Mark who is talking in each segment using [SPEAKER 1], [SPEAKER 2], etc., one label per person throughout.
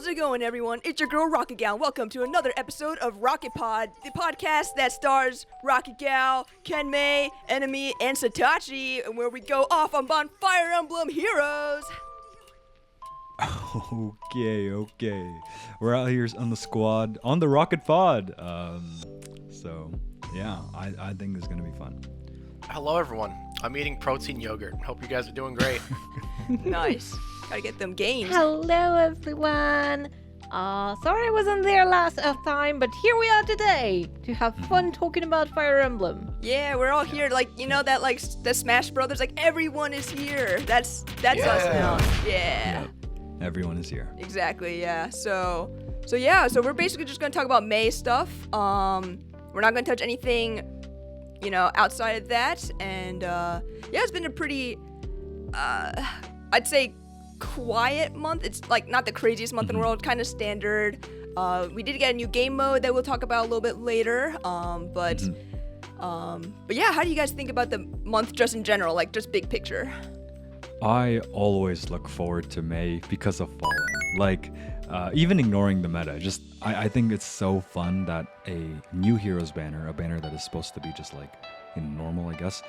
[SPEAKER 1] How's it going, everyone? It's your girl, Rocket Gal. Welcome to another episode of RocketPod, the podcast that stars Rocket Gal, KenMei, ENEMii, and SatachI, and where we go off on Fire Emblem heroes.
[SPEAKER 2] Okay. We're out here on the squad, on the RocketPod. So, yeah, I think it's going to be fun.
[SPEAKER 3] Hello, everyone. I'm eating protein yogurt. Hope you guys are doing great.
[SPEAKER 1] Nice. Gotta get them gains.
[SPEAKER 4] Hello, everyone. Sorry I wasn't there last time, but here we are today to have fun talking about Fire Emblem.
[SPEAKER 1] Yeah, we're all here. Like, you know that, like, the Smash Brothers, like, everyone is here. That's us now. Yeah.
[SPEAKER 2] Yep. Everyone is here.
[SPEAKER 1] Exactly, yeah. So we're basically just gonna talk about Mei stuff. We're not gonna touch anything, outside of that. And it's been a pretty, I'd say, quiet month. It's like not the craziest month in the world, kind of standard. We did get a new game mode that we'll talk about a little bit later. But yeah, how do you guys think about the month just in general, like just big picture?
[SPEAKER 2] I always look forward to May because of Fallen. Like, even ignoring the meta, I think it's so fun that a new heroes banner, a banner that is supposed to be just like normal, I guess,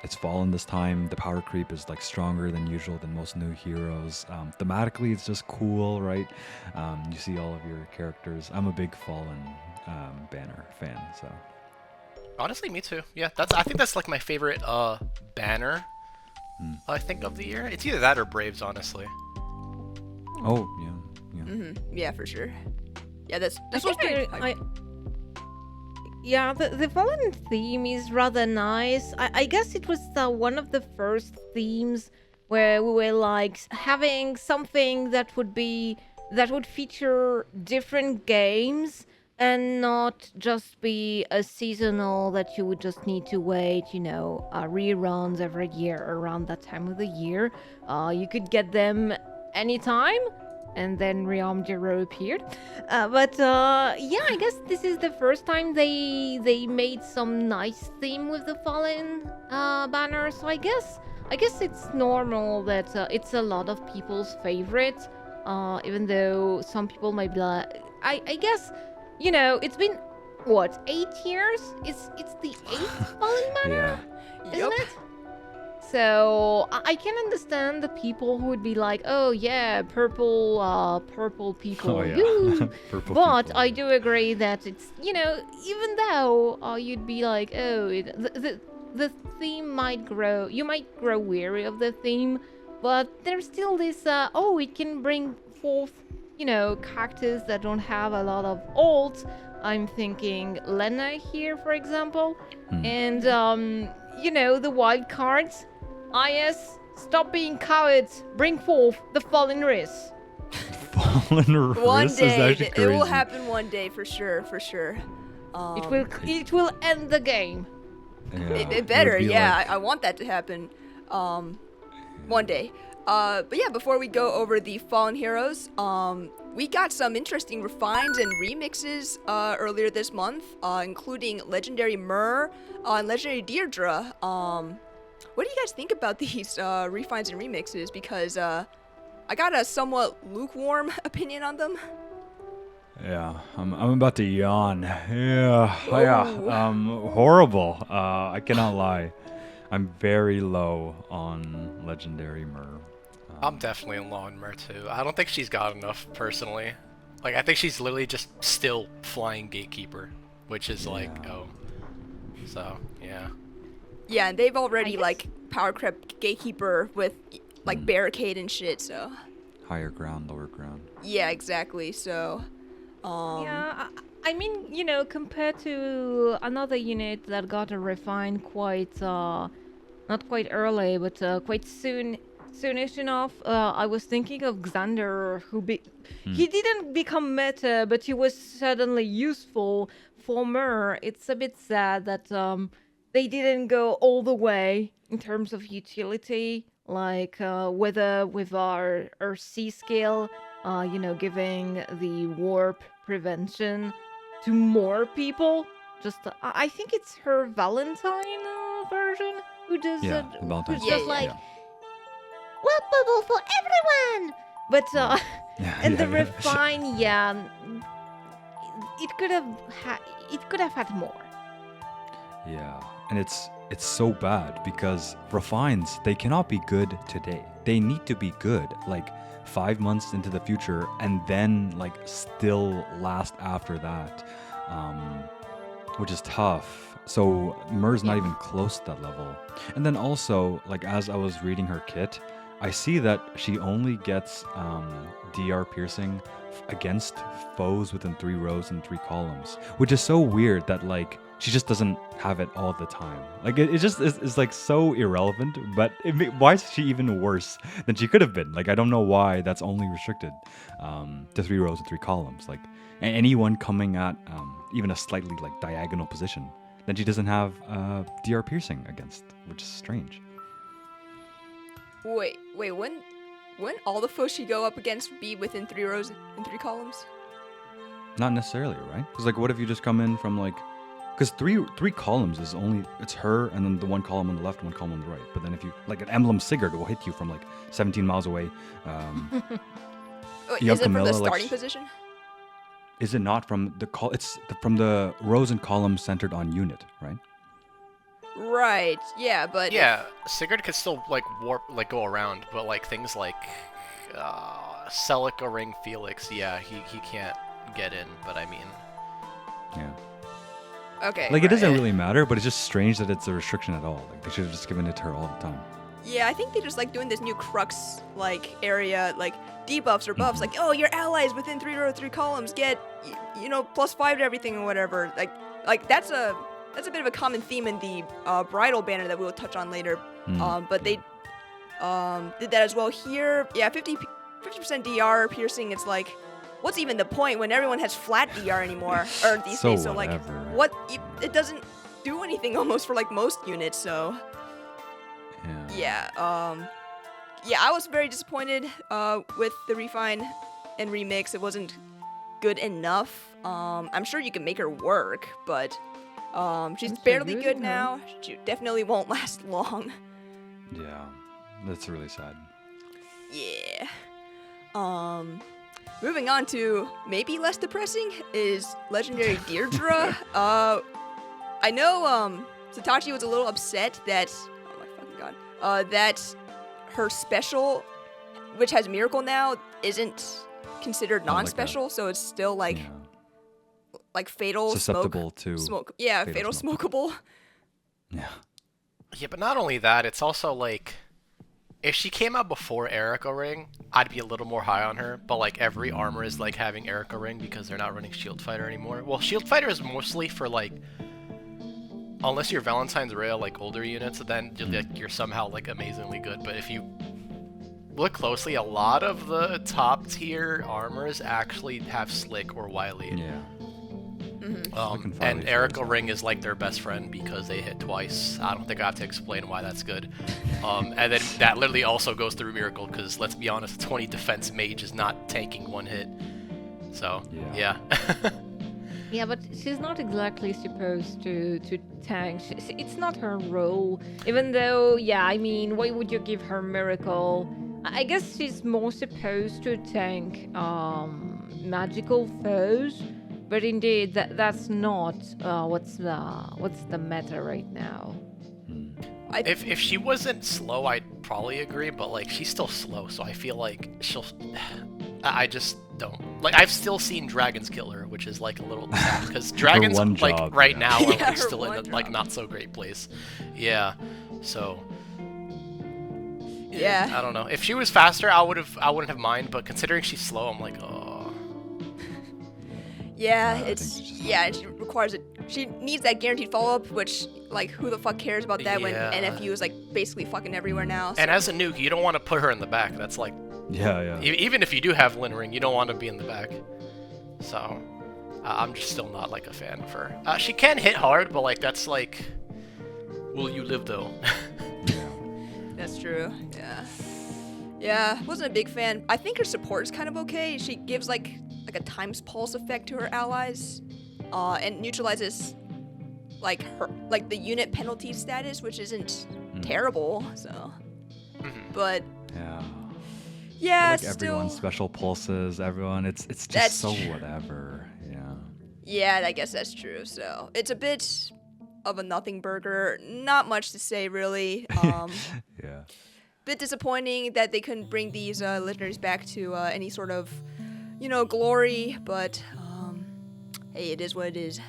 [SPEAKER 2] it's Fallen this time. The power creep is like stronger than usual than most new heroes. Thematically, it's just cool, right? You see all of your characters. I'm a big Fallen banner fan, so.
[SPEAKER 3] Honestly, me too. Yeah, I think that's like my favorite banner. I think of the year. It's either that or Braves, honestly.
[SPEAKER 2] Oh yeah.
[SPEAKER 1] Yeah, for sure. Yeah, this was
[SPEAKER 4] the Fallen theme is rather nice. I guess it was one of the first themes where we were like having something that would feature different games and not just be a seasonal that you would just need to wait, reruns every year around that time of the year. You could get them anytime, and then Realm Zero appeared. I guess this is the first time they made some nice theme with the Fallen banner. So I guess it's normal that it's a lot of people's favorite, even though some people might be like, I guess. It's been, 8 years? It's the 8th Fallen banner, isn't it? So, I can understand the people who would be like, oh yeah, purple people.
[SPEAKER 2] Oh, yeah. Purple
[SPEAKER 4] but
[SPEAKER 2] people.
[SPEAKER 4] I do agree that it's, even though you'd be like, oh, the theme might grow, you might grow weary of the theme, but there's still this, it can bring forth characters that don't have a lot of ults. I'm thinking Lena here, for example. And, the wild cards. IS, stop being cowards. Bring forth the Fallen Risk.
[SPEAKER 2] Fallen
[SPEAKER 1] One
[SPEAKER 2] Risk
[SPEAKER 1] day,
[SPEAKER 2] is actually crazy.
[SPEAKER 1] it will happen one day for sure.
[SPEAKER 4] It will end the game.
[SPEAKER 2] Yeah,
[SPEAKER 1] It better, yeah.
[SPEAKER 2] Like...
[SPEAKER 1] I want that to happen one day. But yeah, before we go over the Fallen Heroes, we got some interesting refines and remixes earlier this month, including Legendary Myrrh and Legendary Deirdre. What do you guys think about these refines and remixes? Because I got a somewhat lukewarm opinion on them.
[SPEAKER 2] Yeah, I'm about to yawn. Yeah.
[SPEAKER 1] Oh.
[SPEAKER 2] Horrible. I cannot lie. I'm very low on Legendary Myrrh.
[SPEAKER 3] I'm definitely in low on Mer too. I don't think she's got enough, personally. Like, I think she's literally just still flying Gatekeeper, which is so, yeah.
[SPEAKER 1] Yeah, and they've already, power crept Gatekeeper with, Barricade and shit, so...
[SPEAKER 2] Higher ground, lower ground.
[SPEAKER 1] Yeah, exactly, so...
[SPEAKER 4] Yeah, I mean, compared to another unit that got a refine quite, not quite early, but quite soonish enough, I was thinking of Xander, he didn't become meta, but he was suddenly useful for Mer. It's a bit sad that they didn't go all the way in terms of utility, whether with our C skill, giving the warp prevention to more people. I think it's her Valentine version who does
[SPEAKER 2] Valentine.
[SPEAKER 4] warp bubble for everyone. But and the
[SPEAKER 2] yeah.
[SPEAKER 4] refine, it could have had more.
[SPEAKER 2] Yeah, and it's so bad because refines, they cannot be good today. They need to be good like 5 months into the future, and then like still last after that, which is tough. So Mer's not even close to that level. And then also, like as I was reading her kit, I see that she only gets DR piercing against foes within 3 rows and 3 columns, which is so weird that like she just doesn't have it all the time. Like it just is like so irrelevant, but why is she even worse than she could have been? Like I don't know why that's only restricted to 3 rows and 3 columns. Like anyone coming at even a slightly like diagonal position, then she doesn't have DR piercing against, which is strange.
[SPEAKER 1] Wait, wouldn't all the foes she go up against be within 3 rows and 3 columns?
[SPEAKER 2] Not necessarily, right? Because like, what if you just come in from like, because three columns is only, it's her and then the 1 column on the left, 1 column on the right. But then if you like an emblem Sigurd will hit you from like 17 miles away.
[SPEAKER 1] Wait, is it from the starting position?
[SPEAKER 2] Is it not from the It's from the rows and columns centered on unit, right?
[SPEAKER 1] Right. Yeah, but
[SPEAKER 3] Yeah, Sigurd could still like warp, like go around, but like things like Celica Ring Felix, yeah, he can't get in. But I mean,
[SPEAKER 2] Yeah.
[SPEAKER 1] Okay.
[SPEAKER 2] Like it doesn't
[SPEAKER 1] right.
[SPEAKER 2] really matter, but it's just strange that it's a restriction at all. Like they should have just given it to her all the time.
[SPEAKER 1] Yeah, I think they just like doing this new crux like area, like debuffs or buffs, like oh your allies within 3 rows, 3 columns get +5 to everything and whatever. Like that's a bit of a common theme in the Bridal Banner that we'll touch on later. But they did that as well here. Yeah, 50% DR piercing. It's like, what's even the point when everyone has flat DR anymore or these days? So like,
[SPEAKER 2] whatever.
[SPEAKER 1] it doesn't do anything almost for like most units. So. Yeah, I was very disappointed with the refine and remix. It wasn't good enough. I'm sure you can make her work, but she's barely good now. She definitely won't last long.
[SPEAKER 2] Yeah, that's really sad.
[SPEAKER 1] Yeah. Moving on to maybe less depressing is Legendary Deirdre. I know SatachI was a little upset that that her special, which has Miracle now, isn't considered non-special, so it's still like fatal
[SPEAKER 2] susceptible
[SPEAKER 1] smoke. Yeah, fatal smokable.
[SPEAKER 2] Yeah.
[SPEAKER 3] Yeah, but not only that, it's also like if she came out before Erica Ring, I'd be a little more high on her. But like every armor is like having Erica Ring because they're not running Shield Fighter anymore. Well, Shield Fighter is mostly for like, unless you're Valentine's Rail, like older units, then you're somehow like amazingly good. But if you look closely, a lot of the top tier armors actually have Slick or Wily.
[SPEAKER 2] Yeah.
[SPEAKER 3] And Erica Ring is like their best friend because they hit twice. I don't think I have to explain why that's good. And then that literally also goes through Miracle because let's be honest, a 20 defense mage is not tanking 1 hit. So yeah.
[SPEAKER 4] Yeah, but she's not exactly supposed to tank. It's not her role. Even though, yeah, I mean, why would you give her Miracle? I guess she's more supposed to tank magical foes. But indeed, that's not what's the meta right now.
[SPEAKER 3] If she wasn't slow, I'd probably agree. But like, she's still slow, so I feel like she'll. I just don't like. I've still seen dragons kill her, which is like a little sad because dragons like right now are like still in a like not so great place. Yeah, so.
[SPEAKER 1] Yeah.
[SPEAKER 3] I don't know. If she was faster, I wouldn't have mind. But considering she's slow, I'm like, oh.
[SPEAKER 1] Yeah, she requires it. She needs that guaranteed follow-up, which, like, who the fuck cares about that when NFU is, like, basically fucking everywhere now. So.
[SPEAKER 3] And as a nuke, you don't want to put her in the back. That's like...
[SPEAKER 2] Yeah.
[SPEAKER 3] Even if you do have Lin Ring, you don't want to be in the back. So, I'm just still not, like, a fan of her. She can hit hard, but, like, that's, like... Will you live, though?
[SPEAKER 1] That's true, yeah. Yeah, wasn't a big fan. I think her support is kind of okay. She gives, like a times pulse effect to her allies, and neutralizes the unit penalty status, which isn't terrible. So, but Yeah,
[SPEAKER 2] like
[SPEAKER 1] still.
[SPEAKER 2] everyone's special pulses, everyone. It's just
[SPEAKER 1] That's
[SPEAKER 2] so
[SPEAKER 1] true.
[SPEAKER 2] whatever. Yeah.
[SPEAKER 1] Yeah, I guess that's true. So it's a bit of a nothing burger. Not much to say really.
[SPEAKER 2] Yeah.
[SPEAKER 1] Bit disappointing that they couldn't bring these listeners back to any sort of, glory. But hey, it is what it is.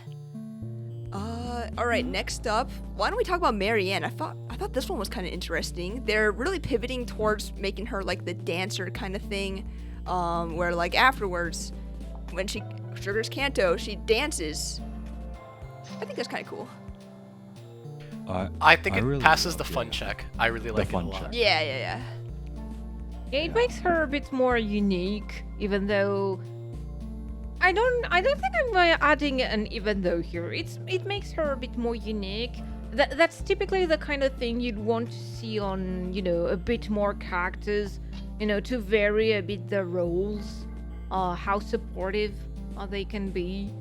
[SPEAKER 1] All right. Next up, why don't we talk about Marianne? I thought this one was kind of interesting. They're really pivoting towards making her like the dancer kind of thing, where like afterwards, when she sugars Kanto, she dances. I think that's kind of cool.
[SPEAKER 3] I think it
[SPEAKER 2] really
[SPEAKER 3] passes
[SPEAKER 2] love
[SPEAKER 3] the fun
[SPEAKER 2] it.
[SPEAKER 3] check. I really like it a
[SPEAKER 2] fun
[SPEAKER 3] lot.
[SPEAKER 2] check.
[SPEAKER 1] Yeah.
[SPEAKER 4] Yeah, it makes her a bit more unique, even though I don't think I'm adding an even though here. It makes her a bit more unique. That's typically the kind of thing you'd want to see on, a bit more characters, to vary a bit the roles, how supportive they can be.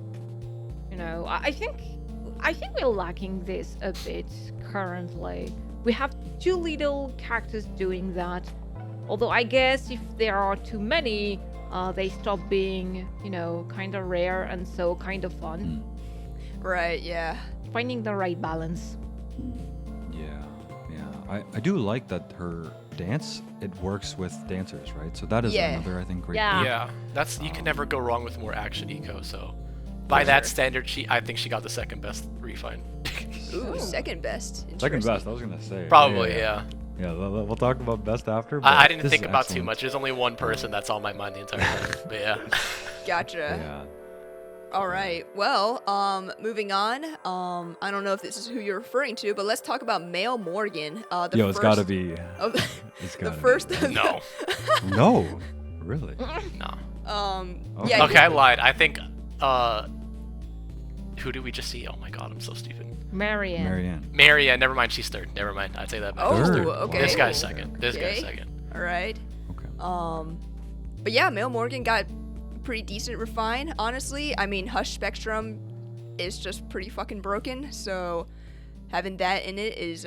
[SPEAKER 4] I think we're lacking this a bit currently. We have too little characters doing that. Although I guess if there are too many, they stop being, kind of rare and so kind of fun.
[SPEAKER 1] Right. Yeah.
[SPEAKER 4] Finding the right balance.
[SPEAKER 2] Yeah. I do like that her dance, it works with dancers, right? So that is
[SPEAKER 1] Yeah.
[SPEAKER 2] another, I think, great
[SPEAKER 4] Yeah.
[SPEAKER 2] thing.
[SPEAKER 3] Yeah, that's you can never go wrong with more action eco. So, by that standard, I think she got the second best refine.
[SPEAKER 1] Ooh, second best.
[SPEAKER 2] Second
[SPEAKER 1] Interesting.
[SPEAKER 2] best, I was gonna say.
[SPEAKER 3] Probably, yeah.
[SPEAKER 2] Yeah, we'll talk about best after. But
[SPEAKER 3] I didn't
[SPEAKER 2] this
[SPEAKER 3] think
[SPEAKER 2] is
[SPEAKER 3] about too
[SPEAKER 2] excellent.
[SPEAKER 3] much. There's only one person that's on my mind the entire time. But yeah.
[SPEAKER 1] Gotcha.
[SPEAKER 2] Yeah.
[SPEAKER 1] All right. Well, moving on. I don't know if this is who you're referring to, but let's talk about Male Morgan. The
[SPEAKER 2] Yo, it's gotta
[SPEAKER 1] first
[SPEAKER 2] be.
[SPEAKER 1] of
[SPEAKER 2] It's
[SPEAKER 1] the
[SPEAKER 2] gotta be,
[SPEAKER 1] first.
[SPEAKER 2] right?
[SPEAKER 3] No.
[SPEAKER 2] No, really.
[SPEAKER 3] No.
[SPEAKER 2] Okay.
[SPEAKER 1] Yeah.
[SPEAKER 3] Okay, I lied. I think. Who did we just see? Oh my god, I'm so stupid.
[SPEAKER 4] Marianne.
[SPEAKER 2] Marianne.
[SPEAKER 3] Maria. Never mind. She's third. Never mind. I'd say that.
[SPEAKER 1] Oh,
[SPEAKER 3] She's
[SPEAKER 2] Third.
[SPEAKER 3] third.
[SPEAKER 1] okay.
[SPEAKER 3] This guy's second. This
[SPEAKER 1] Okay.
[SPEAKER 3] guy's second.
[SPEAKER 1] All right.
[SPEAKER 2] Okay.
[SPEAKER 1] But yeah, Male Morgan got pretty decent refine. Honestly, I mean, Hush Spectrum is just pretty fucking broken. So having that in it is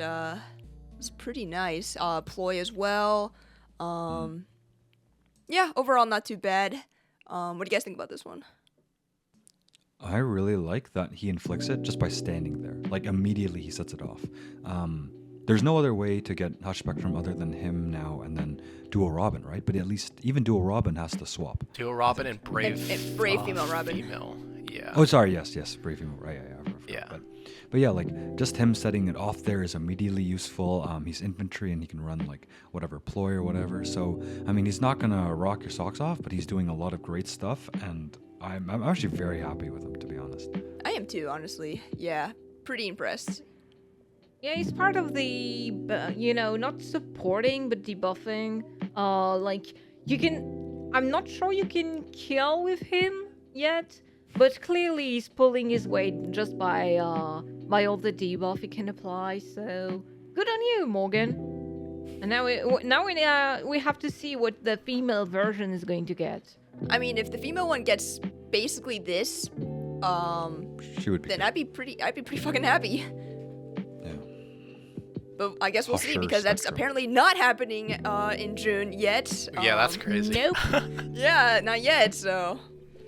[SPEAKER 1] pretty nice. Ploy as well. Yeah, overall not too bad. What do you guys think about this one?
[SPEAKER 2] I really like that he inflicts it just by standing there. Like immediately he sets it off. There's no other way to get Hush Spectrum other than him now and then Duo Robin, right? But at least even Duo Robin has to swap.
[SPEAKER 3] Duo Robin and Brave.
[SPEAKER 1] And Brave Female Robin.
[SPEAKER 3] Female. Yeah.
[SPEAKER 2] Oh, sorry, yes, Brave Female, right? Yeah.
[SPEAKER 3] Yeah.
[SPEAKER 2] But yeah, like just him setting it off there is immediately useful. He's infantry and he can run like whatever ploy or whatever. So I mean, he's not gonna rock your socks off, but he's doing a lot of great stuff, and I'm actually very happy with him, to be honest.
[SPEAKER 1] I am too, honestly. Yeah, pretty impressed.
[SPEAKER 4] Yeah, he's part of the, not supporting but debuffing. Like you can, I'm not sure you can kill with him yet, but clearly he's pulling his weight just by all the debuff he can apply. So good on you, Morgan. And now we have to see what the female version is going to get.
[SPEAKER 1] I mean, if the female one gets basically this,
[SPEAKER 2] She would be.
[SPEAKER 1] then
[SPEAKER 2] good.
[SPEAKER 1] I'd be pretty fucking happy.
[SPEAKER 2] Yeah.
[SPEAKER 1] But I guess we'll see,
[SPEAKER 2] Husher
[SPEAKER 1] because that's
[SPEAKER 2] Spectrum.
[SPEAKER 1] apparently not happening in June yet.
[SPEAKER 3] Yeah, that's crazy.
[SPEAKER 4] Nope.
[SPEAKER 1] Yeah, not yet. So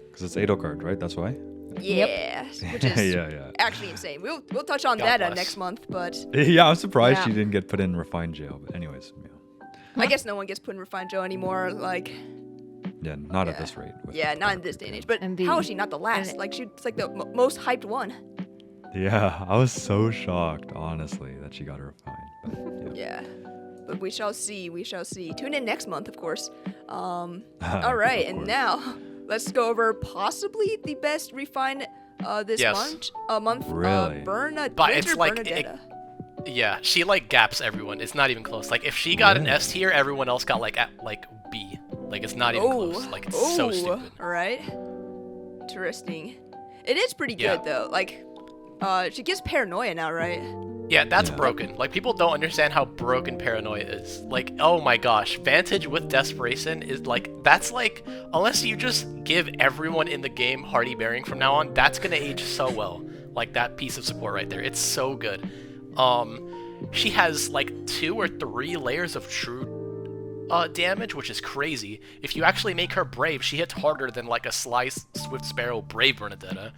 [SPEAKER 2] Because it's Edo card, right? That's why.
[SPEAKER 1] yeah, which is
[SPEAKER 2] yeah.
[SPEAKER 1] actually insane. We'll touch on
[SPEAKER 3] God
[SPEAKER 1] that
[SPEAKER 3] bless.
[SPEAKER 1] next month, but
[SPEAKER 2] Yeah, I'm surprised
[SPEAKER 4] Yeah.
[SPEAKER 2] she didn't get put in refined jail. But anyways,
[SPEAKER 1] I guess no one gets put in Refined Joe anymore. Like,
[SPEAKER 2] yeah, not at
[SPEAKER 1] Yeah.
[SPEAKER 2] this rate. with-
[SPEAKER 1] yeah, not in this day and age. But
[SPEAKER 4] And
[SPEAKER 1] how
[SPEAKER 4] the-
[SPEAKER 1] is she not the last?
[SPEAKER 4] and-
[SPEAKER 1] Like, she's like the most hyped one.
[SPEAKER 2] Yeah, I was so shocked, honestly, that she got a refined. But, yeah.
[SPEAKER 1] Yeah. But we shall see. We shall see. Tune in next month, of course. All
[SPEAKER 2] Of
[SPEAKER 1] right, and
[SPEAKER 2] course.
[SPEAKER 1] now let's go over possibly the best refine this
[SPEAKER 3] Yes.
[SPEAKER 1] month.
[SPEAKER 2] Really?
[SPEAKER 3] But
[SPEAKER 1] Winter
[SPEAKER 3] it's like
[SPEAKER 1] Bernadetta.
[SPEAKER 3] Yeah, she like gaps everyone. It's not even close. Like if she got an
[SPEAKER 2] Yeah.
[SPEAKER 3] S tier, everyone else got like B. Like it's not even close. Like it's so stupid.
[SPEAKER 1] All right. Interesting. It is pretty
[SPEAKER 3] Yeah.
[SPEAKER 1] good though. Like, she gives paranoia now, right?
[SPEAKER 3] Yeah, that's
[SPEAKER 2] Yeah.
[SPEAKER 3] broken. Like people don't understand how broken paranoia is. Like, oh my gosh, Vantage with Desperation is like that's like unless you just give everyone in the game Hardy Bearing from now on, that's gonna age so well. Like that piece of support right there. It's so good. She has like 2 or 3 layers of true damage, which is crazy. If you actually make her brave, she hits harder than like a Slice Swift Sparrow Brave Bernadetta.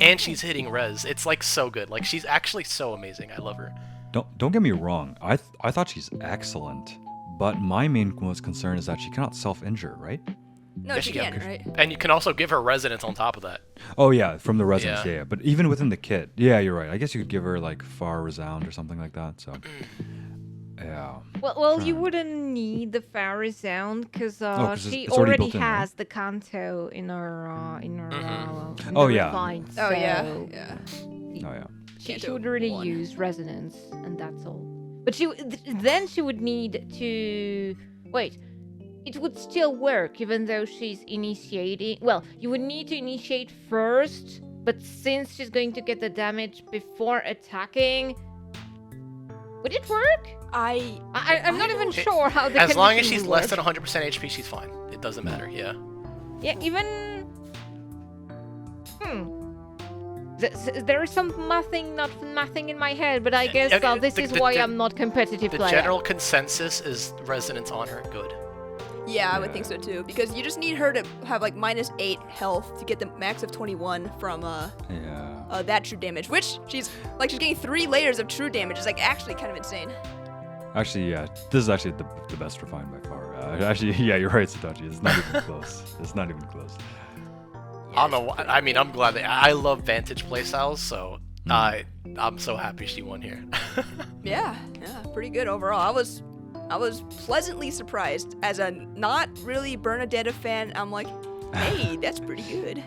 [SPEAKER 3] And she's hitting res. It's like so good. Like she's actually so amazing. I love her.
[SPEAKER 2] Don't get me wrong. I thought she's excellent, but my main most concern is that she cannot self-injure, right?
[SPEAKER 1] No, she can, right?
[SPEAKER 3] And you can also give her resonance on top of that.
[SPEAKER 2] Oh yeah, from the resonance,
[SPEAKER 3] Yeah.
[SPEAKER 2] yeah. But even within the kit, yeah, you're right. I guess you could give her like Far Resound or something like that. So, yeah.
[SPEAKER 4] Well, you wouldn't need the Fairy Sound because
[SPEAKER 2] 'cause
[SPEAKER 4] she
[SPEAKER 2] it's already
[SPEAKER 4] already
[SPEAKER 2] built in, right?
[SPEAKER 4] has the Kanto in her
[SPEAKER 2] Oh, yeah.
[SPEAKER 4] refined,
[SPEAKER 1] Oh yeah,
[SPEAKER 4] so
[SPEAKER 1] yeah.
[SPEAKER 2] Oh yeah.
[SPEAKER 4] She
[SPEAKER 1] Kanto
[SPEAKER 4] would really
[SPEAKER 1] 1.
[SPEAKER 4] use resonance, and that's all. But then she would need to wait. It would still work even though she's initiating. Well, you would need to initiate first, but since she's going to get the damage before attacking, would it work? I'm not even sure how the
[SPEAKER 3] As long as
[SPEAKER 4] condition
[SPEAKER 3] she's
[SPEAKER 4] would
[SPEAKER 3] less
[SPEAKER 4] work.
[SPEAKER 3] than 100% HP, she's fine. It doesn't matter. Yeah.
[SPEAKER 4] Yeah, even. There is some mathing in my head, but I guess
[SPEAKER 3] Okay,
[SPEAKER 4] this is why I'm not competitive
[SPEAKER 3] The
[SPEAKER 4] player.
[SPEAKER 3] general consensus is resonance on her. Good.
[SPEAKER 1] Yeah, I would think so too. Because you just need her to have like -8 health to get the max of 21 from
[SPEAKER 2] Yeah.
[SPEAKER 1] that true damage, which she's getting 3 layers of true damage. It's like actually kind of insane.
[SPEAKER 2] Actually, yeah. This is actually the best refined by far. Actually, yeah, you're right, SatachI. It's not even close. It's not even close.
[SPEAKER 3] I don't know. I mean, I'm glad that I love Vantage playstyles, so I'm so happy she won here.
[SPEAKER 1] Yeah, pretty good overall. I was pleasantly surprised. As a not really Bernadetta fan, I'm like, hey, that's pretty good.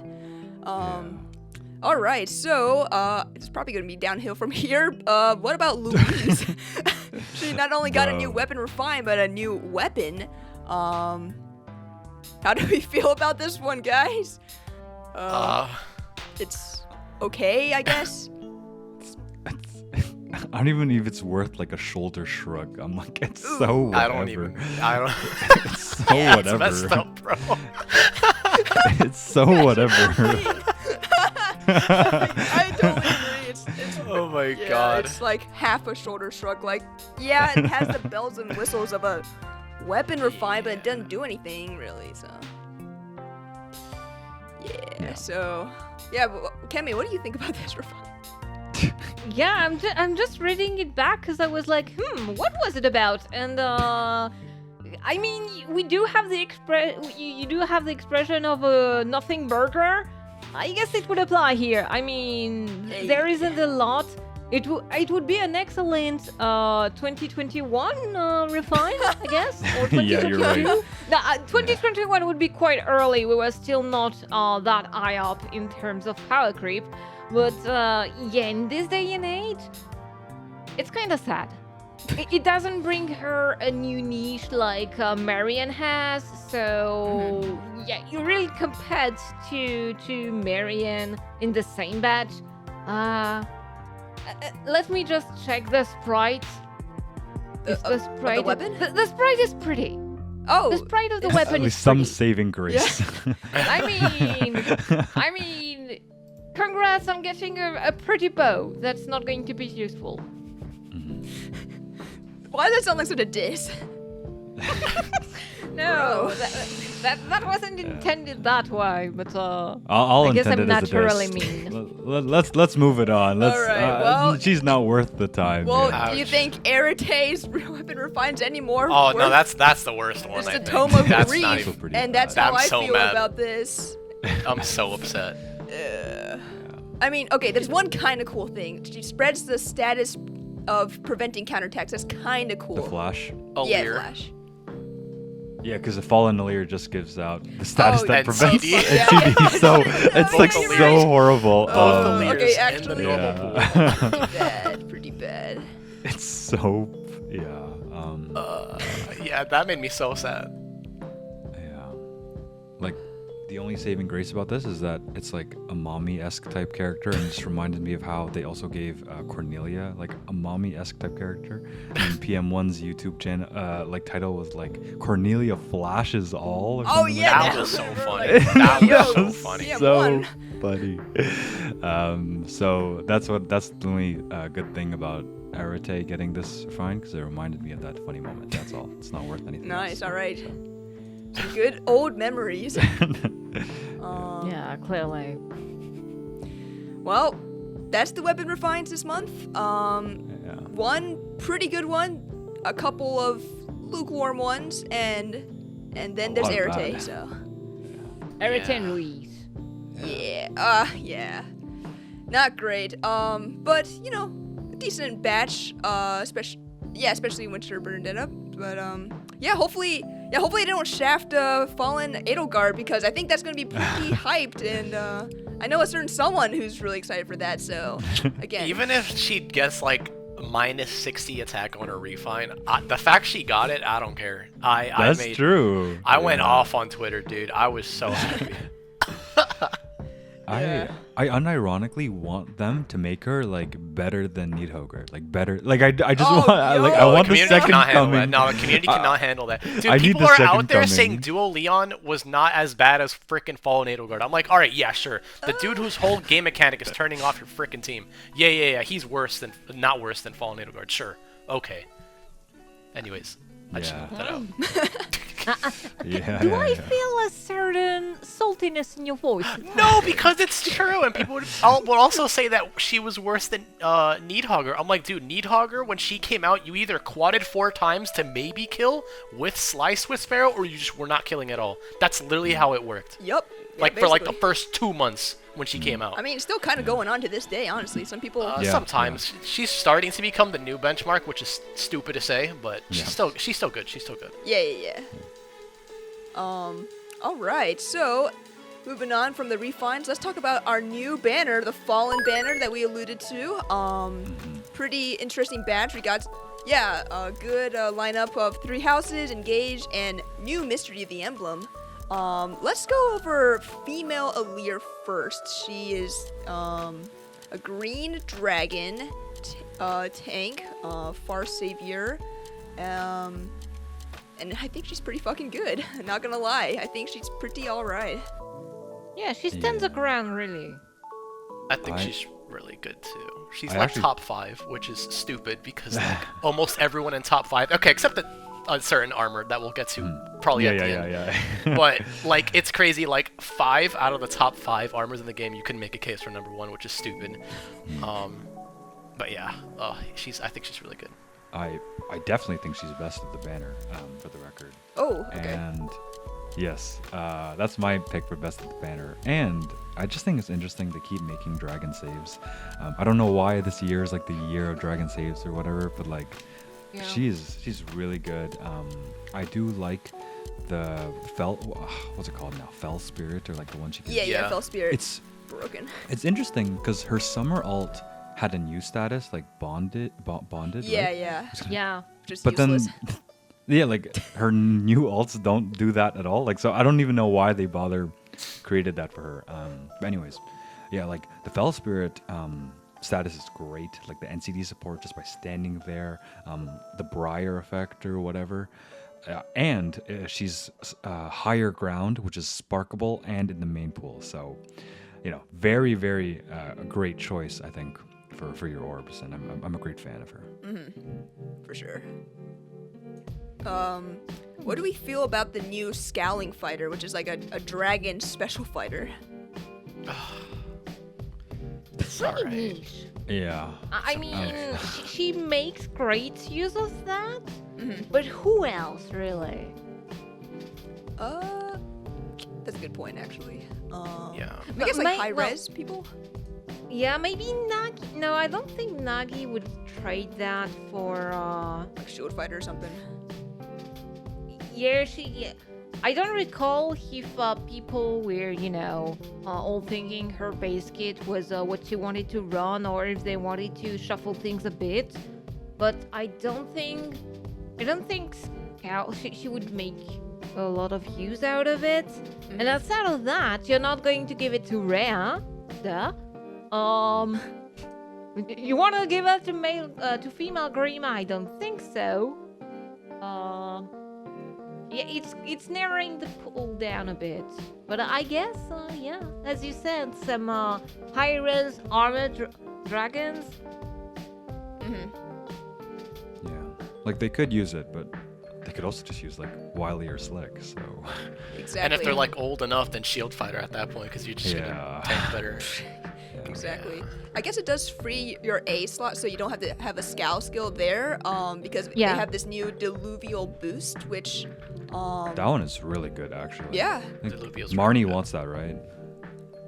[SPEAKER 1] All right, so it's probably gonna be downhill from here. What about Louise? She not only got a new weapon refined, but a new weapon. How do we feel about this one, guys? It's okay, I guess.
[SPEAKER 2] I don't even know if it's worth like a shoulder shrug. I'm like, it's so whatever.
[SPEAKER 3] I don't.
[SPEAKER 2] It's so
[SPEAKER 3] Yeah,
[SPEAKER 2] whatever.
[SPEAKER 3] it's messed up, bro.
[SPEAKER 2] It's so whatever.
[SPEAKER 1] I totally agree. It's
[SPEAKER 3] Oh my
[SPEAKER 1] yeah,
[SPEAKER 3] god.
[SPEAKER 1] it's like half a shoulder shrug. Like, yeah, it has the bells and whistles of a weapon refined, but it doesn't do anything really. So, yeah. So, yeah, but, KenMei, what do you think about this refine?
[SPEAKER 4] Yeah, I'm just reading it back because I was like, what was it about? And I mean, we do have the you do have the expression of a nothing burger. I guess it would apply here. I mean, there isn't a lot. It would be an excellent 2021 refine, I guess, or 2022.
[SPEAKER 2] Yeah, you're right.
[SPEAKER 4] No, 2021 would be quite early. We were still not that high up in terms of power creep. But yeah, in this day and age, it's kind of sad. It doesn't bring her a new niche like Marion has. So yeah, you really compared to Marion in the same batch. Let me just check the sprite. If the sprite,
[SPEAKER 1] the weapon?
[SPEAKER 4] The sprite is pretty.
[SPEAKER 1] Oh,
[SPEAKER 4] The sprite of the
[SPEAKER 1] it's-
[SPEAKER 4] weapon
[SPEAKER 2] With
[SPEAKER 4] is
[SPEAKER 2] some
[SPEAKER 4] pretty.
[SPEAKER 2] saving grace.
[SPEAKER 4] I mean, congrats on getting a pretty bow. That's not going to be useful.
[SPEAKER 1] why does that sound like such a diss?
[SPEAKER 4] No,
[SPEAKER 1] Bro.
[SPEAKER 4] that wasn't intended that way, but
[SPEAKER 2] I'll
[SPEAKER 4] I guess
[SPEAKER 2] intend
[SPEAKER 4] I'm
[SPEAKER 2] it as a
[SPEAKER 4] naturally
[SPEAKER 2] diss.
[SPEAKER 4] mean.
[SPEAKER 2] Let's move it on. Let's.
[SPEAKER 1] All right, well-
[SPEAKER 2] she's not worth the time.
[SPEAKER 1] Well,
[SPEAKER 2] yeah.
[SPEAKER 1] do you
[SPEAKER 3] Ouch.
[SPEAKER 1] think Arate's weapon refines any more?
[SPEAKER 3] Oh no,
[SPEAKER 1] worth
[SPEAKER 3] that's the worst one.
[SPEAKER 1] It's
[SPEAKER 3] I
[SPEAKER 1] the
[SPEAKER 3] think.
[SPEAKER 1] Tome of
[SPEAKER 3] That's
[SPEAKER 1] Grief,
[SPEAKER 3] not
[SPEAKER 2] So
[SPEAKER 3] even.
[SPEAKER 2] pretty
[SPEAKER 1] and
[SPEAKER 2] bad.
[SPEAKER 1] that's how
[SPEAKER 3] I'm
[SPEAKER 1] I
[SPEAKER 3] so
[SPEAKER 1] feel
[SPEAKER 3] mad.
[SPEAKER 1] about this.
[SPEAKER 3] I'm so upset.
[SPEAKER 1] I mean, okay, there's one kind of cool thing. She spreads the status of preventing counterattacks. That's kind of cool.
[SPEAKER 2] The flash.
[SPEAKER 1] Yeah,
[SPEAKER 3] Lear.
[SPEAKER 1] Flash.
[SPEAKER 2] Yeah, because the Fallen Lear just gives out the status
[SPEAKER 1] Oh,
[SPEAKER 2] that
[SPEAKER 3] and
[SPEAKER 2] prevents
[SPEAKER 3] CD.
[SPEAKER 2] and CD. So it's like
[SPEAKER 3] Both the
[SPEAKER 2] so
[SPEAKER 3] Lears.
[SPEAKER 2] horrible.
[SPEAKER 3] Both the
[SPEAKER 1] okay,
[SPEAKER 3] Lears and the
[SPEAKER 1] actually-
[SPEAKER 3] normal
[SPEAKER 2] Yeah.
[SPEAKER 3] pool.
[SPEAKER 1] Pretty bad. Pretty bad.
[SPEAKER 2] It's so yeah.
[SPEAKER 3] Yeah, that made me so sad.
[SPEAKER 2] Yeah. Like, the only saving grace about this is that it's like a mommy-esque type character, and it just reminded me of how they also gave Cornelia like a mommy-esque type character. And PM1's YouTube channel like title was like Cornelia Flashes All. Or
[SPEAKER 1] Oh,
[SPEAKER 2] something
[SPEAKER 1] yeah,
[SPEAKER 2] like
[SPEAKER 3] That was so
[SPEAKER 1] We're
[SPEAKER 3] funny.
[SPEAKER 1] like,
[SPEAKER 3] That
[SPEAKER 1] yo,
[SPEAKER 3] was so
[SPEAKER 2] That was
[SPEAKER 3] funny.
[SPEAKER 1] Yeah,
[SPEAKER 2] so
[SPEAKER 1] one.
[SPEAKER 2] funny. So that's the only good thing about Arete getting this refine because it reminded me of that funny moment. That's all. It's not worth anything.
[SPEAKER 1] Nice,
[SPEAKER 2] else.
[SPEAKER 1] alright.
[SPEAKER 2] So.
[SPEAKER 1] Some good old memories.
[SPEAKER 4] Yeah, clearly.
[SPEAKER 1] Well, that's the weapon refines this month.
[SPEAKER 2] Yeah.
[SPEAKER 1] One pretty good one, a couple of lukewarm ones, and then there's
[SPEAKER 2] lot of
[SPEAKER 1] Arete.
[SPEAKER 2] bad.
[SPEAKER 1] So
[SPEAKER 4] Arete
[SPEAKER 3] Yeah.
[SPEAKER 4] and Ruiz.
[SPEAKER 1] yeah, not great. But you know, a decent batch. Especially when Sure burned it up. But hopefully they don't shaft Fallen Edelgard because I think that's gonna be pretty hyped, and I know a certain someone who's really excited for that. So again,
[SPEAKER 3] Even if she gets like minus 60 attack on her refine, the fact she got it, I don't care.
[SPEAKER 2] That's true.
[SPEAKER 3] I went off on Twitter, dude. I was so happy.
[SPEAKER 1] Yeah.
[SPEAKER 2] I unironically want them to make her like better than Needhogger, like better. Like I just
[SPEAKER 1] Oh,
[SPEAKER 2] want I
[SPEAKER 1] yo.
[SPEAKER 2] want the
[SPEAKER 3] community
[SPEAKER 2] second
[SPEAKER 3] cannot handle that.
[SPEAKER 2] coming.
[SPEAKER 3] No, the community cannot handle that. Dude,
[SPEAKER 2] I need
[SPEAKER 3] people
[SPEAKER 2] the
[SPEAKER 3] are
[SPEAKER 2] second
[SPEAKER 3] out there
[SPEAKER 2] coming.
[SPEAKER 3] saying Duo Leon was not as bad as frickin' Fallen Edelgard. I'm like, alright, yeah, sure. The dude whose whole game mechanic is turning off your frickin' team. Yeah. He's not worse than Fallen Edelgard. Sure. Okay. Anyways, I just
[SPEAKER 2] Yeah.
[SPEAKER 3] put that out.
[SPEAKER 2] Yeah.
[SPEAKER 4] Do
[SPEAKER 2] yeah,
[SPEAKER 4] I
[SPEAKER 2] yeah.
[SPEAKER 4] feel a certain saltiness in your voice?
[SPEAKER 3] No, because it's true, and people would also say that she was worse than Needhogger. I'm like, dude, Needhogger, when she came out, you either quadded 4 times to maybe kill with Slice with Sparrow, or you just were not killing at all. That's literally how it worked.
[SPEAKER 1] Yep.
[SPEAKER 3] Like, for like the first 2 months when she came out.
[SPEAKER 1] I mean, it's still kind of going on to this day, honestly. Some people.
[SPEAKER 2] Yeah,
[SPEAKER 3] Sometimes she's starting to become the new benchmark, which is stupid to say, but
[SPEAKER 2] Yeah.
[SPEAKER 3] she's still good. She's still good.
[SPEAKER 1] Yeah. All right. So, moving on from the refines, let's talk about our new banner, the Fallen Banner that we alluded to. Pretty interesting badge. We got, a good lineup of 3 houses, engaged, and new mystery of the emblem. Let's go over female Alir first. She is a green dragon tank, Far Savior. And I think she's pretty fucking good. Not gonna lie, I think she's pretty alright.
[SPEAKER 4] Yeah, she stands her ground, really.
[SPEAKER 3] I think
[SPEAKER 2] I-
[SPEAKER 3] she's really good too. She's
[SPEAKER 2] I
[SPEAKER 3] like
[SPEAKER 2] actually-
[SPEAKER 3] top 5, which is stupid because like almost everyone in top 5. Okay, except a certain armor that we'll get to probably at the end.
[SPEAKER 2] Yeah.
[SPEAKER 3] But like it's crazy. Like 5 out of the top 5 armors in the game, you can make a case for number 1, which is stupid. But yeah, I think she's really good.
[SPEAKER 2] I definitely think she's best at the banner, for the record.
[SPEAKER 1] Oh, okay.
[SPEAKER 2] And yes, that's my pick for best at the banner. And I just think it's interesting to keep making dragon saves. I don't know why this year is like the year of dragon saves or whatever, but like
[SPEAKER 4] Yeah.
[SPEAKER 2] she's really good. I do like the what's it called now? Fell Spirit, or like the one she can.
[SPEAKER 3] Yeah.
[SPEAKER 1] Fell Spirit.
[SPEAKER 2] It's
[SPEAKER 1] broken.
[SPEAKER 2] it's interesting because her summer alt had a new status like bonded.
[SPEAKER 1] Yeah,
[SPEAKER 2] right?
[SPEAKER 1] yeah.
[SPEAKER 4] Yeah.
[SPEAKER 1] Just
[SPEAKER 2] But
[SPEAKER 1] useless.
[SPEAKER 2] then, yeah, like her new alts don't do that at all. Like, so I don't even know why they bother created that for her. But anyways, yeah, like the Fell Spirit status is great. Like the NCD support just by standing there, the Briar effect or whatever. And she's higher ground, which is sparkable and in the main pool. So, very, very great choice, I think, for your orbs. And I'm a great fan of her.
[SPEAKER 1] For sure. What do we feel about the new Scowling Fighter, which is like a dragon special fighter?
[SPEAKER 3] It's
[SPEAKER 4] Pretty
[SPEAKER 3] alright.
[SPEAKER 4] niche.
[SPEAKER 2] Yeah.
[SPEAKER 4] I mean, she makes great use of that, but who else, really?
[SPEAKER 1] That's a good point, actually.
[SPEAKER 3] Yeah.
[SPEAKER 1] I guess like high
[SPEAKER 4] well-
[SPEAKER 1] res people.
[SPEAKER 4] Yeah, maybe Nagi. No, I don't think Nagi would trade that for.
[SPEAKER 1] Like shield fighter or something.
[SPEAKER 4] Yeah, I don't recall if people were, all thinking her base kit was what she wanted to run, or if they wanted to shuffle things a bit. But I don't think she would make a lot of use out of it. And outside of that, you're not going to give it to Rhea, duh. You want to give it to female Grima? I don't think so. Yeah, it's narrowing the pool down a bit, but I guess, as you said, some high-res armored dragons.
[SPEAKER 2] Like they could use it, but they could also just use like Wily or Slick. So
[SPEAKER 1] Exactly.
[SPEAKER 3] And if they're like old enough, then Shield Fighter at that point, because you're just gonna tank better.
[SPEAKER 1] Exactly. I guess it does free your A slot, so you don't have to have a Scowl skill there. Because they have this new Diluvial boost, which.
[SPEAKER 2] That one is really good, actually.
[SPEAKER 1] Yeah.
[SPEAKER 2] I think
[SPEAKER 3] Diluvial's
[SPEAKER 2] Marnie
[SPEAKER 3] really good.
[SPEAKER 2] wants that, right?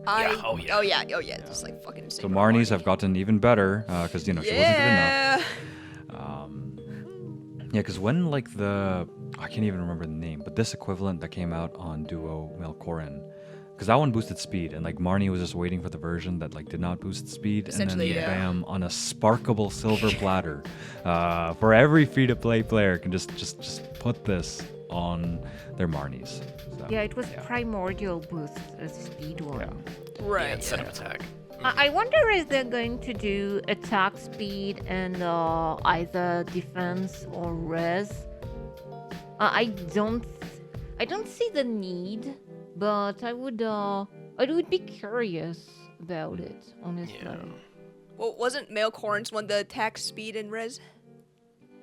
[SPEAKER 3] Oh yeah.
[SPEAKER 1] Oh yeah. It's like fucking insane.
[SPEAKER 2] So
[SPEAKER 1] with
[SPEAKER 2] Marnies
[SPEAKER 1] Marnie.
[SPEAKER 2] have gotten even better because she wasn't good enough. Yeah, because when like I can't even remember the name, but this equivalent that came out on Duo Melkorin, because that one boosted speed, and like Marnie was just waiting for the version that like did not boost speed, and then
[SPEAKER 1] Essentially, yeah.
[SPEAKER 2] bam, on a sparkable silver platter, for every free-to-play player can just put this on their Marnies. So,
[SPEAKER 4] Yeah, it was primordial boost, a speed one.
[SPEAKER 2] Yeah.
[SPEAKER 1] Right.
[SPEAKER 3] Instead of attack.
[SPEAKER 4] I wonder if they're going to do attack speed and either defense or res. I don't see the need, but I would be curious about it, honestly.
[SPEAKER 3] Yeah.
[SPEAKER 1] Well, wasn't Melkorin's one the attack, speed, and res?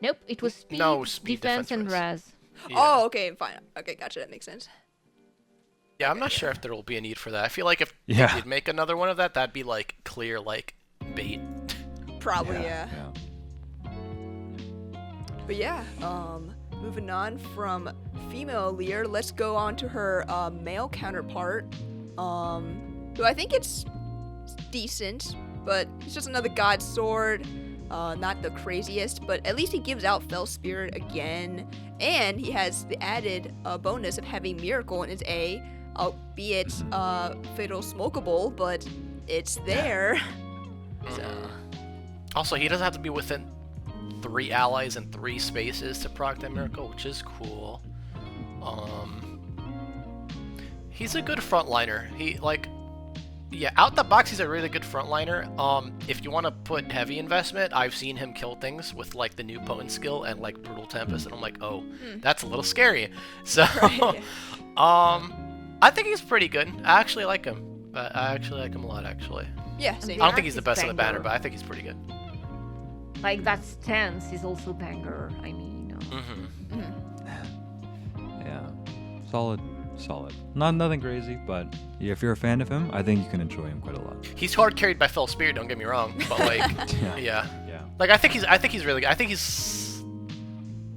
[SPEAKER 4] Nope, it was speed,
[SPEAKER 3] No, speed,
[SPEAKER 4] defense,
[SPEAKER 3] defense,
[SPEAKER 4] and
[SPEAKER 3] res.
[SPEAKER 4] res.
[SPEAKER 3] Yeah.
[SPEAKER 1] Oh, okay, fine. Okay, gotcha. That makes sense.
[SPEAKER 3] Yeah, I'm not sure if there will be a need for that. I feel like if
[SPEAKER 2] Yeah.
[SPEAKER 3] they did make another one of that, that'd be like clear like bait.
[SPEAKER 1] Probably, yeah.
[SPEAKER 2] Yeah.
[SPEAKER 1] But yeah, moving on from female Lear, let's go on to her male counterpart. Who I think it's decent, but it's just another god sword. Not the craziest, but at least he gives out Fell Spirit again, and he has the added bonus of having Miracle in his A, albeit fatal smokable, but it's there. So
[SPEAKER 3] Also, he doesn't have to be within 3 allies and 3 spaces to proc that miracle, which is cool. He's a good frontliner. Out the box, he's a really good frontliner. If you want to put heavy investment, I've seen him kill things with like the new potent skill and like brutal tempest, and I'm like, oh, that's a little scary. So, I think he's pretty good. I actually like him. I actually like him a lot, actually.
[SPEAKER 1] yeah, same.
[SPEAKER 3] I don't think he's the
[SPEAKER 4] Artist
[SPEAKER 3] best of the banner,
[SPEAKER 4] banger.
[SPEAKER 3] but I think he's pretty good.
[SPEAKER 4] Like that stance is also banger. I mean,
[SPEAKER 2] Yeah. Solid. Nothing crazy, but if you're a fan of him, I think you can enjoy him quite a lot.
[SPEAKER 3] He's hard carried by Fell Spirit. Don't get me wrong, but like, yeah. Like I think he's really good. I think he's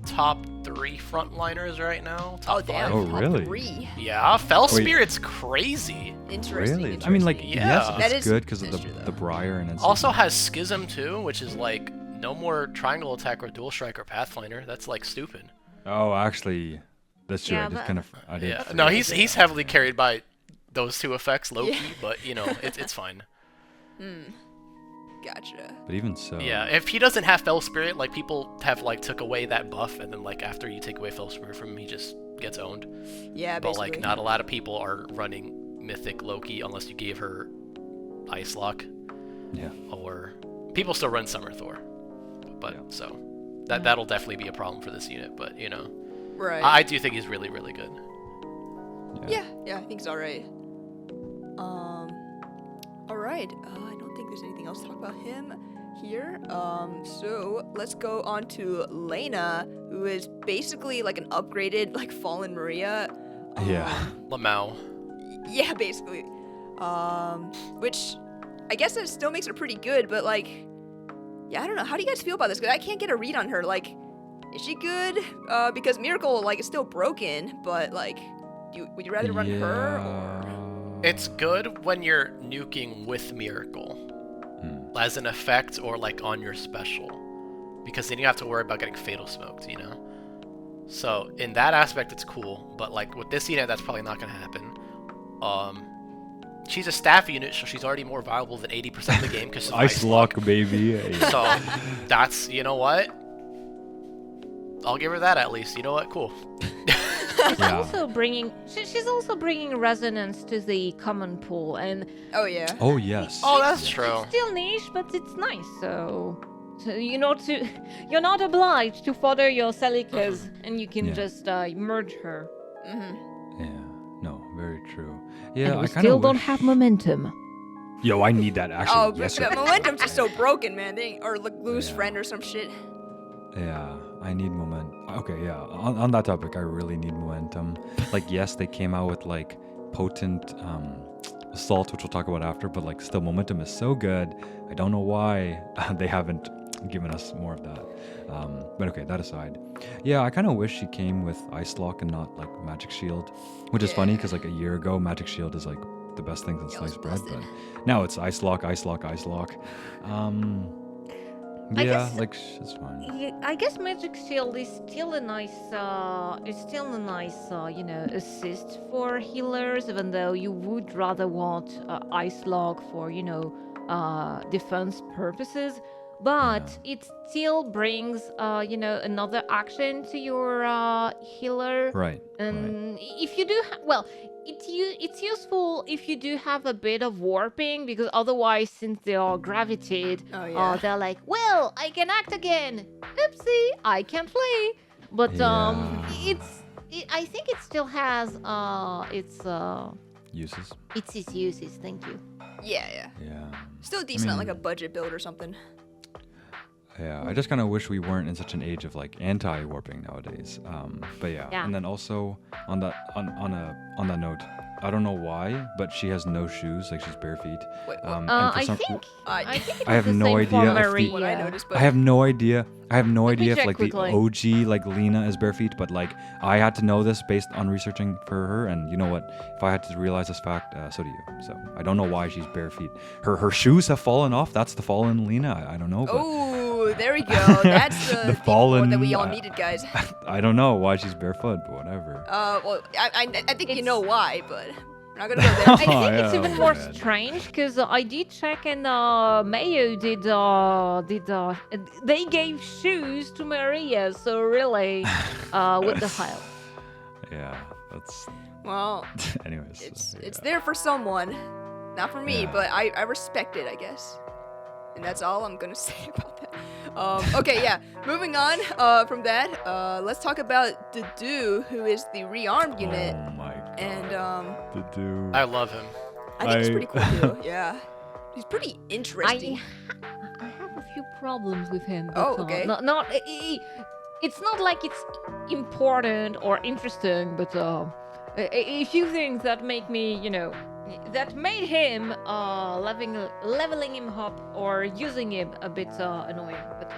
[SPEAKER 3] top 3 frontliners right now. Top
[SPEAKER 1] Oh damn!
[SPEAKER 3] 5.
[SPEAKER 2] Oh,
[SPEAKER 1] top
[SPEAKER 2] really?
[SPEAKER 1] 3.
[SPEAKER 3] Yeah, Fell
[SPEAKER 2] Wait.
[SPEAKER 3] Spirit's crazy.
[SPEAKER 1] Interesting.
[SPEAKER 2] Really? I mean, like,
[SPEAKER 3] Yeah.
[SPEAKER 2] yes,
[SPEAKER 1] That
[SPEAKER 2] it's
[SPEAKER 1] is-
[SPEAKER 2] good because of
[SPEAKER 1] that's true, though.
[SPEAKER 2] the Briar and it's
[SPEAKER 3] Also has Schism too, which is like no more triangle attack or dual strike or pathfinder. That's like stupid.
[SPEAKER 2] Oh, actually, that's true.
[SPEAKER 4] Yeah,
[SPEAKER 2] I just
[SPEAKER 4] but-
[SPEAKER 2] kind of I did.
[SPEAKER 3] Yeah. No, he's heavily carried by those 2 effects, low key,
[SPEAKER 1] Yeah.
[SPEAKER 3] but you know, it's fine.
[SPEAKER 1] Gotcha.
[SPEAKER 2] But even so,
[SPEAKER 3] Yeah, if he doesn't have Fell Spirit, like people have like took away that buff, and then like after you take away Fell Spirit from him, he just gets owned.
[SPEAKER 1] Yeah,
[SPEAKER 3] But
[SPEAKER 1] basically.
[SPEAKER 3] like not a lot of people are running Mythic Loki unless you gave her Ice Lock,
[SPEAKER 2] yeah.
[SPEAKER 3] or people still run Summer Thor. But
[SPEAKER 2] Yeah.
[SPEAKER 3] so that'll definitely be a problem for this unit. But you know,
[SPEAKER 1] Right.
[SPEAKER 3] I do think he's really really good.
[SPEAKER 1] Yeah, I think it's alright. Alright. I don't think there's anything else to talk about him here. So let's go on to Lena, who is basically like an upgraded like Fallen Maria.
[SPEAKER 2] Yeah.
[SPEAKER 3] Lamau.
[SPEAKER 1] Yeah, basically. Which I guess that still makes her pretty good, but like, yeah, I don't know. How do you guys feel about this? Because I can't get a read on her. Like, is she good? Because Miracle like is still broken, but like, would you rather run her or?
[SPEAKER 3] It's good when you're nuking with Miracle as an effect or like on your special, because then you have to worry about getting fatal smoked, you know? So in that aspect it's cool, but like with this unit that's probably not gonna happen. She's a staff unit, so she's already more viable than 80% of the game because she's
[SPEAKER 2] Ice lock, baby. Yeah.
[SPEAKER 3] So that's, you know what? I'll give her that at least. You know what? Cool.
[SPEAKER 4] She's
[SPEAKER 2] Yeah.
[SPEAKER 4] also bringing resonance to the common pool, and
[SPEAKER 1] Oh yeah.
[SPEAKER 2] Oh yes.
[SPEAKER 3] Oh, that's true.
[SPEAKER 4] it's still niche, but it's nice. So you're not obliged to fodder your Celica's, and you can
[SPEAKER 2] Yeah.
[SPEAKER 4] just merge her.
[SPEAKER 1] Mm-hmm.
[SPEAKER 2] Yeah. No, very true. Yeah,
[SPEAKER 4] and we
[SPEAKER 2] I kind
[SPEAKER 4] still
[SPEAKER 2] of
[SPEAKER 4] don't have momentum.
[SPEAKER 2] Yo, I need that actually.
[SPEAKER 1] Oh, but
[SPEAKER 2] yes,
[SPEAKER 1] that momentum's just so broken, man. They ain't, or like lose
[SPEAKER 2] Yeah.
[SPEAKER 1] friend or some shit.
[SPEAKER 2] Yeah. I need momentum. Okay, yeah. On that topic, I really need momentum. Like, yes, they came out with like potent assault, which we'll talk about after, but like still, momentum is so good. I don't know why they haven't given us more of that. But okay, that aside, yeah, I kind of wish she came with Ice Lock and not like Magic Shield, which is funny because like a year ago, Magic Shield is like the best thing since sliced bread, but now it's Ice Lock, Ice Lock, Ice Lock.
[SPEAKER 4] I
[SPEAKER 2] Yeah,
[SPEAKER 4] guess-
[SPEAKER 2] like it's fine.
[SPEAKER 4] Yeah, I guess Magic Shield is still a nice, assist for healers. Even though you would rather want Ice Log for, defense purposes, but it still brings, another action to your healer.
[SPEAKER 2] Right.
[SPEAKER 4] And if you do, it's useful if you do have a bit of warping, because otherwise, since they are gravitate, they're like, well, I can act again. Oopsie, I can't flee. But I think it still has
[SPEAKER 2] Uses.
[SPEAKER 4] its uses. Thank you.
[SPEAKER 1] Yeah.
[SPEAKER 2] Yeah.
[SPEAKER 1] Still decent on like a budget build or something.
[SPEAKER 2] Yeah, I just kind of wish we weren't in such an age of like anti-warping nowadays. But yeah.
[SPEAKER 4] Yeah.
[SPEAKER 2] And then also on that note, I don't know why, but she has no shoes, like she's bare feet.
[SPEAKER 1] Wait, what?
[SPEAKER 2] And
[SPEAKER 4] I
[SPEAKER 2] for
[SPEAKER 4] think
[SPEAKER 1] I
[SPEAKER 4] it
[SPEAKER 2] I have
[SPEAKER 4] was the
[SPEAKER 2] no
[SPEAKER 4] same
[SPEAKER 2] idea
[SPEAKER 4] for
[SPEAKER 2] if the-
[SPEAKER 4] Maria.
[SPEAKER 1] what I noticed, but
[SPEAKER 2] I have no idea. Let me if
[SPEAKER 4] check
[SPEAKER 2] like
[SPEAKER 4] quickly.
[SPEAKER 2] the OG like Lena is bare feet, but like I had to know this based on researching for her, and you know what? If I had to realize this fact, so do you. So I don't know why she's bare feet. Her shoes have fallen off. That's the fallen Lena. I don't know. But
[SPEAKER 1] Oh, there we go. That's the
[SPEAKER 2] fallen,
[SPEAKER 1] that we all needed, guys.
[SPEAKER 2] I don't know why she's barefoot, but whatever.
[SPEAKER 1] Well, I think you
[SPEAKER 4] It's-
[SPEAKER 1] know why, but we're not gonna go there.
[SPEAKER 4] I think
[SPEAKER 2] Oh,
[SPEAKER 4] it's
[SPEAKER 2] yeah,
[SPEAKER 4] even more
[SPEAKER 2] man.
[SPEAKER 4] strange because I did check, and Mayo did they gave shoes to Maria, so really, what the hell?
[SPEAKER 2] Yeah, that's.
[SPEAKER 1] Well,
[SPEAKER 2] Anyways.
[SPEAKER 1] it's there for someone, not for me,
[SPEAKER 2] Yeah.
[SPEAKER 1] but I respect it, I guess. And that's all I'm gonna say about that. Okay, yeah. Moving on from that, let's talk about Dedu, who is the rearmed unit,
[SPEAKER 2] Oh my god.
[SPEAKER 1] and
[SPEAKER 2] The dude.
[SPEAKER 3] I love him.
[SPEAKER 1] I think he's
[SPEAKER 2] I-
[SPEAKER 1] pretty cool too. Yeah, he's pretty interesting.
[SPEAKER 4] I have a few problems with him. But,
[SPEAKER 1] Oh, okay.
[SPEAKER 4] It's not like it's important or interesting, but a few things that make me, that made him leveling him up or using him a bit annoying. But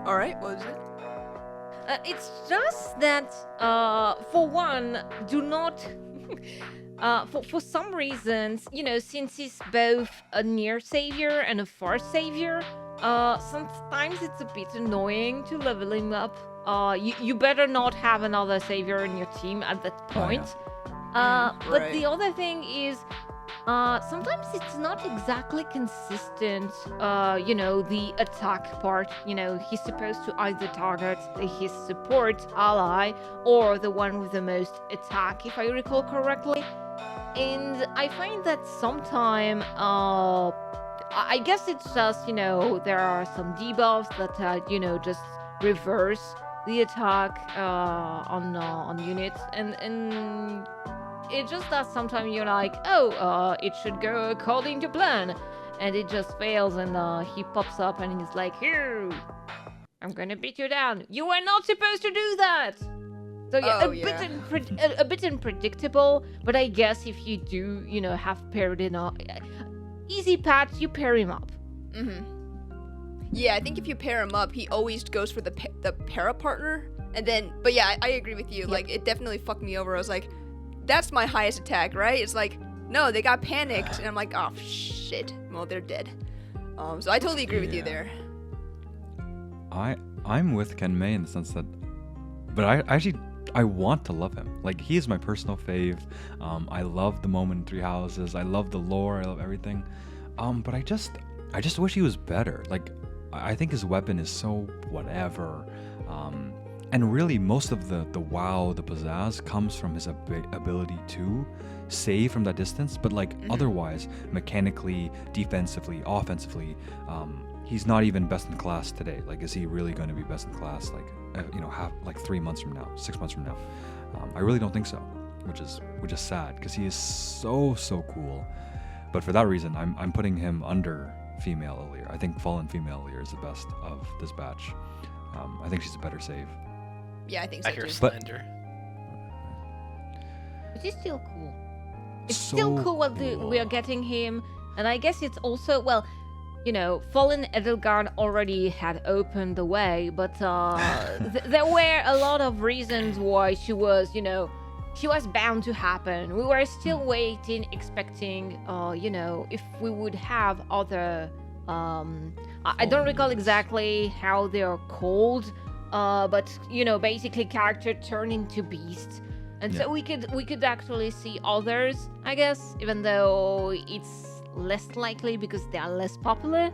[SPEAKER 1] All right, what is it?
[SPEAKER 4] it's just that, for one, do not. For some reasons, since he's both a near savior and a far savior, sometimes it's a bit annoying to level him up. You better not have another savior in your team at that point. But
[SPEAKER 1] right.
[SPEAKER 4] the other thing is, sometimes it's not exactly consistent, the attack part. He's supposed to either target his support ally or the one with the most attack, if I recall correctly. And I find that sometime, I guess it's just, there are some debuffs that, just reverse the attack on units. And it just that sometimes you're like, it should go according to plan, and it just fails, and he pops up and he's like, here, I'm gonna beat you down. You were not supposed to do that. So yeah,
[SPEAKER 1] Oh,
[SPEAKER 4] a bit unpredictable, but I guess if you do, have paired in easy paths, you pair him up.
[SPEAKER 1] Yeah, I think if you pair him up, he always goes for the para partner, and then. But yeah, I agree with you.
[SPEAKER 4] Yep.
[SPEAKER 1] Like, it definitely fucked me over. I was like, that's my highest attack, right? It's like, no, they got panicked, and I'm like, oh shit. Well, they're dead. So I totally agree with you
[SPEAKER 2] Yeah.
[SPEAKER 1] there.
[SPEAKER 2] I'm with KenMei in the sense that, but I want to love him. Like, he is my personal fave. I love the moment in Three Houses. I love the lore. I love everything. But I just wish he was better. Like, I think his weapon is so whatever. And really, most of the wow, the pizzazz comes from his ability to save from that distance. But like otherwise, mechanically, defensively, offensively, he's not even best in class today. Like, is he really going to be best in class? Like, 3 months from now, 6 months from now? I really don't think so, which is sad because he is so cool. But for that reason, I'm putting him under female Aleer. I think fallen female Aleer is the best of this batch. I think she's a better save.
[SPEAKER 1] Yeah, I think
[SPEAKER 3] I
[SPEAKER 1] so
[SPEAKER 3] hear
[SPEAKER 1] too.
[SPEAKER 3] slander.
[SPEAKER 4] Which is still cool. It's
[SPEAKER 2] So
[SPEAKER 4] still cool what we are
[SPEAKER 2] cool.
[SPEAKER 4] getting him, and I guess it's also, well, you know, Fallen Edelgard already had opened the way, but there were a lot of reasons why she was, you know, she was bound to happen. We were still waiting, expecting, you know, if we would have other. I don't recall exactly how they are called, but you know, basically character turn into beasts, and so we could actually see others, I guess, even though it's less likely because they are less popular.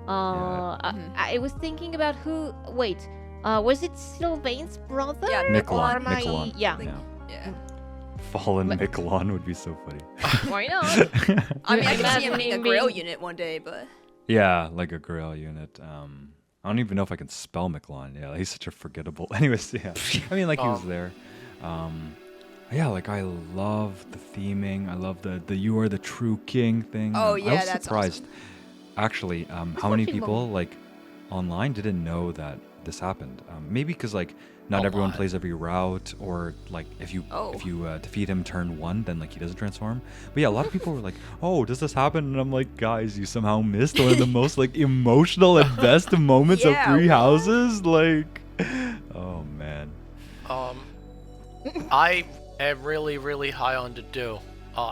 [SPEAKER 4] I was thinking about who. Wait, was it Sylvain's brother?
[SPEAKER 1] Yeah,
[SPEAKER 2] Miquelon.
[SPEAKER 4] Or am I-
[SPEAKER 2] Miquelon.
[SPEAKER 4] Yeah.
[SPEAKER 1] Yeah.
[SPEAKER 2] Fallen
[SPEAKER 4] But-
[SPEAKER 2] Miquelon would be so funny.
[SPEAKER 4] Why not?
[SPEAKER 1] I mean, I can see him
[SPEAKER 4] Imagine
[SPEAKER 1] being a
[SPEAKER 4] him
[SPEAKER 1] Grail
[SPEAKER 4] being-
[SPEAKER 1] unit one day, but
[SPEAKER 2] Yeah, like a Grail unit. I don't even know if I can spell Miquelon. Yeah, he's such a forgettable. Anyways, yeah. I mean, like he was there. Yeah, like I love the theming. I love the "You are the true king" thing.
[SPEAKER 1] Oh,
[SPEAKER 2] I
[SPEAKER 1] yeah,
[SPEAKER 2] was
[SPEAKER 1] that's
[SPEAKER 2] surprised, actually, how many
[SPEAKER 4] watching
[SPEAKER 2] people like online didn't know that this happened. Maybe because like not
[SPEAKER 3] A
[SPEAKER 2] everyone
[SPEAKER 3] lot.
[SPEAKER 2] plays every route, or like if you defeat him turn 1, then like he doesn't transform. But yeah, a lot of people were like, "Oh, does this happen?" And I'm like, "Guys, you somehow missed one of the most like emotional and best moments
[SPEAKER 1] Yeah,
[SPEAKER 2] of Three
[SPEAKER 1] what?
[SPEAKER 2] Houses." Like, oh man.
[SPEAKER 3] I am really, really high on Dedu.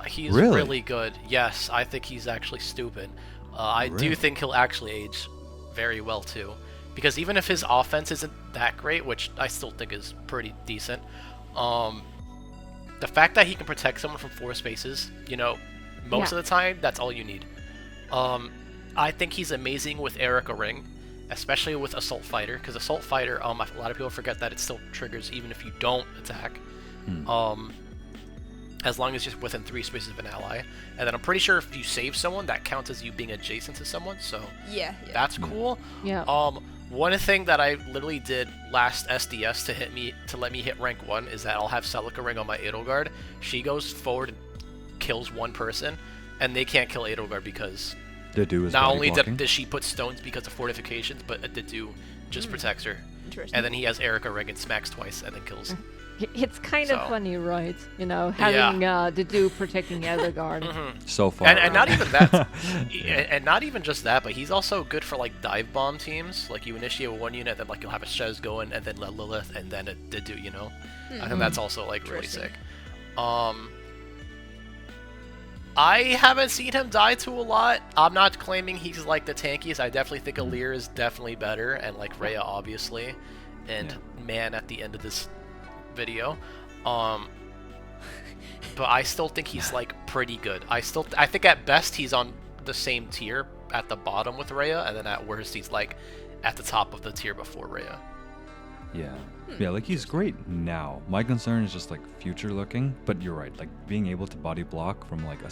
[SPEAKER 3] He's
[SPEAKER 2] Really?
[SPEAKER 3] really good. Yes, I think he's actually stupid. I do
[SPEAKER 2] Really?
[SPEAKER 3] think he'll actually age very well too. Because even if his offense isn't that great, which I still think is pretty decent, the fact that he can protect someone from 4 spaces, you know, most
[SPEAKER 4] Yeah.
[SPEAKER 3] of the time, that's all you need. I think he's amazing with Erica Ring, especially with Assault Fighter, because Assault Fighter, a lot of people forget that it still triggers even if you don't attack. As long as you're within 3 spaces of an ally. And then I'm pretty sure if you save someone, that counts as you being adjacent to someone, so
[SPEAKER 1] yeah.
[SPEAKER 3] that's cool.
[SPEAKER 4] Yeah.
[SPEAKER 3] One thing that I literally did last SDS to let me hit rank 1 is that I'll have Celica Ring on my Edelgard. She goes forward and kills one person, and they can't kill Edelgard because
[SPEAKER 2] Dedu is
[SPEAKER 3] not
[SPEAKER 2] body
[SPEAKER 3] only
[SPEAKER 2] blocking.
[SPEAKER 3] does she put stones because of fortifications, but Dedu just protects her.
[SPEAKER 1] Interesting.
[SPEAKER 3] And then he has Erica Ring and smacks twice and then kills.
[SPEAKER 4] It's kind
[SPEAKER 3] So-
[SPEAKER 4] of funny, right? You know, having Dedu protecting Edelgard.
[SPEAKER 2] So far.
[SPEAKER 3] And not even that,
[SPEAKER 2] Yeah.
[SPEAKER 3] and not even just that, but he's also good for like dive bomb teams. Like you initiate with one unit, then like you'll have a Shez going, and then Lilith, and then a Dedu. You know, I think that's also like really
[SPEAKER 1] Interesting.
[SPEAKER 3] sick. I haven't seen him die to a lot. I'm not claiming he's like the tankiest. I definitely think Alir is definitely better, and like Rhea obviously, and Man at the end of this video. But I still think he's like pretty good. I think at best he's on the same tier at the bottom with Rhea, and then at worst he's like at the top of the tier before Rhea.
[SPEAKER 2] Yeah. Yeah, like he's great now. My concern is just like future looking, but you're right. Like being able to body block from like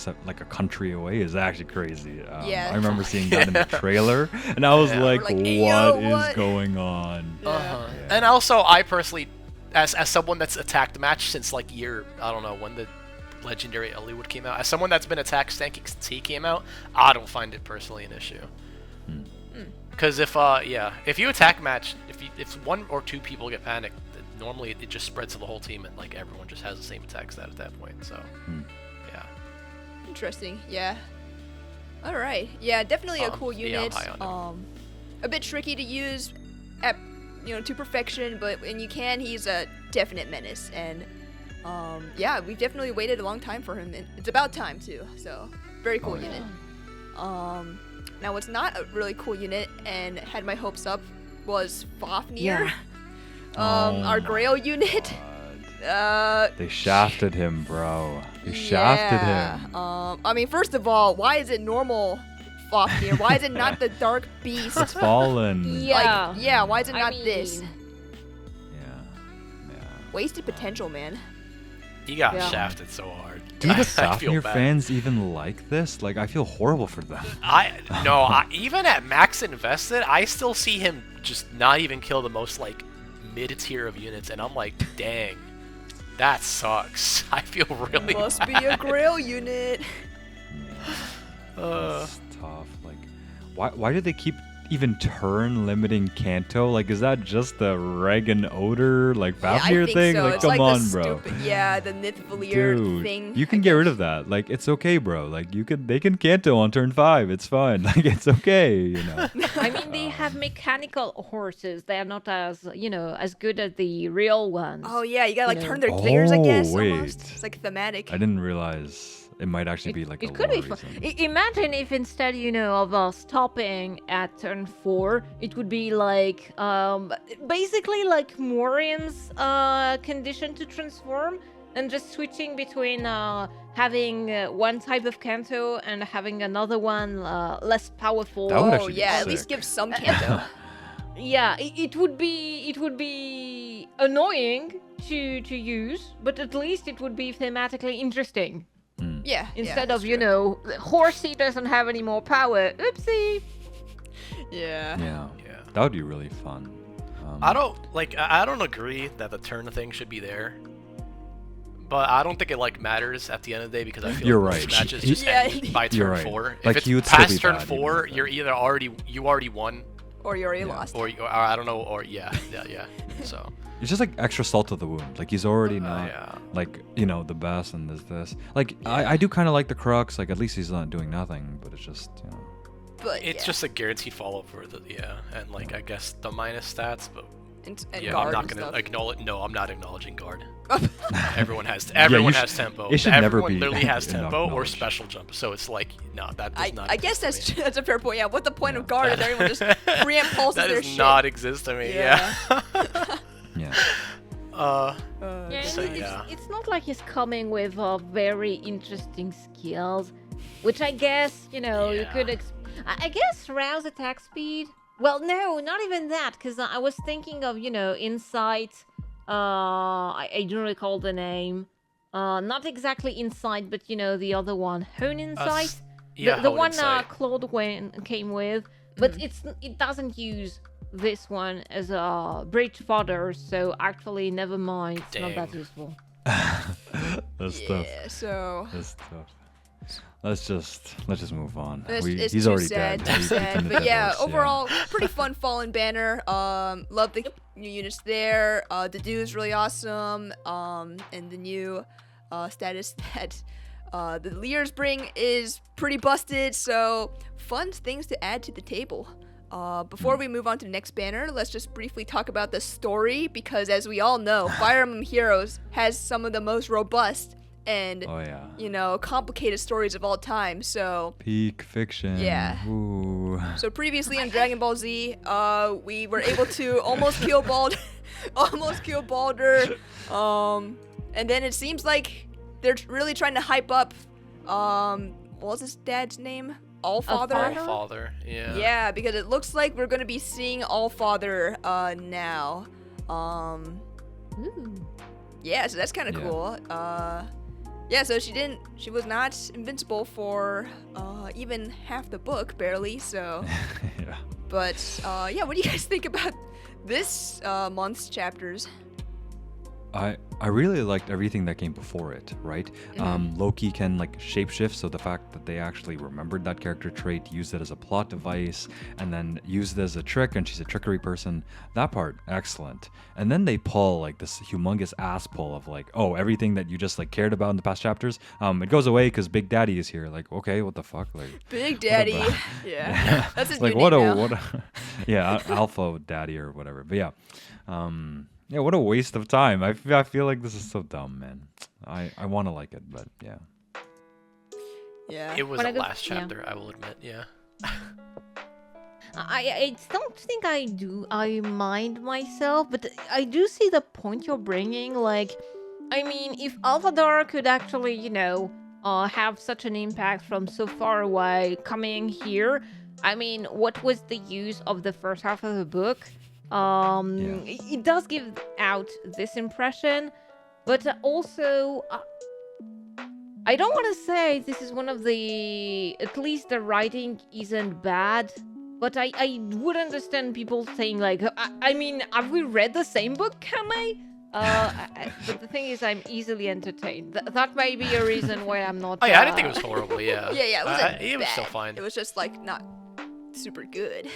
[SPEAKER 2] a country away is actually crazy.
[SPEAKER 1] Yeah.
[SPEAKER 2] I remember seeing that in the trailer, and I was
[SPEAKER 3] Yeah.
[SPEAKER 2] like,
[SPEAKER 1] We're like, "Hey, yo,
[SPEAKER 2] what is
[SPEAKER 1] what?"
[SPEAKER 2] going on?
[SPEAKER 3] Uh-huh.
[SPEAKER 2] Yeah.
[SPEAKER 3] And also, I personally, as someone that's attacked the match since like I don't know when the legendary Eliwood came out, as someone that's been attack stanking since he came out, I don't find it personally an issue. Because if you attack match, if 1 or 2 people get panicked, normally it just spreads to the whole team and like everyone just has the same attack stat at that point. So yeah.
[SPEAKER 1] Interesting. Yeah. All right. Yeah, definitely a cool
[SPEAKER 3] yeah, I'm
[SPEAKER 1] unit.
[SPEAKER 3] high on
[SPEAKER 1] A bit tricky to use at to perfection, but when you can, he's a definite menace. And yeah, we've definitely waited a long time for him, and it's about time too. So very cool unit. Now what's not a really cool unit and had my hopes up was Fafnir. Our Grail unit.
[SPEAKER 2] They shafted him, bro. They shafted him.
[SPEAKER 1] I mean, first of all, why is it normal Fafnir? Why is it not the Dark Beast?
[SPEAKER 2] It's fallen.
[SPEAKER 4] Yeah.
[SPEAKER 1] Like, yeah, why is it
[SPEAKER 4] I
[SPEAKER 1] not this?
[SPEAKER 4] mean-
[SPEAKER 2] Yeah.
[SPEAKER 1] Wasted potential, man.
[SPEAKER 3] He got
[SPEAKER 4] Yeah.
[SPEAKER 3] shafted so hard.
[SPEAKER 2] Do the
[SPEAKER 3] I feel
[SPEAKER 2] Fafnir
[SPEAKER 3] bad.
[SPEAKER 2] fans even like this? Like, I feel horrible for them.
[SPEAKER 3] Even at max invested, I still see him just not even kill the most like mid tier of units, and I'm like, dang, that sucks. I feel really
[SPEAKER 1] Must
[SPEAKER 3] bad.
[SPEAKER 1] be a Grail unit.
[SPEAKER 2] It's tough. Like, why do they keep even turn limiting Kanto? Like, is that just the Regan odor, like
[SPEAKER 1] Yeah, I
[SPEAKER 2] Fafnir
[SPEAKER 1] think
[SPEAKER 2] thing?
[SPEAKER 1] so.
[SPEAKER 2] Like,
[SPEAKER 1] it's
[SPEAKER 2] come
[SPEAKER 1] like
[SPEAKER 2] on,
[SPEAKER 1] the
[SPEAKER 2] bro.
[SPEAKER 1] Stupid, yeah, the Nithvalir
[SPEAKER 2] Dude,
[SPEAKER 1] thing.
[SPEAKER 2] you can
[SPEAKER 1] I
[SPEAKER 2] get rid
[SPEAKER 1] guess.
[SPEAKER 2] of that. Like, it's okay, bro. Like, they can Kanto on turn 5. It's fine. Like, it's okay, you know.
[SPEAKER 4] I mean, they have mechanical horses. They are not as, as good as the real ones.
[SPEAKER 1] Oh yeah, you gotta like
[SPEAKER 4] You
[SPEAKER 1] turn
[SPEAKER 4] know.
[SPEAKER 1] their gears, I guess.
[SPEAKER 2] Oh, wait.
[SPEAKER 1] Almost. It's like thematic.
[SPEAKER 2] I didn't realize it might actually be like a
[SPEAKER 4] It could
[SPEAKER 2] lore
[SPEAKER 4] be fun.
[SPEAKER 2] reason.
[SPEAKER 4] Imagine if instead, of stopping at turn 4, it would be like, basically like Morian's condition to transform, and just switching between having one type of Kanto and having another one less powerful.
[SPEAKER 2] That would
[SPEAKER 1] Oh
[SPEAKER 2] actually be
[SPEAKER 1] yeah, at least
[SPEAKER 2] sick.
[SPEAKER 1] give some Kanto.
[SPEAKER 4] Yeah, it would be annoying to use, but at least it would be thematically interesting.
[SPEAKER 1] Yeah.
[SPEAKER 4] Instead
[SPEAKER 1] yeah,
[SPEAKER 4] of, Horsey doesn't have any more power. Oopsie.
[SPEAKER 1] Yeah.
[SPEAKER 2] Yeah.
[SPEAKER 3] Yeah.
[SPEAKER 2] That would be really fun.
[SPEAKER 3] I don't agree that the turn thing should be there. But I don't think it matters at the end of the day because I feel
[SPEAKER 2] You're
[SPEAKER 3] like most
[SPEAKER 2] right.
[SPEAKER 3] matches just
[SPEAKER 1] Yeah.
[SPEAKER 3] end by
[SPEAKER 2] You're
[SPEAKER 3] turn
[SPEAKER 2] right.
[SPEAKER 3] 4.
[SPEAKER 2] Like,
[SPEAKER 3] If
[SPEAKER 2] he would
[SPEAKER 3] it's
[SPEAKER 2] still be
[SPEAKER 3] past turn
[SPEAKER 2] bad even
[SPEAKER 3] 4,
[SPEAKER 2] with
[SPEAKER 3] you're
[SPEAKER 2] that.
[SPEAKER 3] either already won,
[SPEAKER 1] Or you already lost.
[SPEAKER 3] or I don't know, or yeah. So
[SPEAKER 2] It's just like extra salt to the wound. Like, he's already not
[SPEAKER 3] yeah.
[SPEAKER 2] like, the best, and there's this. Like, I do kind of like the Crux. Like, at least he's not doing nothing, but it's just,
[SPEAKER 1] But
[SPEAKER 3] It's
[SPEAKER 1] yeah.
[SPEAKER 3] just a guaranteed follow for the and I guess the minus stats, but
[SPEAKER 1] and
[SPEAKER 3] yeah,
[SPEAKER 1] guard
[SPEAKER 3] I'm not
[SPEAKER 1] and
[SPEAKER 3] gonna
[SPEAKER 1] stuff.
[SPEAKER 3] acknowledge. No, I'm not acknowledging guard. Everyone has
[SPEAKER 2] you
[SPEAKER 3] has
[SPEAKER 2] should-
[SPEAKER 3] tempo.
[SPEAKER 2] it should
[SPEAKER 3] Everyone
[SPEAKER 2] never be
[SPEAKER 3] literally has tempo or
[SPEAKER 2] acknowledged.
[SPEAKER 3] special jump. So it's like no, that does not.
[SPEAKER 1] I guess
[SPEAKER 3] exist to me.
[SPEAKER 1] that's a fair point. Yeah. What the point of
[SPEAKER 2] Yeah.
[SPEAKER 1] guard is everyone just preamp pulses
[SPEAKER 3] That
[SPEAKER 1] their
[SPEAKER 3] does
[SPEAKER 1] shit.
[SPEAKER 3] not exist to me. Yeah.
[SPEAKER 2] yeah.
[SPEAKER 4] Yeah,
[SPEAKER 3] So,
[SPEAKER 4] it's,
[SPEAKER 3] yeah.
[SPEAKER 4] it's not like he's coming with very interesting skills, which I guess, you
[SPEAKER 3] Yeah.
[SPEAKER 4] could... I guess rouse attack speed? Well, no, not even that, because I was thinking of, Insight. I don't recall the name. Not exactly Insight, but, the other one. Hone Insight?
[SPEAKER 3] Yeah,
[SPEAKER 4] the
[SPEAKER 3] Hone
[SPEAKER 4] one
[SPEAKER 3] Insight.
[SPEAKER 4] Claude came with. But it doesn't use this one as a bridge fodder, so actually, never mind. It's not that
[SPEAKER 3] Dang.
[SPEAKER 4] useful.
[SPEAKER 2] That's tough.
[SPEAKER 1] Yeah. So.
[SPEAKER 2] That's tough. Let's just move on.
[SPEAKER 1] It's
[SPEAKER 2] He's
[SPEAKER 1] too
[SPEAKER 2] already
[SPEAKER 1] sad,
[SPEAKER 2] dead.
[SPEAKER 1] too
[SPEAKER 2] He's
[SPEAKER 1] sad.
[SPEAKER 2] beaten the
[SPEAKER 1] But
[SPEAKER 2] dead
[SPEAKER 1] yeah,
[SPEAKER 2] horse,
[SPEAKER 1] overall, pretty fun Fallen Banner. Love the new units there. The dude's really awesome. And the new status that the leaders bring is pretty busted. So fun things to add to the table. Before we move on to the next banner, let's just briefly talk about the story because, as we all know, Fire Emblem Heroes has some of the most robust and
[SPEAKER 2] Oh yeah.
[SPEAKER 1] complicated stories of all time. So.
[SPEAKER 2] Peak fiction.
[SPEAKER 1] Yeah.
[SPEAKER 2] Ooh.
[SPEAKER 1] So previously on Dragon Ball Z, we were able to almost kill Baldur, and then it seems like they're really trying to hype up, what was his dad's name? Allfather?
[SPEAKER 4] Allfather?
[SPEAKER 3] Father. Yeah.
[SPEAKER 1] Yeah, because it looks like we're gonna be seeing Allfather now.
[SPEAKER 4] Ooh.
[SPEAKER 1] Yeah, so that's kind of
[SPEAKER 2] Yeah.
[SPEAKER 1] cool. Yeah, so she was not invincible for even half the book, barely. So.
[SPEAKER 2] yeah.
[SPEAKER 1] But yeah, what do you guys think about this month's chapters?
[SPEAKER 2] I really liked everything that came before it, right? Loki can shapeshift, so the fact that they actually remembered that character trait, used it as a plot device, and then used it as a trick, and she's a trickery person. That part, excellent. And then they pull this humongous ass pull of oh, everything that you just cared about in the past chapters, it goes away because Big Daddy is here. Okay, what the fuck?
[SPEAKER 1] Big Daddy.
[SPEAKER 2] bro-
[SPEAKER 1] Yeah. That's his new
[SPEAKER 2] what
[SPEAKER 1] name
[SPEAKER 2] a
[SPEAKER 1] now.
[SPEAKER 2] what a yeah, Alpha Daddy or whatever. But yeah. Yeah, what a waste of time. I feel like this is so dumb, man. I want to like it, but yeah.
[SPEAKER 1] Yeah.
[SPEAKER 3] It was
[SPEAKER 4] When
[SPEAKER 3] a
[SPEAKER 4] I go-
[SPEAKER 3] last
[SPEAKER 4] yeah.
[SPEAKER 3] chapter, I will admit. Yeah.
[SPEAKER 4] I don't think I mind myself, but I do see the point you're bringing. I mean, if Alvador could actually, have such an impact from so far away coming here, I mean, what was the use of the first half of the book? It does give out this impression, but also I don't want to say this is one of the, at least the writing isn't bad, but I would understand people saying I mean, have we read the same book, KenMei? But the thing is, I'm easily entertained. That may be a reason why I'm not.
[SPEAKER 3] Oh yeah, I didn't think it was horrible. Yeah.
[SPEAKER 1] Yeah, it wasn't
[SPEAKER 3] It was still
[SPEAKER 1] bad.
[SPEAKER 3] fine.
[SPEAKER 1] It was just not super good.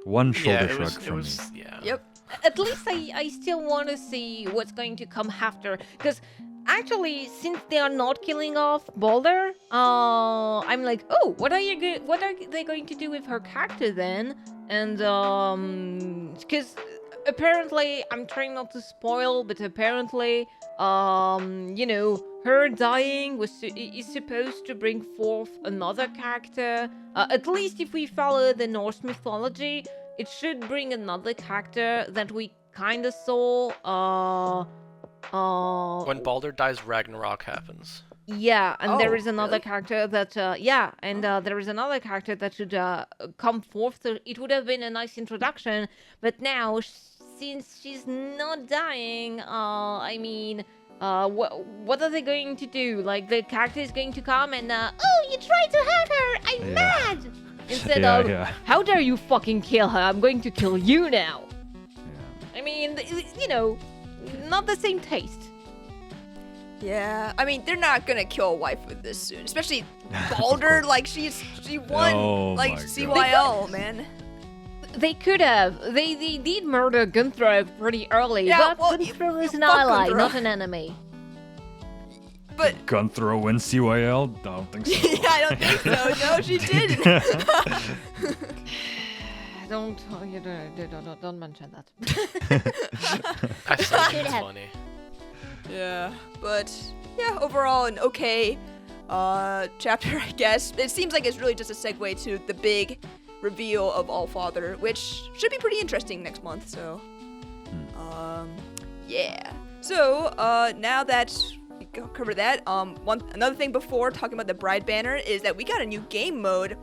[SPEAKER 2] One shoulder
[SPEAKER 3] it
[SPEAKER 2] shrug
[SPEAKER 3] was,
[SPEAKER 2] from me.
[SPEAKER 3] yeah.
[SPEAKER 1] Yep.
[SPEAKER 4] At least I still want to see what's going to come after. Because actually, since they are not killing off Boulder, I'm like, oh, what are they going to do with her character then? And because apparently, I'm trying not to spoil, but apparently, her dying is supposed to bring forth another character. At least if we follow the Norse mythology, it should bring another character that we kind of saw.
[SPEAKER 3] When Baldur dies, Ragnarok happens.
[SPEAKER 4] Yeah, and there
[SPEAKER 1] Oh,
[SPEAKER 4] is another
[SPEAKER 1] really?
[SPEAKER 4] character that, there is another character that should come forth. So it would have been a nice introduction, but now, since she's not dying, what are they going to do? Like, the character is going to come and, oh, you tried to hurt her! I'm mad! Instead of, how dare you fucking kill her? I'm going to kill you now!
[SPEAKER 2] Yeah.
[SPEAKER 4] I mean, not the same taste.
[SPEAKER 1] Yeah, I mean, they're not gonna kill a wife with this soon, especially Baldur. Like, she won,
[SPEAKER 2] Oh
[SPEAKER 1] like,
[SPEAKER 2] my
[SPEAKER 1] CYL, man.
[SPEAKER 4] They could have. They did murder Gunther pretty early,
[SPEAKER 1] Yeah,
[SPEAKER 4] but
[SPEAKER 1] well,
[SPEAKER 4] Gunther is an
[SPEAKER 1] fuck
[SPEAKER 4] ally,
[SPEAKER 1] Gunther.
[SPEAKER 4] not an enemy.
[SPEAKER 1] But
[SPEAKER 2] Gunther wins CYL? Don't think so.
[SPEAKER 1] yeah, I don't think so. No, she didn't.
[SPEAKER 4] Don't mention that.
[SPEAKER 3] I still think
[SPEAKER 4] Should
[SPEAKER 3] it's
[SPEAKER 4] have.
[SPEAKER 3] funny.
[SPEAKER 1] Yeah, but yeah, overall an okay chapter, I guess. It seems like it's really just a segue to the big reveal of Allfather, which should be pretty interesting next month. So, yeah. So now that we covered that, another thing before talking about the Bride Banner is that we got a new game mode.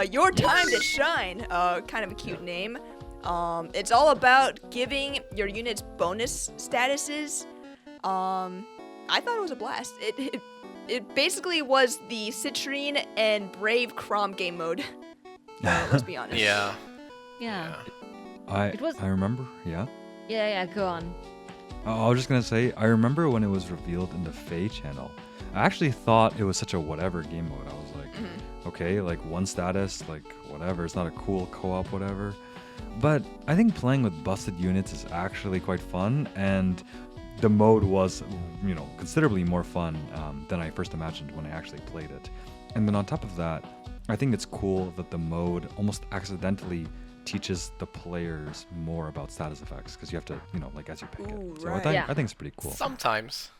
[SPEAKER 1] Your Time to Shine, kind of a cute name. It's all about giving your units bonus statuses. I thought it was a blast. It basically was the Citrine and Brave Crom game mode. Let's be honest.
[SPEAKER 3] Yeah.
[SPEAKER 4] Yeah.
[SPEAKER 2] I
[SPEAKER 4] was-
[SPEAKER 2] remember, yeah.
[SPEAKER 4] Yeah, go on.
[SPEAKER 2] I was just gonna say, I remember when it was revealed in the Faye channel. I actually thought it was such a whatever game mode. I was like, okay, like one status, like whatever. It's not a cool co-op, whatever. But I think playing with busted units is actually quite fun, and the mode was, considerably more fun than I first imagined when I actually played it. And then on top of that, I think it's cool that the mode almost accidentally teaches the players more about status effects, because you have to, as you pick
[SPEAKER 1] Ooh,
[SPEAKER 2] it. So
[SPEAKER 1] right.
[SPEAKER 4] Yeah.
[SPEAKER 2] I think it's pretty cool.
[SPEAKER 3] Sometimes.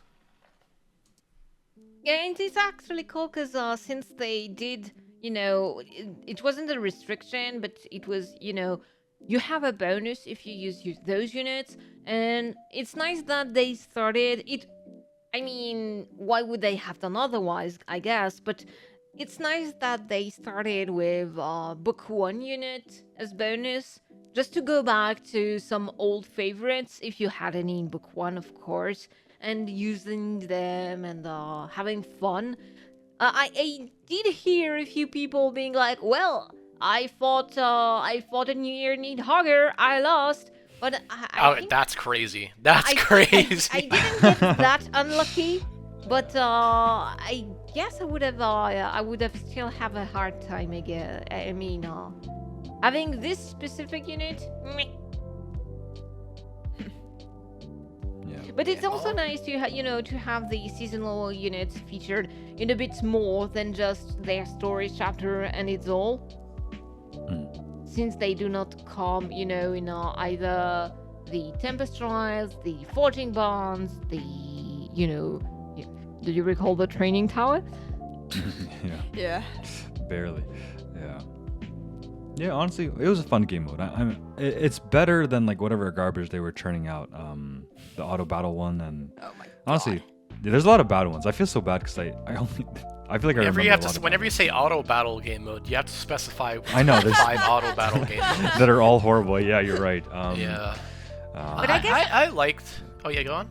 [SPEAKER 4] Yeah, and it's actually cool because since they did, it wasn't a restriction, but it was, you have a bonus if you use those units, and it's nice that they started it. I mean, why would they have done otherwise, I guess, but it's nice that they started with Book 1 unit as bonus, just to go back to some old favorites, if you had any in Book 1, of course, and using them and having fun. I did hear a few people being like, well, I fought a New Year Need Hogger, I lost, but I think
[SPEAKER 3] That's crazy. That's crazy.
[SPEAKER 4] I didn't get that unlucky, but I guess I would have still have a hard time again. I mean, having this specific unit, meh.
[SPEAKER 2] Yeah.
[SPEAKER 4] But it's also nice to to have the seasonal units featured in a bit more than just their story chapter and it's all. Since they do not come, in either the Tempest Trials, the Forging Bonds, the, do you recall the Training Tower?
[SPEAKER 1] Yeah.
[SPEAKER 2] Barely. Yeah. Yeah, honestly, it was a fun game mode. It's better than like whatever garbage they were churning out. The auto battle one, and
[SPEAKER 1] Oh my god.
[SPEAKER 2] honestly, there's a lot of bad ones. I feel so bad because I feel like I remember
[SPEAKER 3] Whenever you say auto battle game mode, you have to specify
[SPEAKER 2] I know, there's
[SPEAKER 3] 5 auto battle game modes.
[SPEAKER 2] that are all horrible. Yeah, you're right.
[SPEAKER 3] Yeah.
[SPEAKER 4] But I guess-
[SPEAKER 3] I liked. Oh yeah, go on.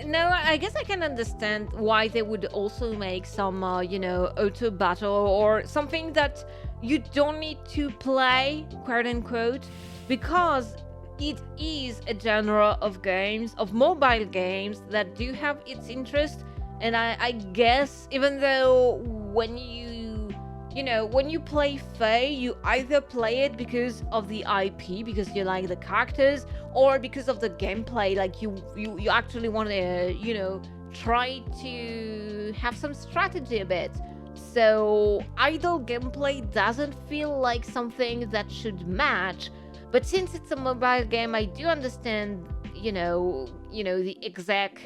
[SPEAKER 4] No, I guess I can understand why they would also make some, auto battle or something that you don't need to play, quote unquote, because it is a genre of games, of mobile games that do have its interest. And I guess even though when you you know, when you play Faye, you either play it because of the IP, because you like the characters, or because of the gameplay. Like you actually want to, you know, try to have some strategy a bit. So idle gameplay doesn't feel like something that should match. But since it's a mobile game, I do understand, you know, the exact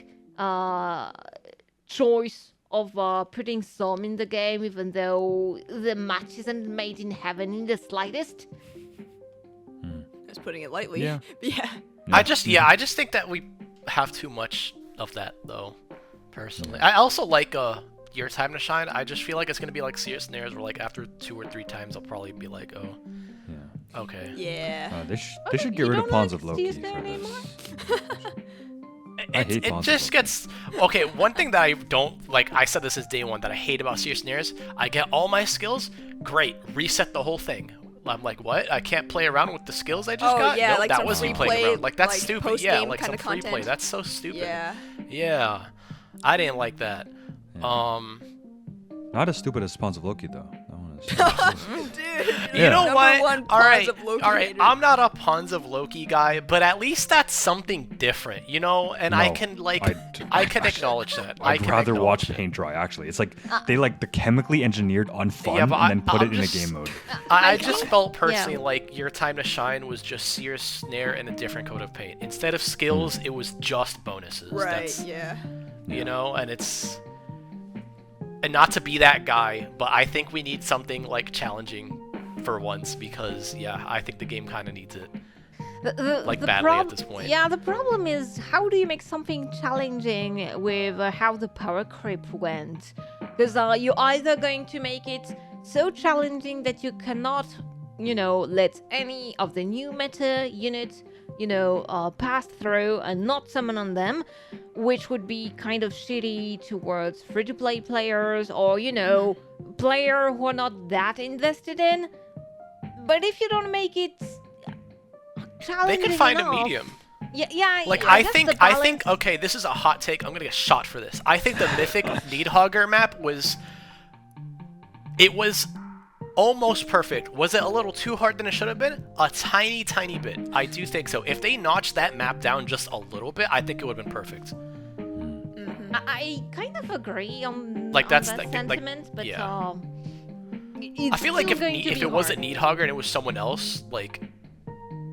[SPEAKER 4] choice of putting some in the game, even though the match isn't made in heaven in the slightest.
[SPEAKER 1] Just putting it lightly.
[SPEAKER 2] Yeah.
[SPEAKER 1] But yeah.
[SPEAKER 3] I just think that we have too much of that though, personally. I also like Your Time to Shine. I just feel like it's gonna be like Serious Snares, where like after 2 or 3 times I'll probably be like, oh,
[SPEAKER 2] Yeah.
[SPEAKER 3] okay.
[SPEAKER 1] Yeah.
[SPEAKER 2] They should get rid of Pawns of Loki for this. I hate
[SPEAKER 3] It
[SPEAKER 2] Pawns
[SPEAKER 3] just
[SPEAKER 2] of
[SPEAKER 3] gets okay. One thing that I don't like, I said this is day one, that I hate about Serious Snares. I get all my skills, great, reset the whole thing. I'm like, what? I can't play around with the skills I just got?
[SPEAKER 1] Yeah,
[SPEAKER 3] Nope,
[SPEAKER 1] like
[SPEAKER 3] that
[SPEAKER 1] some
[SPEAKER 3] wasn't
[SPEAKER 1] free
[SPEAKER 3] playing
[SPEAKER 1] play,
[SPEAKER 3] around. Like, that's
[SPEAKER 1] like,
[SPEAKER 3] stupid. Yeah,
[SPEAKER 1] post-game
[SPEAKER 3] like some
[SPEAKER 1] kinda
[SPEAKER 3] free play.
[SPEAKER 1] content.
[SPEAKER 3] That's so stupid.
[SPEAKER 1] Yeah.
[SPEAKER 3] Yeah. I didn't like that.
[SPEAKER 2] Yeah. Not as stupid as Pawns of Loki though. That one is-
[SPEAKER 1] Dude,
[SPEAKER 3] You know
[SPEAKER 1] number
[SPEAKER 3] what?
[SPEAKER 1] one
[SPEAKER 3] All right,
[SPEAKER 1] Pawns of Loki
[SPEAKER 3] all right.
[SPEAKER 1] hater.
[SPEAKER 3] I'm not a Pawns of Loki guy, but at least that's something different, you know. And I
[SPEAKER 2] No,
[SPEAKER 3] can like,
[SPEAKER 2] I'd-
[SPEAKER 3] I can acknowledge that. I
[SPEAKER 2] I'd
[SPEAKER 3] can
[SPEAKER 2] rather watch
[SPEAKER 3] acknowledge it.
[SPEAKER 2] paint dry. Actually, it's like they like the chemically engineered unfun
[SPEAKER 3] Yeah, but
[SPEAKER 2] and then put
[SPEAKER 3] I'm
[SPEAKER 2] it in
[SPEAKER 3] just-
[SPEAKER 2] a game mode.
[SPEAKER 3] I
[SPEAKER 4] I
[SPEAKER 3] just
[SPEAKER 4] think-
[SPEAKER 3] felt personally
[SPEAKER 4] yeah.
[SPEAKER 3] like Your Time to Shine was just Sears Snare and a different coat of paint. Instead of skills, it was just bonuses.
[SPEAKER 1] Right.
[SPEAKER 3] That's,
[SPEAKER 1] Yeah.
[SPEAKER 3] you know, and it's. And not to be that guy, but I think we need something like challenging for once, because yeah, I think the game kind of needs it. Like, badly at this point.
[SPEAKER 4] Yeah, the problem is, how do you make something challenging with how the power creep went? Because you're either going to make it so challenging that you cannot, you know, let any of the new meta units, you know, pass through and not summon on them, which would be kind of shitty towards free-to-play players, or, you know, player who are not that invested in. But if you don't make it
[SPEAKER 3] They
[SPEAKER 4] challenging
[SPEAKER 3] could find
[SPEAKER 4] enough,
[SPEAKER 3] a medium.
[SPEAKER 4] Yeah.
[SPEAKER 3] Like,
[SPEAKER 4] I
[SPEAKER 3] I
[SPEAKER 4] guess
[SPEAKER 3] think,
[SPEAKER 4] the balance-
[SPEAKER 3] okay, this is a hot take. I'm gonna get shot for this. I think the Mythic Needhogger map was almost perfect. Was it a little too hard than it should have been? A tiny, tiny bit. I do think so. If they notched that map down just a little bit, I think it would have been perfect.
[SPEAKER 4] I kind of agree on,
[SPEAKER 3] Like,
[SPEAKER 4] on
[SPEAKER 3] that's
[SPEAKER 4] that
[SPEAKER 3] like-
[SPEAKER 4] sentiment, but
[SPEAKER 3] yeah.
[SPEAKER 4] it's
[SPEAKER 3] I feel like
[SPEAKER 4] still
[SPEAKER 3] if
[SPEAKER 4] going to be
[SPEAKER 3] it wasn't
[SPEAKER 4] hard.
[SPEAKER 3] Needhogger and it was someone else, like,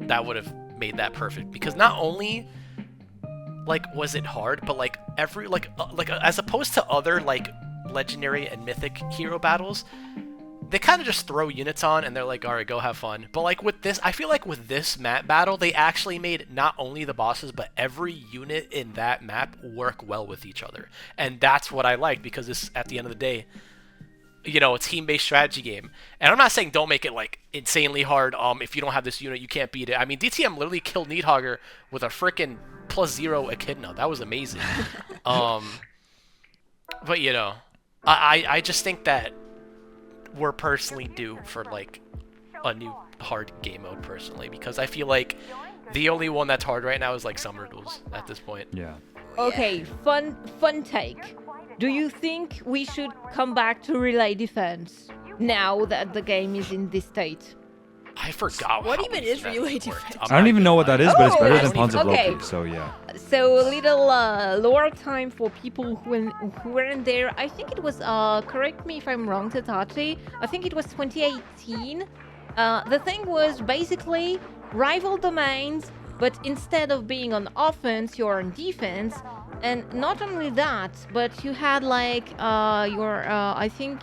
[SPEAKER 3] that would have made that perfect. Because not only, like, was it hard, but like every as opposed to other like legendary and mythic hero battles, they kind of just throw units on and they're like, all right, go have fun. But like with this, I feel like with this map battle, they actually made not only the bosses, but every unit in that map work well with each other. And that's what I like, because this, at the end of the day, you know, a team-based strategy game. And I'm not saying don't make it like insanely hard. If you don't have this unit, you can't beat it. I mean, DTM literally killed Needhogger with a freaking +0 Echidna. That was amazing. But you know, I just think that we're personally due for like a new hard game mode personally, because I feel like the only one that's hard right now is like Summer Duels at this point.
[SPEAKER 2] Yeah.
[SPEAKER 4] Okay, fun take. Do you think we should come back to relay defense now that the game is in this state?
[SPEAKER 3] I forgot
[SPEAKER 1] What
[SPEAKER 3] how
[SPEAKER 1] even
[SPEAKER 3] we
[SPEAKER 1] is
[SPEAKER 3] that
[SPEAKER 1] relay
[SPEAKER 3] worked.
[SPEAKER 1] defense?
[SPEAKER 3] I'm
[SPEAKER 2] I don't
[SPEAKER 3] not
[SPEAKER 2] even know what that is, but it's
[SPEAKER 4] Oh,
[SPEAKER 2] better
[SPEAKER 4] I
[SPEAKER 2] than
[SPEAKER 4] don't
[SPEAKER 2] Pawns of
[SPEAKER 4] even- okay.
[SPEAKER 2] Loki. So yeah.
[SPEAKER 4] So a little lower time for people who weren't there. I think it was, correct me if I'm wrong, SatachI. I think it was 2018. The thing was basically rival domains, but instead of being on offense, you're on defense. And not only that, but you had like I think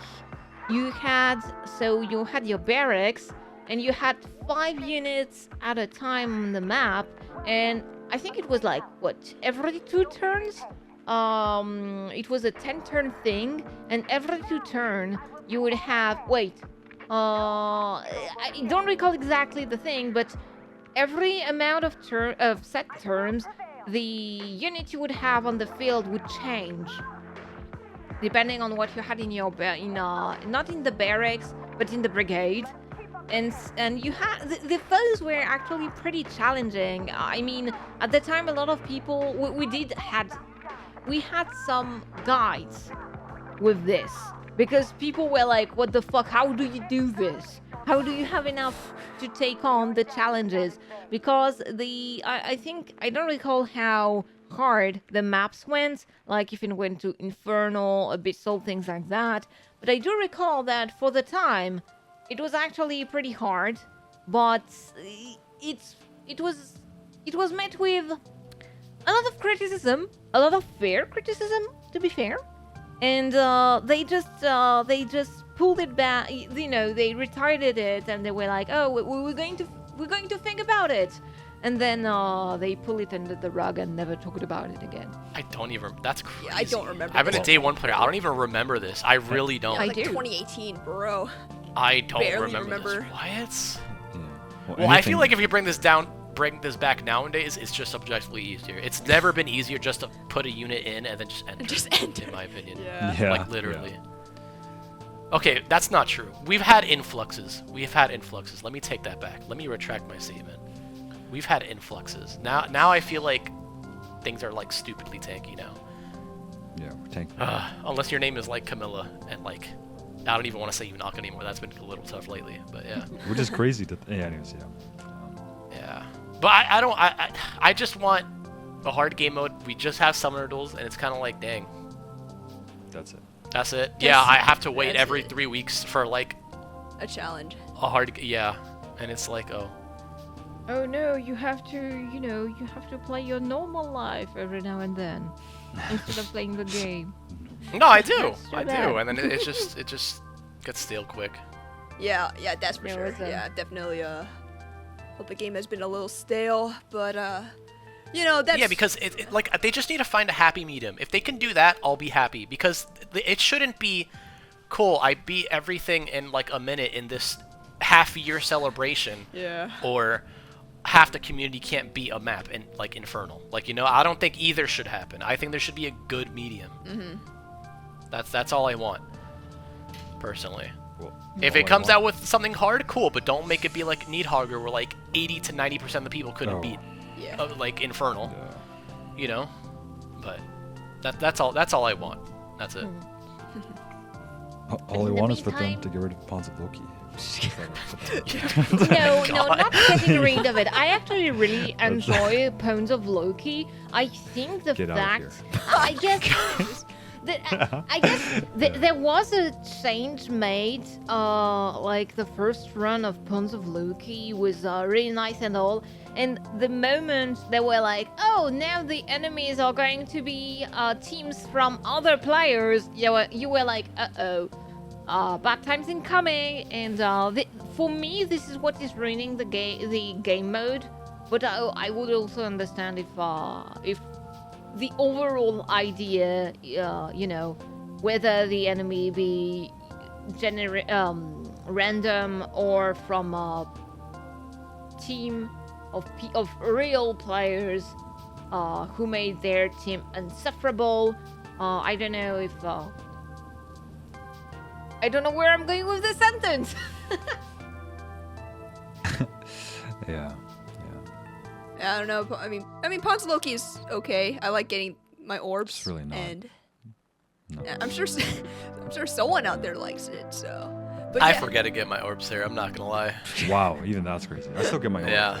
[SPEAKER 4] you had your barracks, and you had 5 units at a time on the map, and I think it was like, what, every 2 turns? It was a 10-turn thing, and every 2 turn you would have, I don't recall exactly the thing, but every amount of set turns, the unit you would have on the field would change, depending on what you had in your not in the barracks, but in the brigade. And you had the foes were actually pretty challenging. I mean, at the time, a lot of people we had some guides with this, because people were like, what the fuck, how do you do this? How do you have enough to take on the challenges? Because I think, I don't recall how hard the maps went, like if it went to Infernal, Abyssal, things like that. But I do recall that for the time, it was actually pretty hard, but it was met with a lot of criticism, a lot of fair criticism, to be fair. And they just pulled it back. You know, they retarded it, and they were like, "Oh, we're going to think about it." And then they pull it under the rug and never talked about it again.
[SPEAKER 3] I don't even. That's crazy.
[SPEAKER 1] Yeah, I don't remember.
[SPEAKER 3] I've been a
[SPEAKER 1] this.
[SPEAKER 3] day one player. I don't even remember this. I really don't.
[SPEAKER 1] Yeah,
[SPEAKER 4] I
[SPEAKER 1] like
[SPEAKER 4] do.
[SPEAKER 1] 2018, bro.
[SPEAKER 3] I don't
[SPEAKER 1] barely
[SPEAKER 3] remember this.
[SPEAKER 1] remember.
[SPEAKER 3] What?
[SPEAKER 2] Yeah.
[SPEAKER 3] Well, I feel like if you bring this back nowadays, it's just subjectively easier. It's never been easier just to put a unit in and then just enter.
[SPEAKER 1] Just enter.
[SPEAKER 3] In my opinion.
[SPEAKER 1] Yeah.
[SPEAKER 3] Like literally. Okay, that's not true. We've had influxes. Let me take that back. Let me retract my statement. We've had influxes. Now I feel like things are like stupidly tanky now.
[SPEAKER 2] Yeah, we're tanking.
[SPEAKER 3] Unless your name is like Camilla and like I don't even want to say Yunaka anymore. That's been a little tough lately. But yeah.
[SPEAKER 2] We're just crazy to. Yeah, anyways, yeah.
[SPEAKER 3] Yeah. But I just want a hard game mode. We just have summoner duels, and it's kind of like, dang.
[SPEAKER 2] That's it.
[SPEAKER 3] That's it. Yeah, I have to wait every 3 weeks for like
[SPEAKER 1] A challenge.
[SPEAKER 3] a hard. Yeah, and it's like, oh.
[SPEAKER 4] Oh no, you have to play your normal life every now and then instead of playing the game.
[SPEAKER 3] No, I do.
[SPEAKER 4] That's too
[SPEAKER 3] I do,
[SPEAKER 4] bad.
[SPEAKER 3] and then it just gets stale quick.
[SPEAKER 1] Yeah, that's for
[SPEAKER 4] There
[SPEAKER 1] sure.
[SPEAKER 4] was a-
[SPEAKER 1] Yeah, definitely. Hope the game has been a little stale, but you know that's.
[SPEAKER 3] Yeah, because like they just need to find a happy medium. If they can do that, I'll be happy. Because it shouldn't be cool. I beat everything in like a minute in this half-year celebration.
[SPEAKER 1] Yeah.
[SPEAKER 3] Or half the community can't beat a map in like Infernal. Like, you know, I don't think either should happen. I think there should be a good medium.
[SPEAKER 1] Mhm.
[SPEAKER 3] That's all I want, personally.
[SPEAKER 2] Well,
[SPEAKER 3] If
[SPEAKER 2] all
[SPEAKER 3] it
[SPEAKER 2] I
[SPEAKER 3] comes
[SPEAKER 2] want-
[SPEAKER 3] out with something hard, cool, but don't make it be like Needhogger, where like 80 to 90% of the people couldn't
[SPEAKER 2] Oh.
[SPEAKER 3] beat
[SPEAKER 1] Yeah.
[SPEAKER 3] like Infernal.
[SPEAKER 2] Yeah.
[SPEAKER 3] You know, but that's all I want. That's it.
[SPEAKER 2] All I
[SPEAKER 4] in the
[SPEAKER 2] want is for them
[SPEAKER 4] meantime-
[SPEAKER 2] to get rid of Pawns of Loki.
[SPEAKER 4] No,
[SPEAKER 3] God.
[SPEAKER 4] not getting rid of it. I actually really enjoy Pawns of Loki. I think the
[SPEAKER 2] Get out of
[SPEAKER 4] fact,
[SPEAKER 2] here.
[SPEAKER 4] I guess, there was a change made. Like the first run of Pawns of Loki was really nice and all. And the moment they were like, oh, now the enemies are going to be teams from other players, you were like, uh-oh. Bad times incoming, and for me, this is what is ruining the game mode. But I would also understand if the overall idea, whether the enemy be random or from a team of real players who made their team insufferable. I don't know if. I don't know where I'm going with this sentence.
[SPEAKER 2] Yeah.
[SPEAKER 1] I don't know. I mean, Pawns of Loki is okay. I like getting my orbs.
[SPEAKER 2] It's really not.
[SPEAKER 1] And
[SPEAKER 2] No.
[SPEAKER 1] yeah, I'm sure someone out there likes it. So. But
[SPEAKER 3] I
[SPEAKER 1] yeah.
[SPEAKER 3] forget to get my orbs there. I'm not gonna lie.
[SPEAKER 2] Wow, even that's crazy. I still get my own.
[SPEAKER 3] Yeah.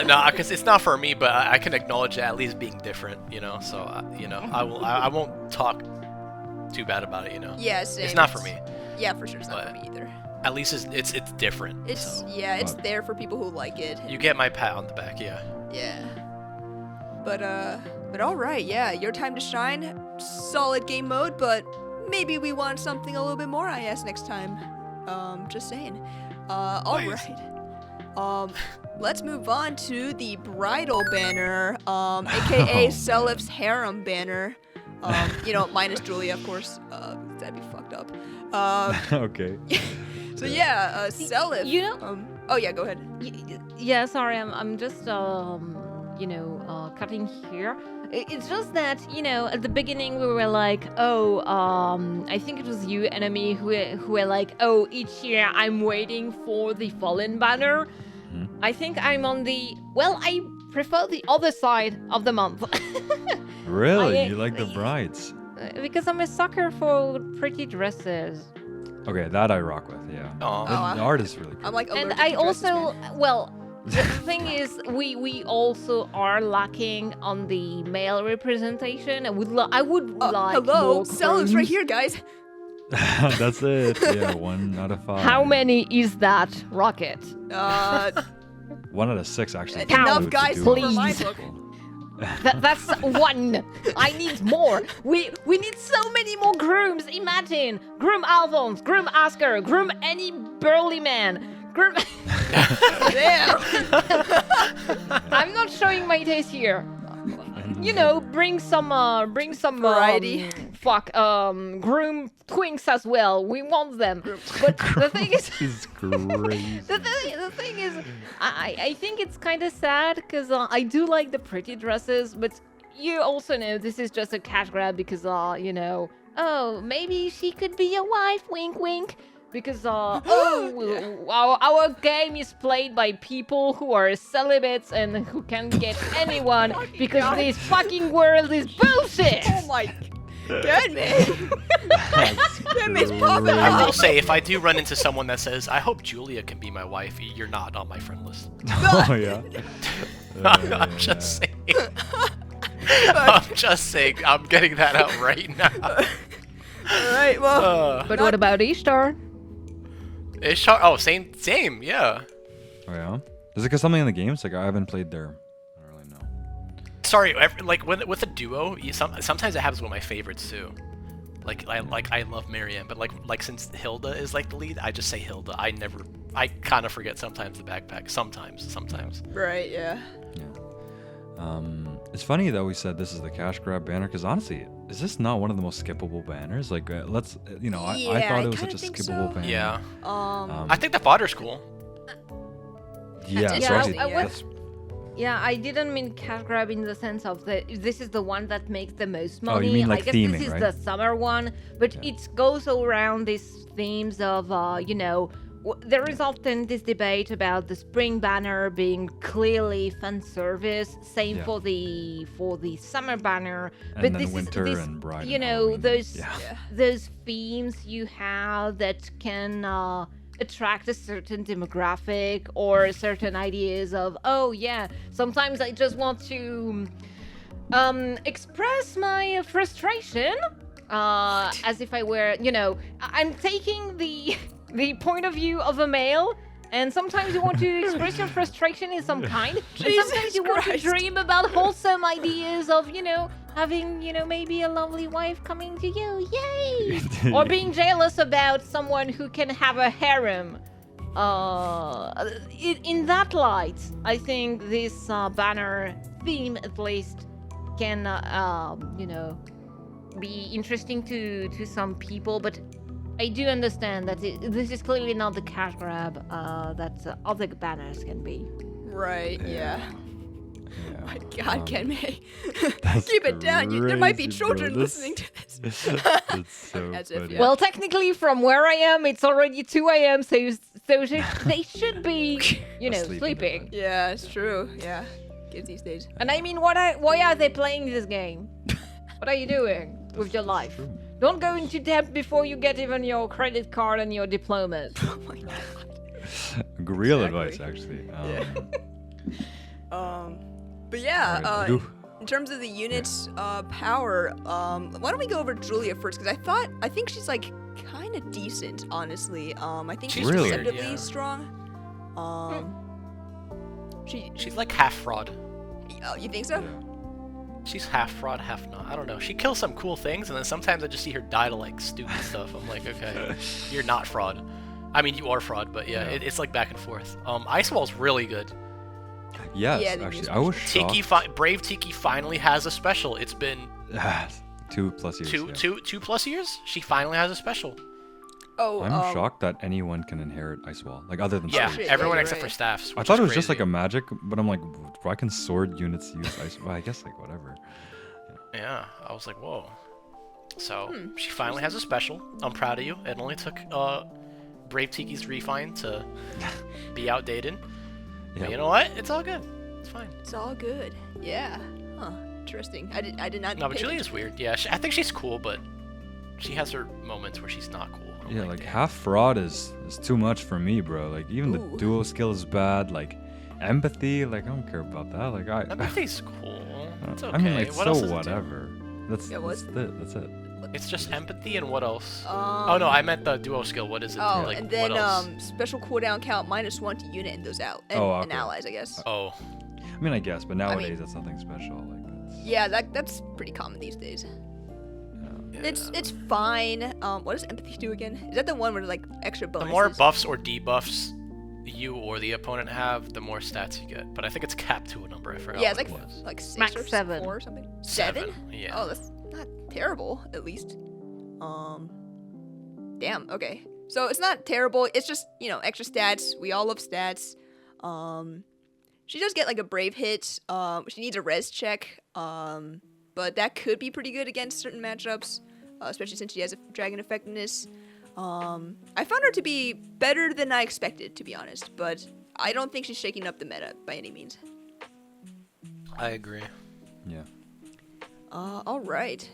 [SPEAKER 3] No, because it's not for me, but I can acknowledge it at least being different. You know, so I won't talk too bad about it. You know.
[SPEAKER 1] Yeah, same.
[SPEAKER 3] It's not for me.
[SPEAKER 1] Yeah, for sure, it's not for
[SPEAKER 3] But-
[SPEAKER 1] me either.
[SPEAKER 3] At least it's different.
[SPEAKER 1] It's
[SPEAKER 3] so.
[SPEAKER 1] it's there for people who like it.
[SPEAKER 3] You get my pat on the back, yeah.
[SPEAKER 1] Yeah. But all right, yeah, your time to shine. Solid game mode, but maybe we want something a little bit more. I ask next time. Just saying. All
[SPEAKER 3] Please.
[SPEAKER 1] right. Let's move on to the Bridal Banner, aka
[SPEAKER 2] Oh,
[SPEAKER 1] Selif's Harem Banner. Minus Julia, of course. That'd be fucked up.
[SPEAKER 2] Okay.
[SPEAKER 1] So yeah, Selif.
[SPEAKER 4] You know-
[SPEAKER 1] Oh yeah, go ahead.
[SPEAKER 4] Yeah, sorry, I'm just cutting here. It's just that at the beginning we were like, I think it was you, ENEMii, who were like, oh, each year I'm waiting for the Fallen Banner.
[SPEAKER 2] Mhm.
[SPEAKER 4] I think I'm on I prefer the other side of the month.
[SPEAKER 2] Really?
[SPEAKER 4] I-
[SPEAKER 2] You like the brides?
[SPEAKER 4] because I'm a sucker for pretty dresses.
[SPEAKER 2] Okay, that I rock with. Yeah.
[SPEAKER 3] Aw.
[SPEAKER 2] The art is really cool.
[SPEAKER 1] I'm like
[SPEAKER 4] And
[SPEAKER 1] allergic
[SPEAKER 4] I
[SPEAKER 1] to dresses,
[SPEAKER 4] also,
[SPEAKER 1] man.
[SPEAKER 4] well, the thing is, we also are lacking on the male representation. I would like
[SPEAKER 1] Hello,
[SPEAKER 4] more
[SPEAKER 1] Celos right
[SPEAKER 4] grooms.
[SPEAKER 1] here, guys.
[SPEAKER 2] That's it. Yeah, 1 out of 5.
[SPEAKER 4] How many is that, Rocket?
[SPEAKER 2] 1 out of 6 actually.
[SPEAKER 1] Enough
[SPEAKER 2] includes
[SPEAKER 1] guys
[SPEAKER 2] the
[SPEAKER 1] for
[SPEAKER 2] duo
[SPEAKER 1] my
[SPEAKER 2] sequel.
[SPEAKER 1] book.
[SPEAKER 4] That's one. I need more. We need so many more grooms. Imagine groom Alphonse, groom Oscar, groom any burly man, groom.
[SPEAKER 1] Damn.
[SPEAKER 4] I'm not showing my taste here. You know, bring some
[SPEAKER 1] Variety.
[SPEAKER 4] groom twinks as well. We want them. But the thing is,
[SPEAKER 2] This is crazy.
[SPEAKER 4] the thing is, I think it's kind of sad because I do like the pretty dresses, but you also know this is just a cash grab because you know, oh, maybe she could be a wife, wink wink. Because our game is played by people who are celibates and who can get anyone because this fucking world is bullshit.
[SPEAKER 1] Oh my KenMei. KenMei's popping
[SPEAKER 3] I will
[SPEAKER 1] off.
[SPEAKER 3] say, if I do run into someone that says, I hope Julia can be my wife, you're not on my friend list.
[SPEAKER 2] Oh yeah.
[SPEAKER 3] I'm just saying. I'm just saying. I'm getting that out right now.
[SPEAKER 1] All right, well,
[SPEAKER 4] But what about Ishtar?
[SPEAKER 3] Oh, same, yeah.
[SPEAKER 2] Oh yeah. Is it because something in the games? Like I haven't played there. I don't really know.
[SPEAKER 3] Sorry, like with a duo, sometimes it happens with my favorites too. I love Marianne, but like since Hilda is like the lead, I just say Hilda. I kind of forget sometimes the backpack. Sometimes.
[SPEAKER 1] right, yeah.
[SPEAKER 2] It's funny that we said this is the cash grab banner because honestly, is this not one of the most skippable banners? Like, let's, I
[SPEAKER 1] Yeah,
[SPEAKER 2] thought
[SPEAKER 1] I
[SPEAKER 2] it was such
[SPEAKER 1] kinda
[SPEAKER 2] a
[SPEAKER 1] think
[SPEAKER 2] skippable
[SPEAKER 1] so.
[SPEAKER 2] banner.
[SPEAKER 3] Yeah.
[SPEAKER 1] Um,
[SPEAKER 3] I think the fodder's cool.
[SPEAKER 2] Yeah,
[SPEAKER 1] That's
[SPEAKER 2] so
[SPEAKER 1] interesting,
[SPEAKER 2] actually,
[SPEAKER 1] yeah.
[SPEAKER 2] that's-
[SPEAKER 4] Yeah, I didn't mean cash grab in the sense of this is the one that makes the most
[SPEAKER 2] Oh,
[SPEAKER 4] money.
[SPEAKER 2] you mean like
[SPEAKER 4] I guess
[SPEAKER 2] theming,
[SPEAKER 4] this is
[SPEAKER 2] right?
[SPEAKER 4] the summer one, but it goes around these themes of, there is often this debate about the spring banner being clearly fan service. Same
[SPEAKER 2] Yeah.
[SPEAKER 4] for the summer banner.
[SPEAKER 2] And
[SPEAKER 4] but
[SPEAKER 2] then
[SPEAKER 4] this
[SPEAKER 2] winter
[SPEAKER 4] is
[SPEAKER 2] and bride
[SPEAKER 4] you
[SPEAKER 2] and
[SPEAKER 4] know
[SPEAKER 2] Halloween.
[SPEAKER 4] those
[SPEAKER 2] Yeah.
[SPEAKER 4] those themes you have that can attract a certain demographic or certain ideas of, oh yeah, sometimes I just want to express my frustration as if I were, I'm taking the point of view of a male. And sometimes you want to express your frustration in some kind. And
[SPEAKER 1] Jesus
[SPEAKER 4] sometimes you want to
[SPEAKER 1] Christ.
[SPEAKER 4] dream about wholesome ideas of, having, maybe a lovely wife coming to you. Yay! Or being jealous about someone who can have a harem. In that light, I think this banner theme, at least, can, be interesting to some people. But I do understand that this is clearly not the cash grab that other banners can be.
[SPEAKER 1] right, yeah.
[SPEAKER 2] Yeah.
[SPEAKER 1] My God, KenMei.
[SPEAKER 2] That's
[SPEAKER 1] Keep it down. There might be
[SPEAKER 2] crazy, bro.
[SPEAKER 1] children
[SPEAKER 2] This-
[SPEAKER 1] listening to this.
[SPEAKER 2] That's so
[SPEAKER 1] As if,
[SPEAKER 2] funny.
[SPEAKER 1] yeah.
[SPEAKER 4] Well, technically, from where I am, it's already 2 a.m., so they should be,
[SPEAKER 2] Asleep.
[SPEAKER 4] sleeping.
[SPEAKER 1] Yeah, it's true. Yeah, kids these days.
[SPEAKER 4] And I mean, why are they playing this game? What are you doing with your life?
[SPEAKER 2] true.
[SPEAKER 4] Don't go into debt before you get even your credit card and your diplomas.
[SPEAKER 1] Oh my God.
[SPEAKER 2] Real
[SPEAKER 1] Exactly.
[SPEAKER 2] advice, actually.
[SPEAKER 1] But yeah,
[SPEAKER 2] Alright, do-
[SPEAKER 1] in terms of the unit's power, why don't we go over Julia first? Because I think she's like kind of decent, honestly. I think she's
[SPEAKER 2] Really?
[SPEAKER 1] deceptively
[SPEAKER 3] Yeah.
[SPEAKER 1] strong.
[SPEAKER 3] She's like half fraud.
[SPEAKER 1] Oh, you think so?
[SPEAKER 3] She's half fraud, half not. I don't know. She kills some cool things, and then sometimes I just see her die to like stupid stuff. I'm like, okay, you're not fraud. I mean, you are fraud, but yeah,
[SPEAKER 2] Yeah.
[SPEAKER 3] it's like back and forth. Ice Wall's really good.
[SPEAKER 2] Yes,
[SPEAKER 1] Yeah, they
[SPEAKER 2] actually,
[SPEAKER 1] use
[SPEAKER 2] I was shocked.
[SPEAKER 3] Brave Tiki finally has a special. It's been
[SPEAKER 2] 2+ years. yeah.
[SPEAKER 3] two plus years. She finally has a special.
[SPEAKER 1] Oh,
[SPEAKER 2] I'm shocked that anyone can inherit Ice Wall, like other than
[SPEAKER 3] Yeah,
[SPEAKER 2] Swords.
[SPEAKER 1] shit,
[SPEAKER 3] everyone
[SPEAKER 1] yeah, you're
[SPEAKER 3] except for
[SPEAKER 1] right.
[SPEAKER 3] staffs.
[SPEAKER 2] I
[SPEAKER 3] which
[SPEAKER 2] thought
[SPEAKER 3] is
[SPEAKER 2] it was just like
[SPEAKER 3] crazy.
[SPEAKER 2] a magic, but I'm like, why can sword units use Ice? Well, I guess like whatever.
[SPEAKER 3] Yeah, I was like, whoa. So she finally has a special. I'm proud of you. It only took Brave Tiki's refine to be outdated.
[SPEAKER 2] Yeah.
[SPEAKER 3] But you know what? It's all good. It's fine.
[SPEAKER 1] it's all good. Yeah. Huh. Interesting. I did not.
[SPEAKER 3] No, but
[SPEAKER 1] pay
[SPEAKER 3] Julia's
[SPEAKER 1] attention.
[SPEAKER 3] weird. Yeah, I think she's cool, but she has her moments where she's not cool. I don't
[SPEAKER 2] Yeah, like
[SPEAKER 3] that.
[SPEAKER 2] half fraud is too much for me, bro. Like even the
[SPEAKER 1] Ooh.
[SPEAKER 2] duo skill is bad. Like empathy, like I don't care about that. Like
[SPEAKER 3] Empathy's cool. It's okay.
[SPEAKER 2] I mean, like
[SPEAKER 3] what else
[SPEAKER 2] so
[SPEAKER 3] does it do?
[SPEAKER 2] whatever. That's
[SPEAKER 1] Yeah,
[SPEAKER 2] that's it. That's it.
[SPEAKER 3] It's just empathy and what else?
[SPEAKER 1] Um,
[SPEAKER 3] Oh no, I meant the duo skill. What is it?
[SPEAKER 1] Oh,
[SPEAKER 3] like,
[SPEAKER 1] and then
[SPEAKER 3] what else?
[SPEAKER 1] special cooldown count -1 to unit and those out and,
[SPEAKER 2] Oh,
[SPEAKER 1] and
[SPEAKER 2] okay.
[SPEAKER 1] allies, I guess.
[SPEAKER 3] Oh,
[SPEAKER 2] I mean, I guess, but nowadays
[SPEAKER 1] mean-
[SPEAKER 2] that's nothing special. Like that's.
[SPEAKER 1] Yeah, that's pretty common these days.
[SPEAKER 3] yeah.
[SPEAKER 1] It's fine. What does empathy do again? Is that the one where like extra
[SPEAKER 3] The
[SPEAKER 1] bonuses?
[SPEAKER 3] more buffs or debuffs you or the opponent have, the more stats you get. But I think it's capped to a number. I forgot.
[SPEAKER 1] Yeah, it's
[SPEAKER 3] what
[SPEAKER 1] like
[SPEAKER 3] it was.
[SPEAKER 1] like 6
[SPEAKER 4] Max
[SPEAKER 1] or
[SPEAKER 4] 7.
[SPEAKER 1] 4 or something. 7?
[SPEAKER 3] Yeah.
[SPEAKER 1] Oh, that's not terrible. At least. Damn. Okay. So it's not terrible. It's just extra stats. We all love stats. She does get like a brave hit. She needs a res check. But that could be pretty good against certain matchups, especially since she has a dragon effectiveness. I found her to be better than I expected, to be honest. But I don't think she's shaking up the meta by any means.
[SPEAKER 3] I agree.
[SPEAKER 2] Yeah.
[SPEAKER 1] All right.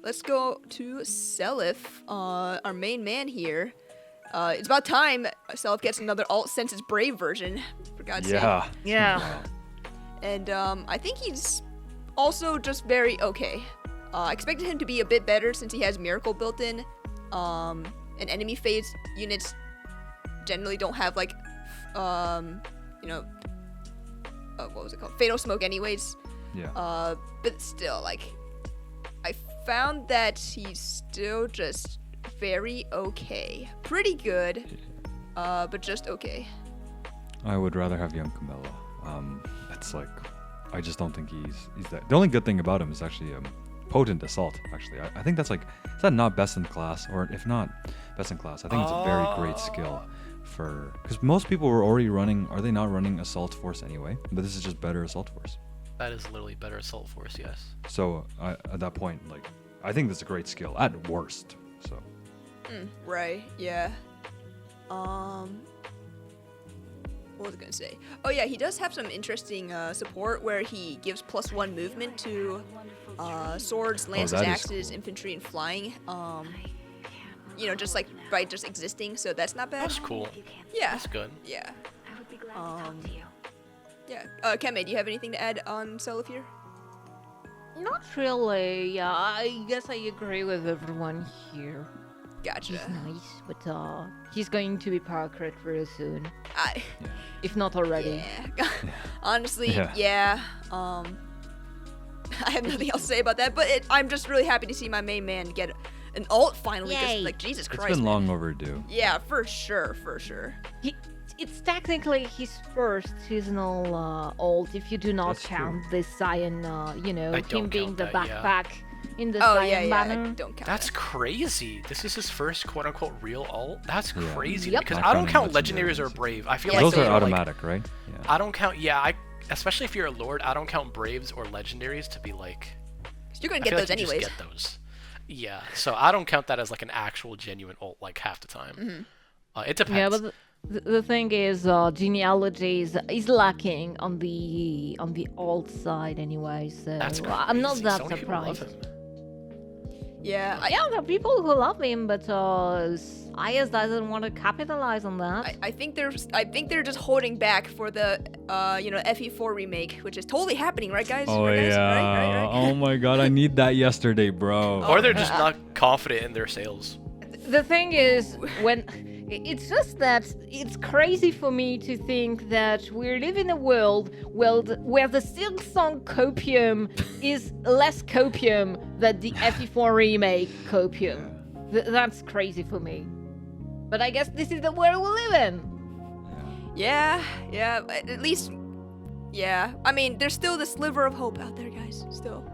[SPEAKER 1] Let's go to Seliph, our main man here. It's about time Seliph gets another alt since its Brave version, for God's sake.
[SPEAKER 2] Yeah.
[SPEAKER 4] Yeah.
[SPEAKER 1] And I think he's also just very okay. I expected him to be a bit better since he has Miracle built in. And enemy phase units generally don't have like, what was it called? Fatal Smoke anyways.
[SPEAKER 2] Yeah.
[SPEAKER 1] But still, like, I found that he's still just very okay. Pretty good, but just okay.
[SPEAKER 2] I would rather have young Camilla. It's like, I just don't think he's that. The only good thing about him is actually potent assault. Actually, I think that's like, is that not best in class, or if not best in class? I think it's a very great skill for, because most people were already running. Are they not running assault force anyway? But this is just better assault force.
[SPEAKER 3] That is literally better assault force. Yes.
[SPEAKER 2] So at that point, like, I think that's a great skill at worst. So.
[SPEAKER 1] Right, yeah. What was I gonna say? Oh yeah, he does have some interesting support where he gives +1 movement to swords, lances,
[SPEAKER 2] that is
[SPEAKER 1] axes, infantry, and flying. Just like by just existing, so that's not bad.
[SPEAKER 3] That's cool.
[SPEAKER 1] Yeah,
[SPEAKER 3] That's good.
[SPEAKER 1] yeah. Yeah. KenMei, do you have anything to add on Seliph here?
[SPEAKER 4] Not really. Yeah, I guess I agree with everyone here.
[SPEAKER 1] Gotcha.
[SPEAKER 4] He's nice, but he's going to be parked real soon,
[SPEAKER 1] I,
[SPEAKER 4] if not already.
[SPEAKER 1] yeah. Honestly,
[SPEAKER 2] Yeah.
[SPEAKER 1] yeah. I have nothing else to say about that, but I'm just really happy to see my main man get an ult finally. 'Cause,
[SPEAKER 4] Yay.
[SPEAKER 1] like, Jesus
[SPEAKER 2] It's
[SPEAKER 1] Christ.
[SPEAKER 2] been
[SPEAKER 1] man.
[SPEAKER 2] long overdue.
[SPEAKER 1] Yeah, for sure, for sure.
[SPEAKER 4] It's technically his first seasonal ult, if you do not
[SPEAKER 2] That's true.
[SPEAKER 4] count the Cyan,
[SPEAKER 3] I
[SPEAKER 4] him
[SPEAKER 3] don't
[SPEAKER 4] being
[SPEAKER 3] count
[SPEAKER 4] the
[SPEAKER 3] that, yeah.
[SPEAKER 4] backpack in the
[SPEAKER 1] Oh
[SPEAKER 4] Cyan
[SPEAKER 1] yeah, yeah. I
[SPEAKER 4] banner.
[SPEAKER 1] don't count.
[SPEAKER 3] That's
[SPEAKER 1] that.
[SPEAKER 3] crazy. This is his first quote-unquote real ult. That's
[SPEAKER 2] Yeah.
[SPEAKER 3] crazy.
[SPEAKER 4] Yep.
[SPEAKER 3] Because
[SPEAKER 2] Not
[SPEAKER 3] I don't count
[SPEAKER 2] counting
[SPEAKER 3] legendaries or
[SPEAKER 2] legendaries.
[SPEAKER 3] brave. I feel
[SPEAKER 1] Yeah,
[SPEAKER 3] like
[SPEAKER 2] Those
[SPEAKER 1] same.
[SPEAKER 2] are
[SPEAKER 3] like,
[SPEAKER 2] automatic, right? Yeah.
[SPEAKER 3] I don't count. Yeah, especially if you're a lord, I don't count braves or legendaries to be like.
[SPEAKER 1] You're gonna
[SPEAKER 3] I
[SPEAKER 1] get
[SPEAKER 3] feel
[SPEAKER 1] those
[SPEAKER 3] like you
[SPEAKER 1] anyways.
[SPEAKER 3] just get those. Yeah, so I don't count that as like an actual genuine ult like half the time. It depends.
[SPEAKER 4] Yeah, but the thing is, genealogy is lacking on the alt side anyway. So
[SPEAKER 3] That's crazy.
[SPEAKER 4] I'm not that
[SPEAKER 3] So many people love
[SPEAKER 4] surprised.
[SPEAKER 3] him.
[SPEAKER 1] Yeah,
[SPEAKER 4] Yeah, there are people who love him, but IS doesn't want to capitalize on that.
[SPEAKER 1] I think they're just holding back for the FE4 remake, which is totally happening, right, guys?
[SPEAKER 2] Oh
[SPEAKER 1] Right, guys?
[SPEAKER 2] yeah.
[SPEAKER 1] Right.
[SPEAKER 2] Oh my god, I need that yesterday, bro.
[SPEAKER 3] Or they're just not confident in their sales.
[SPEAKER 4] The thing is, it's just that it's crazy for me to think that we live in a world where the Silksong copium is less copium than the FE4 remake copium. That's crazy for me. But I guess this is the world we live in.
[SPEAKER 1] Yeah, at least, yeah. I mean, there's still the sliver of hope out there, guys. Still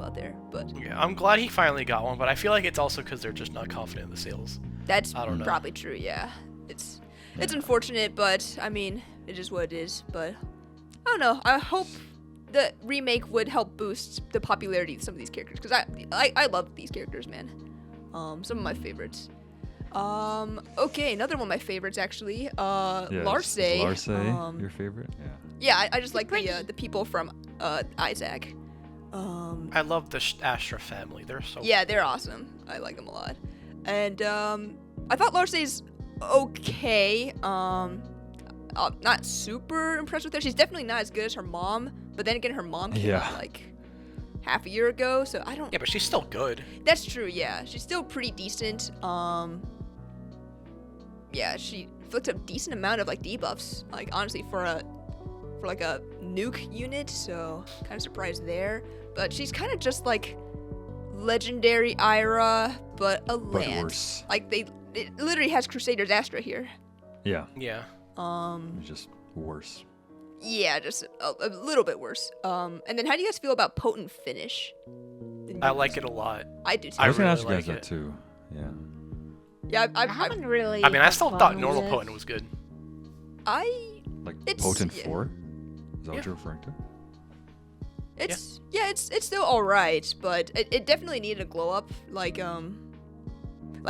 [SPEAKER 1] out there, but
[SPEAKER 3] Yeah, I'm glad he finally got one, but I feel like it's also because they're just not confident in the sales.
[SPEAKER 1] that's
[SPEAKER 3] I don't know.
[SPEAKER 1] probably true. Yeah, it's unfortunate, but I mean, it is what it is. But I don't know. I hope the remake would help boost the popularity of some of these characters because I love these characters, man. Some of my favorites. Okay, another one of my favorites actually.
[SPEAKER 2] Yeah,
[SPEAKER 1] Larce.
[SPEAKER 2] is Larce your favorite? Yeah.
[SPEAKER 1] Yeah, I just like
[SPEAKER 4] pretty.
[SPEAKER 1] the people from Isaac.
[SPEAKER 3] I love the Astra family. They're so
[SPEAKER 1] Yeah, they're awesome. I like them a lot. And I thought Larce's okay. Not super impressed with her. She's definitely not as good as her mom. But then again, her mom came out like half a year ago, so I don't.
[SPEAKER 3] Yeah, but she's still good.
[SPEAKER 1] That's true. Yeah, she's still pretty decent. Yeah, she inflicts a decent amount of like debuffs. Like honestly, for like a nuke unit, so kind of surprised there. But she's kind of just like legendary Ira, but a
[SPEAKER 2] But
[SPEAKER 1] land.
[SPEAKER 2] worse.
[SPEAKER 1] Like it literally has Crusader's Astra here.
[SPEAKER 2] Yeah.
[SPEAKER 3] Yeah.
[SPEAKER 2] It's just worse.
[SPEAKER 1] Yeah, just a little bit worse. And then how do you guys feel about Potent Finish?
[SPEAKER 3] I like it a lot.
[SPEAKER 1] I do too.
[SPEAKER 2] I was gonna
[SPEAKER 3] really
[SPEAKER 2] ask you guys
[SPEAKER 3] like
[SPEAKER 2] that
[SPEAKER 3] it.
[SPEAKER 2] too. Yeah.
[SPEAKER 1] Yeah,
[SPEAKER 4] I haven't really.
[SPEAKER 3] I mean, I
[SPEAKER 4] had
[SPEAKER 3] still
[SPEAKER 4] fun
[SPEAKER 3] thought
[SPEAKER 4] with
[SPEAKER 3] normal
[SPEAKER 4] it.
[SPEAKER 3] potent was good.
[SPEAKER 2] Like
[SPEAKER 1] It's-
[SPEAKER 2] Potent
[SPEAKER 1] yeah.
[SPEAKER 2] 4? Is that
[SPEAKER 3] Yeah.
[SPEAKER 2] what you're referring to?
[SPEAKER 1] It's still all right, but it definitely needed a glow up. Like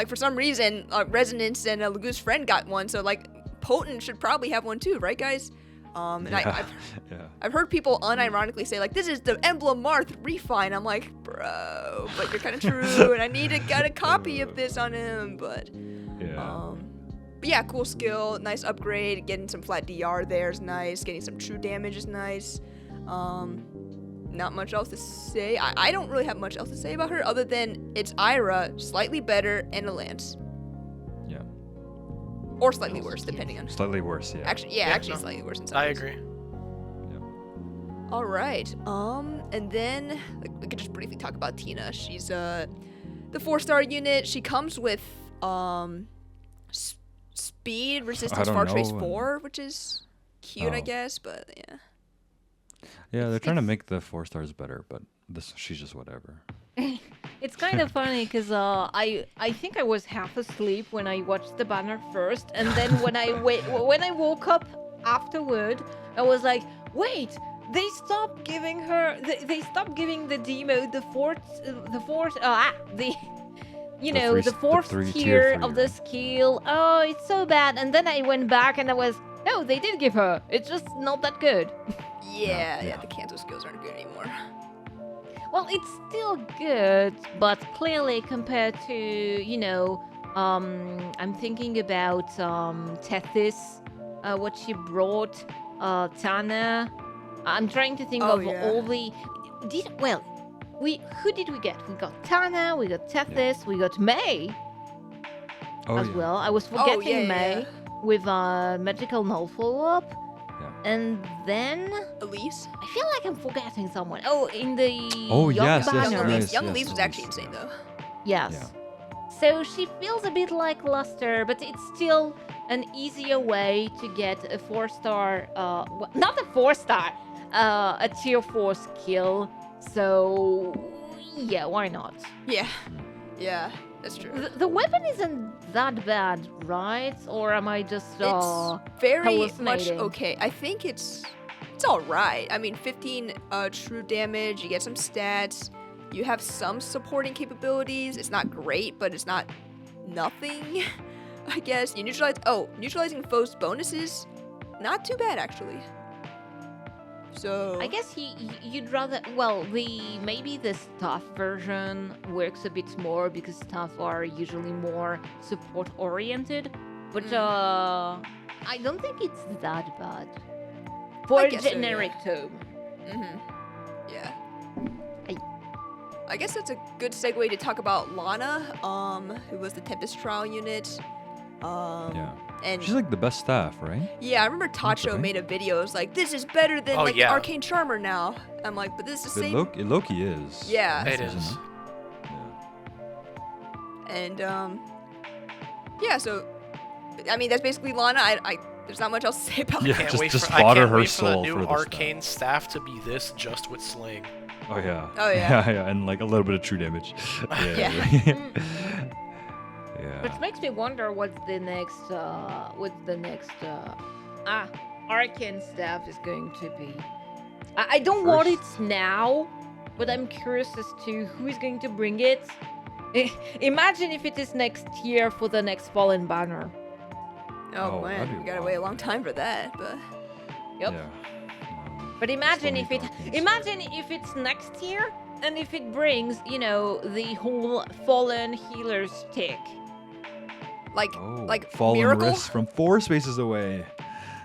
[SPEAKER 1] for some reason, Resonance and Lagu's friend got one, so like Potent should probably have one too, right, guys? And
[SPEAKER 2] Yeah.
[SPEAKER 1] I've heard people unironically say like, this is the Emblem Marth refine. I'm like, bro, but you're kind of true, and I need to get a copy of this on him, but.
[SPEAKER 2] Yeah.
[SPEAKER 1] But yeah, cool skill, nice upgrade. Getting some flat DR there is nice. Getting some true damage is nice. Not much else to say. I don't really have much else to say about her other than it's Ira, slightly better, and a lance.
[SPEAKER 2] Yeah.
[SPEAKER 1] Or slightly worse, depending on.
[SPEAKER 2] Slightly worse, yeah.
[SPEAKER 1] Actually,
[SPEAKER 3] Yeah,
[SPEAKER 1] actually
[SPEAKER 3] no.
[SPEAKER 1] slightly worse in some
[SPEAKER 3] I
[SPEAKER 1] ways.
[SPEAKER 3] agree.
[SPEAKER 1] All right. And then like, we could just briefly talk about Tina. She's the 4-star unit. She comes with speed, resistance,
[SPEAKER 2] don't
[SPEAKER 1] far trace
[SPEAKER 2] know,
[SPEAKER 1] 4, which is cute, I
[SPEAKER 2] Oh.
[SPEAKER 1] guess. But yeah.
[SPEAKER 2] Yeah, they're trying to
[SPEAKER 4] it's-
[SPEAKER 2] make the 4 stars better, but she's just whatever.
[SPEAKER 4] It's kind of funny because I think I was half asleep when I watched the banner first, and then when I woke up afterward, I was like, wait, they stopped giving her they stopped giving the demo the fourth
[SPEAKER 2] three
[SPEAKER 4] tier
[SPEAKER 2] three,
[SPEAKER 4] of the
[SPEAKER 2] right?
[SPEAKER 4] skill. Oh, it's so bad. And then I went back and I was no, they did give her. It's just not that good.
[SPEAKER 1] Yeah, the cancel skills aren't good anymore.
[SPEAKER 4] Well, it's still good, but clearly compared to, I'm thinking about Tethys, what she brought, Tana. I'm trying to think
[SPEAKER 1] Oh,
[SPEAKER 4] of
[SPEAKER 1] yeah.
[SPEAKER 4] all the. Who did we get? We got Tana, we got Tethys, we got Mei
[SPEAKER 2] Oh,
[SPEAKER 4] as
[SPEAKER 2] yeah.
[SPEAKER 4] well. I was
[SPEAKER 1] Oh,
[SPEAKER 4] forgetting
[SPEAKER 1] yeah,
[SPEAKER 4] Mei
[SPEAKER 1] yeah.
[SPEAKER 4] with magical null follow-up.
[SPEAKER 2] Yeah.
[SPEAKER 4] And then
[SPEAKER 1] Elise?
[SPEAKER 4] I feel like I'm forgetting someone. Oh, in the
[SPEAKER 2] Oh,
[SPEAKER 4] Young
[SPEAKER 2] yes, yes,
[SPEAKER 4] Banner.
[SPEAKER 1] Young Elise.
[SPEAKER 2] yes,
[SPEAKER 1] Young
[SPEAKER 2] yes,
[SPEAKER 1] Elise was
[SPEAKER 2] Elise,
[SPEAKER 1] actually insane,
[SPEAKER 2] yeah.
[SPEAKER 1] though.
[SPEAKER 4] Yes.
[SPEAKER 2] Yeah.
[SPEAKER 4] So she feels a bit like Luster, but it's still an easier way to get a 4-star, not a 4-star, a tier 4 skill. So, yeah, why not?
[SPEAKER 1] Yeah. Yeah, that's true.
[SPEAKER 4] The weapon isn't that bad, right? Or am I just,
[SPEAKER 1] It's very much
[SPEAKER 4] hallucinating?
[SPEAKER 1] okay. I think it's all right. I mean, 15 true damage. You get some stats. You have some supporting capabilities. It's not great, but it's not nothing. I guess you neutralizing foes bonuses. Not too bad actually. So
[SPEAKER 4] I guess you'd rather maybe the staff version works a bit more because staff are usually more support oriented, but I don't think it's that bad for
[SPEAKER 1] I
[SPEAKER 4] a
[SPEAKER 1] guess so,
[SPEAKER 4] generic tome.
[SPEAKER 1] Yeah. I guess that's a good segue to talk about Lana, who was the Tempest Trial unit.
[SPEAKER 2] Yeah.
[SPEAKER 1] And
[SPEAKER 2] She's like the best staff, right?
[SPEAKER 1] yeah, I remember Tacho
[SPEAKER 2] right?
[SPEAKER 1] made a video. It was like, this is better than
[SPEAKER 3] Oh,
[SPEAKER 1] like
[SPEAKER 3] yeah.
[SPEAKER 1] Arcane Charmer now. I'm like, but this is the same.
[SPEAKER 2] Loki is.
[SPEAKER 1] Yeah.
[SPEAKER 3] It
[SPEAKER 2] Isn't
[SPEAKER 3] is.
[SPEAKER 2] it? Yeah.
[SPEAKER 1] And yeah, so I mean that's basically Lana. I there's not much else to say about
[SPEAKER 2] Yeah.
[SPEAKER 1] her.
[SPEAKER 3] Can't
[SPEAKER 2] Just-
[SPEAKER 3] wait
[SPEAKER 2] just
[SPEAKER 3] for, I
[SPEAKER 2] fodder
[SPEAKER 3] can't
[SPEAKER 2] her
[SPEAKER 3] wait for the
[SPEAKER 2] soul
[SPEAKER 3] new
[SPEAKER 2] for the
[SPEAKER 3] arcane staff to be this just with sling.
[SPEAKER 2] Oh yeah.
[SPEAKER 1] Oh, yeah.
[SPEAKER 2] Yeah, and like a little bit of true damage.
[SPEAKER 1] Yeah.
[SPEAKER 2] Yeah.
[SPEAKER 4] Which makes me wonder what's the next Arcane staff is going to be. I don't want it now, but I'm curious as to who is going to bring it. Imagine if it is next year for the next Fallen Banner.
[SPEAKER 1] Oh,
[SPEAKER 2] Oh, that'd
[SPEAKER 1] man,
[SPEAKER 2] be
[SPEAKER 1] we gotta
[SPEAKER 2] wild.
[SPEAKER 1] wait a long time for that, but
[SPEAKER 4] Yep.
[SPEAKER 2] Yeah.
[SPEAKER 4] But imagine if
[SPEAKER 2] Stormy
[SPEAKER 4] it,
[SPEAKER 2] Darkness.
[SPEAKER 4] imagine if it's next year, and if it brings, the whole Fallen healer stick.
[SPEAKER 1] like
[SPEAKER 2] Oh,
[SPEAKER 1] like
[SPEAKER 2] fallen
[SPEAKER 1] miracle.
[SPEAKER 2] wrists from 4 spaces away.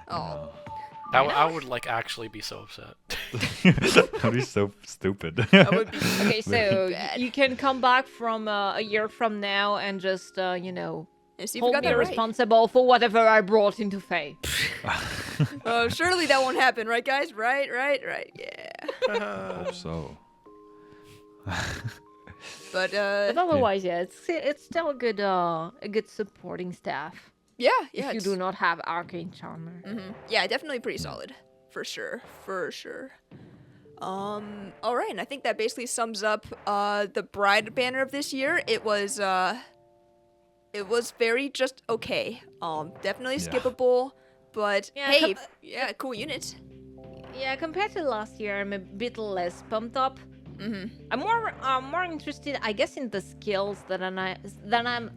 [SPEAKER 1] Oh,
[SPEAKER 3] I would like actually be so upset.
[SPEAKER 2] That'd be so stupid.
[SPEAKER 1] that would be
[SPEAKER 4] Okay, so
[SPEAKER 1] bad.
[SPEAKER 4] you can come back from a year from now and just,
[SPEAKER 1] And see if we
[SPEAKER 4] hold
[SPEAKER 1] got
[SPEAKER 4] me
[SPEAKER 1] that right.
[SPEAKER 4] responsible for whatever I brought into Fae.
[SPEAKER 1] Oh, surely that won't happen, right, guys? Right. Yeah.
[SPEAKER 2] Hope so.
[SPEAKER 1] But
[SPEAKER 4] But otherwise, yeah, it's still a good supporting staff.
[SPEAKER 1] yeah,
[SPEAKER 4] If you
[SPEAKER 1] it's-
[SPEAKER 4] do not have Arcane Charmer.
[SPEAKER 1] Yeah, definitely pretty solid. For sure. All right, and I think that basically sums up the Bride Banner of this year. It was very just okay. Definitely
[SPEAKER 2] Yeah.
[SPEAKER 1] skippable, but
[SPEAKER 4] Yeah,
[SPEAKER 1] hey, yeah, cool unit.
[SPEAKER 4] Yeah, compared to last year, I'm a bit less pumped up. I'm more interested, I guess, in the skills than I'm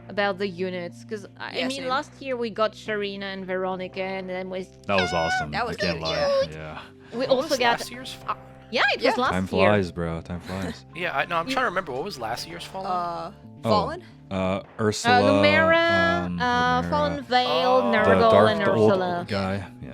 [SPEAKER 4] about the units. Because I
[SPEAKER 1] Yeah,
[SPEAKER 4] mean,
[SPEAKER 1] same.
[SPEAKER 4] last year we got Sharina and Veronica, and then
[SPEAKER 2] That was awesome.
[SPEAKER 1] That was
[SPEAKER 2] I can't
[SPEAKER 1] good,
[SPEAKER 2] lie. Yeah.
[SPEAKER 4] we
[SPEAKER 3] What
[SPEAKER 4] also
[SPEAKER 3] was
[SPEAKER 4] got
[SPEAKER 3] last year's?
[SPEAKER 4] yeah, it
[SPEAKER 1] Yeah.
[SPEAKER 4] was last
[SPEAKER 2] Time
[SPEAKER 4] year.
[SPEAKER 2] flies, bro. Time flies.
[SPEAKER 3] Yeah, I'm trying to remember what was last year's Fallen.
[SPEAKER 1] Fallen.
[SPEAKER 2] Ursula.
[SPEAKER 4] Lumera,
[SPEAKER 2] Lumera,
[SPEAKER 4] Fallen Veil,
[SPEAKER 3] Oh.
[SPEAKER 2] the
[SPEAKER 4] Nurgle,
[SPEAKER 2] dark,
[SPEAKER 4] and
[SPEAKER 2] the old
[SPEAKER 4] Ursula.
[SPEAKER 2] guy. Yeah.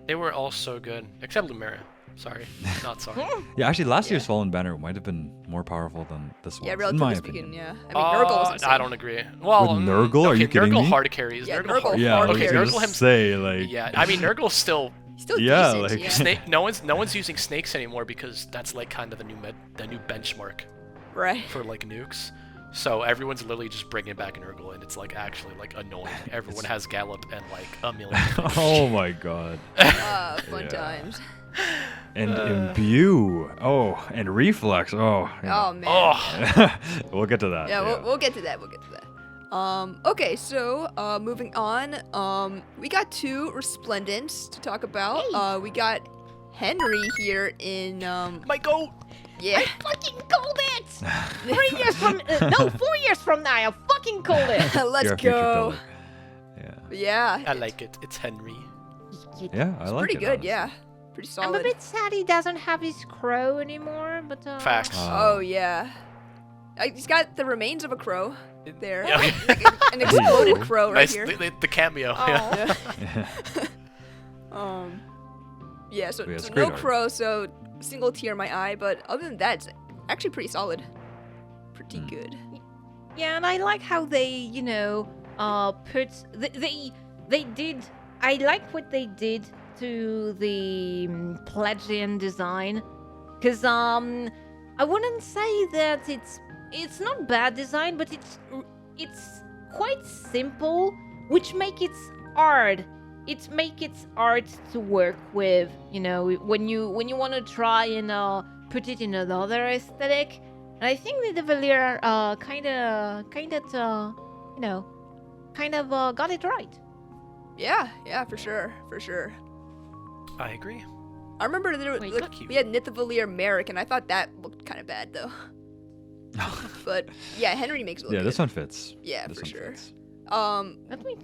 [SPEAKER 3] They were all so good, except Lumera. Sorry, not sorry.
[SPEAKER 2] Yeah, actually, last year's
[SPEAKER 1] Yeah.
[SPEAKER 2] Fallen Banner might have been more powerful than this one.
[SPEAKER 1] Yeah,
[SPEAKER 2] in
[SPEAKER 1] relatively
[SPEAKER 2] my
[SPEAKER 1] speaking,
[SPEAKER 2] opinion.
[SPEAKER 1] yeah. I mean, Nurgle was insane.
[SPEAKER 3] I don't agree. Well,
[SPEAKER 2] With Nurgle? Are
[SPEAKER 3] okay,
[SPEAKER 2] you kidding
[SPEAKER 3] Nurgle
[SPEAKER 2] me?
[SPEAKER 3] hard to carries.
[SPEAKER 1] Yeah,
[SPEAKER 3] Nurgle
[SPEAKER 1] Nurgle
[SPEAKER 3] hard.
[SPEAKER 2] Yeah,
[SPEAKER 1] hard
[SPEAKER 2] I
[SPEAKER 3] okay,
[SPEAKER 2] was
[SPEAKER 1] carries.
[SPEAKER 2] gonna
[SPEAKER 3] Nurgle
[SPEAKER 2] say like.
[SPEAKER 3] Yeah, I mean Nurgle's still.
[SPEAKER 1] Still
[SPEAKER 2] Yeah,
[SPEAKER 1] decent,
[SPEAKER 2] like-
[SPEAKER 1] yeah.
[SPEAKER 3] Snake. No one's using snakes anymore because that's like kind of the new benchmark
[SPEAKER 1] Right.
[SPEAKER 3] for like nukes. So everyone's literally just bringing back Nurgle, and it's like actually like annoying. Everyone has Gallop and like a million.
[SPEAKER 2] Oh my god.
[SPEAKER 1] Fun
[SPEAKER 2] Yeah.
[SPEAKER 1] times.
[SPEAKER 2] And imbue. Oh, and reflex. Oh.
[SPEAKER 1] Oh man.
[SPEAKER 3] Oh,
[SPEAKER 2] We'll get to that.
[SPEAKER 1] Yeah, we'll get to that. Okay, so moving on. We got 2 Resplendents to talk about. We got Henry here in
[SPEAKER 3] my goat.
[SPEAKER 1] yeah.
[SPEAKER 4] Fucking called it! 3 years from no, 4 years from now, I fucking called it.
[SPEAKER 1] Let's
[SPEAKER 2] You're a future
[SPEAKER 1] go.
[SPEAKER 2] pillar.
[SPEAKER 1] Yeah.
[SPEAKER 3] I like it. It's Henry.
[SPEAKER 2] Yeah, I
[SPEAKER 1] It's
[SPEAKER 2] like
[SPEAKER 1] pretty
[SPEAKER 2] it.
[SPEAKER 1] good.
[SPEAKER 2] honestly.
[SPEAKER 1] Yeah. Pretty
[SPEAKER 4] I'm a
[SPEAKER 1] solid.
[SPEAKER 4] bit sad he doesn't have his crow anymore, but
[SPEAKER 3] Facts.
[SPEAKER 1] Oh yeah. He's got the remains of a crow there.
[SPEAKER 3] Yeah, okay.
[SPEAKER 1] Like an exploded
[SPEAKER 2] Ooh.
[SPEAKER 1] crow right
[SPEAKER 3] Nice.
[SPEAKER 1] here.
[SPEAKER 3] The cameo.
[SPEAKER 4] Oh.
[SPEAKER 3] Yeah.
[SPEAKER 1] Yeah. Yeah, so,
[SPEAKER 2] Yeah, it's
[SPEAKER 1] so
[SPEAKER 2] great
[SPEAKER 1] no
[SPEAKER 2] art.
[SPEAKER 1] crow, so single tear in my eye, but other than that, it's actually pretty solid. Pretty good.
[SPEAKER 4] Yeah, and I like how they, put they did. I like what they did to the Pelagian design, because I wouldn't say that it's not bad design, but it's quite simple, which make it hard. It make it hard to work with, when you want to try and put it in another aesthetic. And I think the Devalier kind of got it right.
[SPEAKER 1] Yeah, for sure.
[SPEAKER 3] I agree.
[SPEAKER 1] I remember there,
[SPEAKER 4] Wait,
[SPEAKER 1] like,
[SPEAKER 3] cute.
[SPEAKER 1] we had Nithavalier Merrick, and I thought that looked kind of bad though. But yeah, Henry makes it look
[SPEAKER 2] Yeah,
[SPEAKER 1] good.
[SPEAKER 2] this one fits.
[SPEAKER 1] Yeah,
[SPEAKER 2] This
[SPEAKER 1] for
[SPEAKER 2] one
[SPEAKER 1] sure.
[SPEAKER 2] fits.
[SPEAKER 4] Let me.